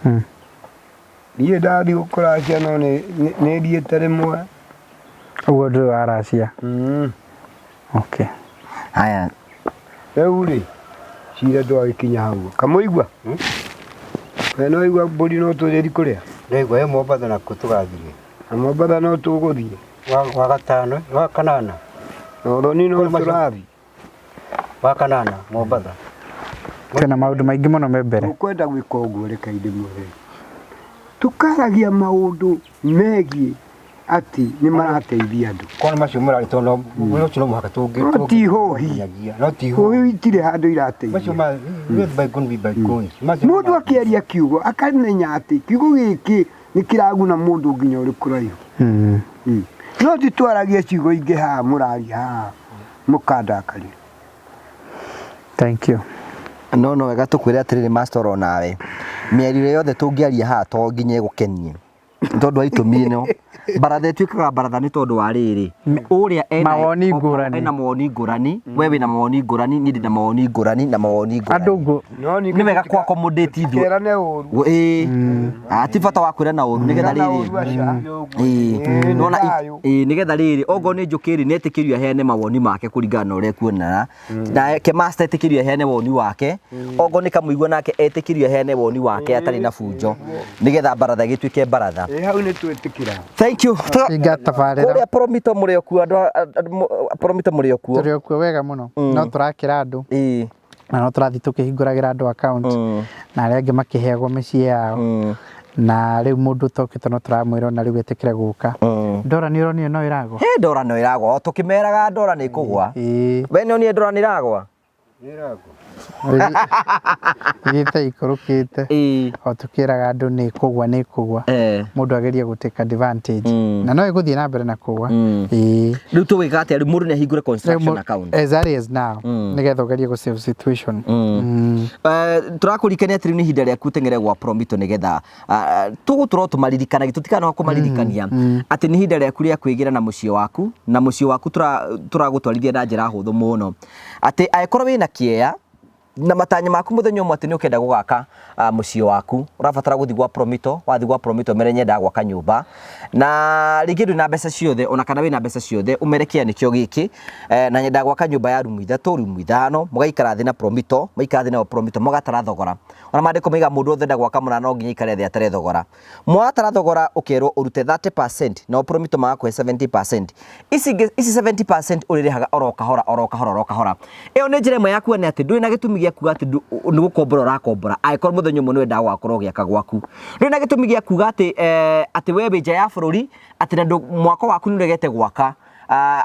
Speaker 6: Niĩ ndathiĩ kũracia no nĩ thiĩte rĩmwe.
Speaker 1: Ũguo ndũrĩ waracia. Okay.
Speaker 2: Haya.
Speaker 6: Rĩu rĩ, cira ndwagĩkinya hau. Kamũigua? We no igua mbũri no tũrĩri kũrĩa?
Speaker 3: Ndaigua he Mombatha na kũ tũgathiĩ.
Speaker 6: Na Mombatha no tũgũthiĩ.
Speaker 3: Wa gatano, wa kanana.
Speaker 6: Na ũroni no tũrathiĩ.
Speaker 3: Wa kanana, Mombatha.
Speaker 1: Kwĩna maũndũ maingĩ mũno me mbere.
Speaker 6: Tũkwenda gwĩka ũguo reke ndĩmwĩre. Tukaragia maũndũ megiĩ ati nĩ marateithia andũ.
Speaker 3: Kwa macio mũrarĩ tondũ mũno no mũhaka tũngĩ.
Speaker 6: No ti hohi.
Speaker 3: No ti hohi.
Speaker 6: Hohi itirĩ handũ irateithia.
Speaker 3: Macio ma by going be by going.
Speaker 6: Mũndũ akĩaria kiugo akamenya atĩ kiugo gĩkĩ nĩ kĩraguna mũndũ nginya ũrĩ kũraihu. No ti twaragie ciugo ingĩ haha mũraria haha mũkandakaria.
Speaker 1: Thank you.
Speaker 2: No wega tũkwĩre atĩrĩrĩ master o nawe. Mĩario yothe tũngĩaria haha to nginya ĩgũkenie. Tondũ aitũmi ĩno baratha ĩtuĩkaga baratha nĩ tondũ wa rĩrĩ. Ũrĩa ena mawoni ngũrani, we wĩna mawoni ngũrani, niĩ ndĩna mawoni ngũrani na mawoni ngũrani. Nĩ wega kwa accommodate ithuĩ. Ti bata wa kwĩrana ũru nĩgetha rĩrĩ. Nĩgetha rĩrĩ okorwo nĩ Njũkĩ nĩ etĩkĩrio aheane mawoni make kũringana na ũrĩa ekuonana. Nake master etĩkĩrio aheane woni wake. Okorwo nĩ Kamũigua nake etĩkĩrio aheane woni wake atarĩ na bunjo. Nĩgetha baratha ĩgĩtuĩke baratha.
Speaker 6: Hau nĩ twĩtĩkĩra.
Speaker 2: Thank you. Kũrĩa Promito mũrĩ okuo andũ Promito mũrĩ okuo.
Speaker 1: Tũrĩ okuo wega mũno. No tũrakĩra andũ. Na no tũrathiĩ tũkĩhingũragĩra andũ account. Na arĩa angĩ makĩheagwo mĩciĩ yao. Na rĩu mũndũ tokĩte no tũramwĩra na rĩu etĩkĩre gũka. Ndora nĩ ũronire no ĩragwa.
Speaker 2: Ndora no ĩragwa. O tũkĩmeraga ndora nĩ kũgwa. We nĩ onire ndora nĩ ĩragwa.
Speaker 3: Nĩ ĩragwa.
Speaker 1: Gĩte ikũrũkĩte. O tũkĩraga andũ nĩ kũgwa. Mũndũ ageria gũtake advantage. Na no ĩgũthiĩ na mbere na kũgwa.
Speaker 2: Rĩu tũgĩka atĩa rĩu mũndũ nĩ ahingũre construction account.
Speaker 1: As that is now. Nĩgetha ũgerie gũ save situation.
Speaker 2: Tũrakũririkania atĩ rĩu nĩ ihinda rĩaku teng'ere gwa Promito nĩgetha tũgũtũrwo tũmaririkanagia tũtikana kũmaririkania atĩ nĩ ihinda rĩaku rĩa kwĩgira na mũciĩ waku na mũciĩ waku tũragũtwarithia na njĩra hũthũ mũno atĩ angĩkorwo wĩna kĩeya na matanya maku mũthenya ũmwe atĩ nĩ ũkenda gũgaka mũciĩ waku ũrabatara gũthiĩ gwa Promito wathi gwa Promito mere nyenda gwaka nyũmba na rĩngĩ ndũrĩ na mbeca ciothe ona kana wĩna mbeca ciothe ũmerekia nĩkĩo gĩkĩ na nyenda gwaka nyũmba ya rumu 3 rumu 5 mũgaikara thĩ na Promito mũgaikara thĩ na Promito mũgatara thogora ona mandĩko maiga mũndũ wothe enda gwaka mũna no nginya ikare thĩ atare thogora mwatara thogora ũkerwo ũrute 30% na Promito magakũhe 70% ici 70% ũrĩrĩhaga oro kahora ĩyo nĩ njĩra ĩmwe ya kuona atĩ ndũrĩ na gĩtũmi gĩa kuga atĩ nĩ gũkombora ũrakombora angĩkorwo mũthenya ũmwe nĩ wenda gwakorwo gĩaka gwaku ndũrĩ na gĩtũmi gĩa kuga atĩ we wĩ nja ya bũrũri atĩ na mwako waku nĩ ũregete gwaka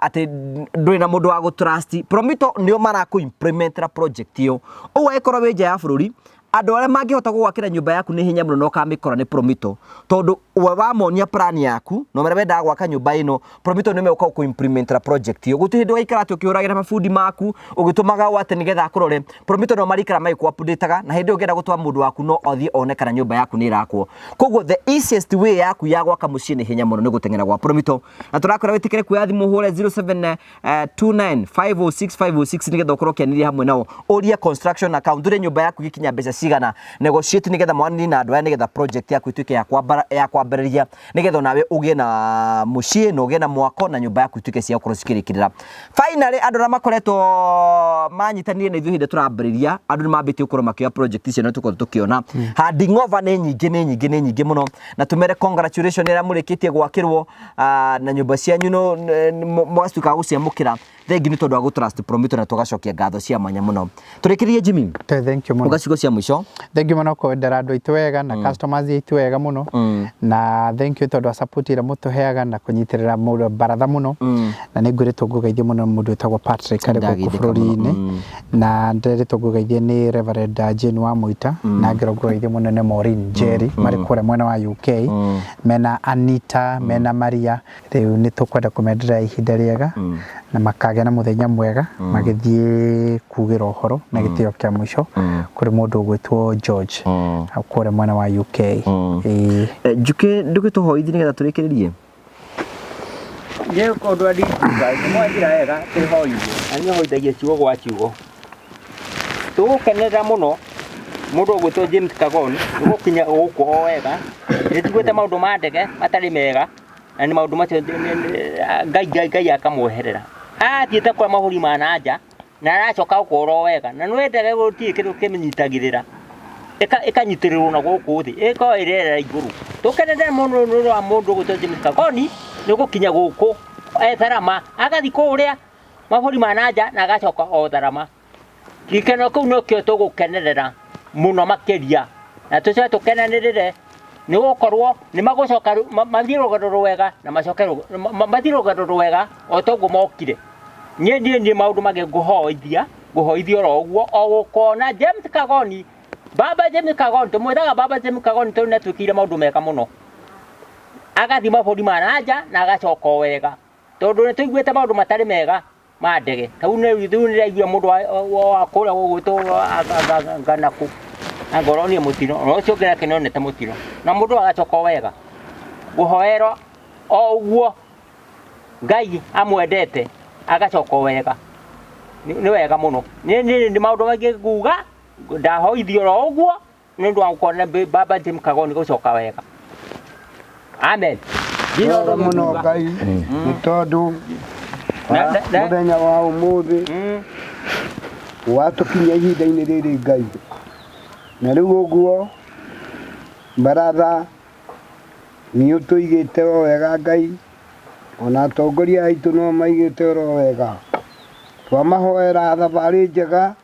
Speaker 2: atĩ ndũrĩ na mũndũ wa gũtrust Promito nĩo marakũ implement project ĩyo ũguo angĩkorwo wĩ nja ya bũrũri andũ arĩa mangĩhota gũgwakĩra nyũmba yaku nĩ hinya mũno no kamĩkora nĩ Promito tondũ we wamonia plan yaku no mere wenda gwaka nyũmba ĩno Promito nĩ megũka ku implement project ĩyo gũtirĩ hĩndĩ ũgaikara atĩ ũkĩhũragĩra mabundi maku ũgĩtũmaga atĩ nĩgetha akũrore Promito no marikara magĩkũ-update-aga na hĩndĩ ũngĩenda gũtwara mũndũ waku no othiĩ one kana nyũmba yaku nĩ ĩrakwo koguo the easiest way yaku ya gwaka mũciĩ nĩ hinya mũno nĩ gũteng'era gwa Promito na tũrakora wĩtĩkĩre kuoya thimũ hũre 0729506506 nĩgetha ũkorwo ũkĩanĩria hamwe nao ũria construction account ũrĩa nyũmba yaku gĩkinya mbeca cigana negotiate nigetha mwani na andũ aya nigetha project yaku ituike ya kwambĩrĩria nigetha nawe ugie na muciĩ na ugie na mwako na nyũmba yaku ituike cia gũkorwo cikĩrĩkĩrĩra. Finally andũ arĩa makoretwo manyitanire na ithuĩ hĩndĩ tũrambĩrĩria andũ nĩ mambĩtie gũkorwo makĩoya project icio na tũkorwo tũkĩona handing over nĩ nyingĩ mũno na tumere congratulations nĩ mũrĩkĩtie gwakĩrwo na nyũmba cianyu no mwatuĩka gũciamũkĩra. Thengi nĩ tondũ wa gũtrust Promito na tũgacokia ngatho cia mwanya mũno. Tũrĩkĩrie Jimmy.
Speaker 1: Thank you mũno.
Speaker 2: Ugacigo cia mũico.
Speaker 1: Thank you mũno kwendera andũ aitũ wega na customers aitũ wega mũno. Na thank you tondũ wa support ĩrĩa mũtũheaga na kũnyitĩrĩra mũndũ baratha mũno. Na nĩ ngwĩrĩtwo ngũgeithie mũno mũndũ wĩtagwo Patrick arĩ gũkũ bũrũri-inĩ. Na ndĩrĩtwo ngũgeithie nĩ Reverend Jane wa Muita na ngũgeithie mũno nĩ Maureen Jerry marĩ kũrĩa mwena wa UK. Mena Anita, mena Maria. Rĩu nĩ tũkwenda kũmendera ihinda rĩega na makagĩa na mũthenya mwega magĩthiĩ kugĩra ũhoro na gĩtĩo kĩa mũico kũrĩ mũndũ ũgwĩtwo George kũrĩa mwena wa UK.
Speaker 2: Njuke ndũgĩtũhoithi nĩgetha tũrĩkĩrĩrie.
Speaker 5: Nĩ ũndũ wa ndikuga nĩ mwajira wega tũhoithie na nĩ hoithagia ciugo gwa ciugo. Tũgũkenerera mũno mũndũ ũgwĩtwo James Kagoni nĩ gũkinya gũkũ o wega. Nĩ tugĩte maũndũ ma ndege matarĩ mega na nĩ maũndũ macio Ngai akamweherera. Athiĩte kwa mahũri ma nanja na aracoka gũkorwo wega na nĩ ndege gũtirĩ kĩndũ kĩmenyitagĩrĩra ĩkanyitĩrĩrwo na gũkũ thĩ ĩko ĩrera igũrũ. Tũkenere mũno nĩ wa mũndũ ũgwĩtwo James Kagoni nĩ gũkinya gũkũ etharama agathi kũrĩa mahũri ma nanja na agacoka o tharama. Gĩkeno kĩu nĩkĩo tũgũkenerera mũno makĩria na tũkenanĩrĩre nĩ gũkorwo nĩ magũcoka mathiĩ rũgendo rwega na macoke mathiĩ rũgendo rwega o toguo mokire. Niĩ maũndũ mangĩ ngũhoithia oro ũguo o gũkona James Kagoni Baba James Kagoni tũmwĩraga Baba James Kagoni tondũ nĩatwĩkĩire maũndũ mega mũno. Agathi mabũrũri ma nanja na agacoka wega tondũ nĩtũiguĩte maũndũ matarĩ mega ma ndege. Tau nĩraigua mũndũ wa kũrĩa gũgwĩtwo Nganaku angoronie mutino no cio ngera kinonete mutino na mundu agacoka wega guhoerwo o uguo Ngai amwendete agacoka wega ni wega muno ni maundu mangĩ nguga ndahoithio ro uguo ni ndu akona Baba James Kagoni gucoka wega. Amen.
Speaker 6: Ndino muno Ngai ni tondu muthenya wa umuthi watukinya ihinda-inĩ rĩrĩ Ngai na rĩu ũguo baratha nĩ ũtũigĩte o wega Ngai ona atongoria aitũ no maigĩte oro wega twamahoera thabarĩ njega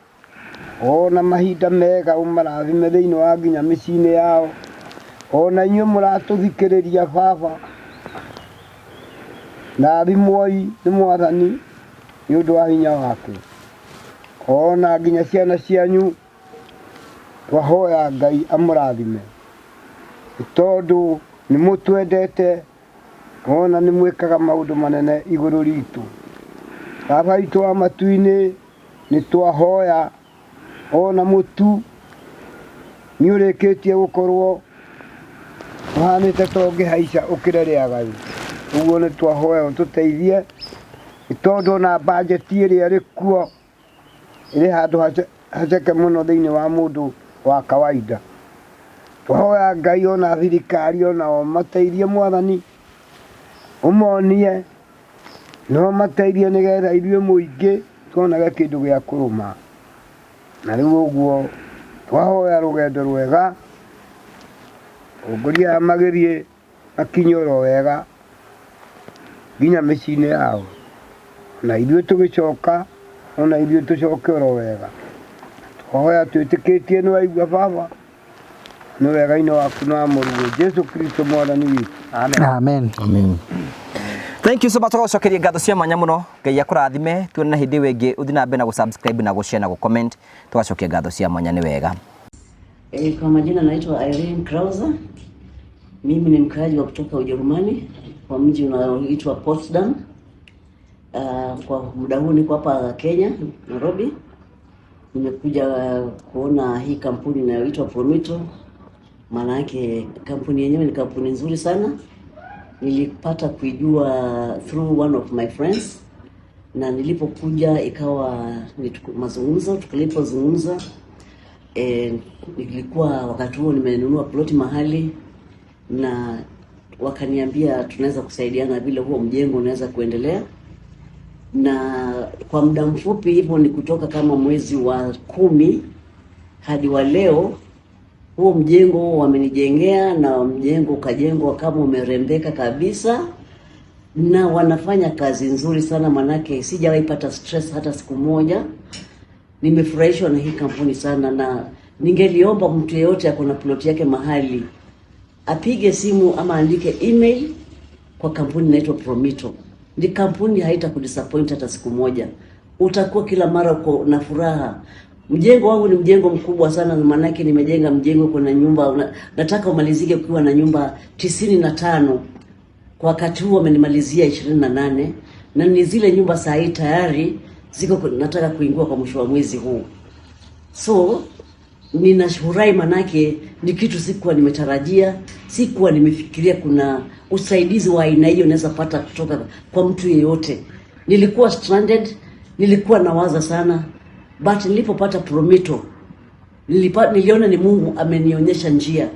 Speaker 6: ona mahinda mega ũmarathime thĩinĩ wa nginya mĩciĩ-inĩ yao ona inyuĩ mũratũthikĩrĩria Baba na thimoi nĩ Mwathani nĩ ũndũ wa hinya wake ona nginya ciana cianyu twahoya Ngai amũrathime tondũ nĩ mũtwendete ona nĩ mwĩkaga maũndũ manene igũrũ ritũ. Baba witũ wa matu-inĩ nĩ twahoya ona mũtu nĩ ũrĩkĩtie gũkorwo ũhanĩte ta ũngĩhaica ũkĩrerĩaga ũguo nĩ twahoya ũtũteithie tondũ ona budget ĩrĩa ĩrĩ kuo ĩrĩ handũ haceke mũno thĩinĩ wa mũndũ wa kawaida. Twahoya Ngai ona thirikari onao mateithie Mwathani ũmonie no mateithie nĩgetha ithuĩ mũingĩ tuonage kĩndũ gĩa kũrũma na rĩu ũguo twahoya rũgendo rwega ũngũria magĩthiĩ makinye oro wega nginya mĩciĩ-inĩ yao na ithuĩ tũgĩcoka ona ithuĩ tũcoke oro wega. Twahoya twĩtĩkĩtie nĩ waigua Baba nĩ wega-inĩ waku na mũruo Jesu Kristo Mwathani witũ.
Speaker 1: Amen.
Speaker 2: Amen. Thank you so much for cokeria ngatho cia mwanya muno Ngai akũrathime tuone na hindi wenge uthi na mbe na gusubscribe na gushare na gucomment tugacokia ngatho cia mwanya ni wega.
Speaker 9: Kwa majina naitwa Irene Krauser. Mimi ni mkaaji wa kutoka Ujerumani kwa mji unaoitwa Potsdam. Kwa muda huu niko hapa Kenya, Nairobi. Nimekuja kuona hii kampuni inayoitwa Promito. Maana yake kampuni yenyewe ni kampuni nzuri sana. Nilipata kuijua through one of my friends na nilipokuja ikawa mazungumzo, tulipozungumza nilikuwa wakati huo nimenunua ploti mahali, na wakaniambia tunaweza kusaidiana vile huo mjengo unaweza kuendelea. Na kwa muda mfupi hivyo, ni kutoka kama mwezi wa 10 hadi wa leo, huo mjengo wamenijengea, na mjengo ukajengwa kama umerembeka kabisa, na wanafanya kazi nzuri sana, manake sijawahi pata stress hata siku moja. Nimefurahishwa na hii kampuni sana, na ningeliomba mtu yeyote akona plot yake mahali apige simu ama andike email kwa kampuni inaitwa Promito. Ni kampuni haitakudisappoint hata siku moja. Utakuwa kila mara uko na furaha. Mjengo wangu ni mjengo mkubwa sana, maana nimejenga mjengo kuna nyumba nataka umalizike ukiwa na nyumba 95. Kwa wakati huo amenimalizia 28, na ni zile nyumba saa hii tayari ziko nataka kuingia kwa mwisho wa mwezi huu. So ninashukuru, manake ni kitu sikuwa nimetarajia, sikuwa nimefikiria kuna usaidizi wa aina hiyo naweza pata kutoka kwa mtu yeyote. Nilikuwa stranded, nilikuwa nawaza sana, but nilipopata Promito niliona ni Mungu amenionyesha njia,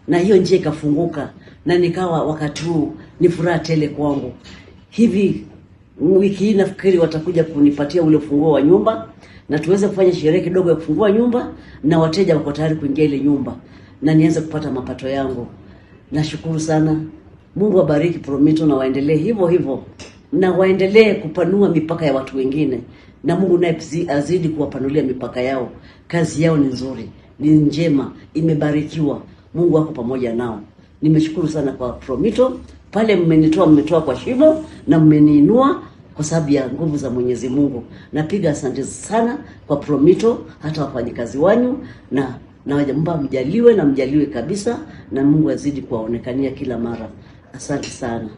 Speaker 9: na hiyo njia ikafunguka, na nikawa wakati huu ni furaha tele kwangu. Hivi wiki hii nafikiri watakuja kunipatia ule funguo wa nyumba, na tuweze kufanya sherehe kidogo ya kufungua nyumba, na wateja wako tayari kuingia ile nyumba, na nianze kupata mapato yangu. Nashukuru sana. Mungu abariki Promito, na waendelee hivyo hivyo, na waendelee kupanua mipaka ya watu wengine, na Mungu naye azidi kuwapanulia mipaka yao. Kazi yao ni nzuri, ni njema, imebarikiwa. Mungu wako pamoja nao. Nimeshukuru sana kwa Promito, pale mmetoa kwa shimo na mmeniinua kwa sababu ya nguvu za Mwenyezi Mungu. Napiga asante sana kwa Promito, hata wafanyikazi wanyu, na wajamba mjaliwe kabisa, na Mungu azidi kuwaonekania kila mara. Asante sana.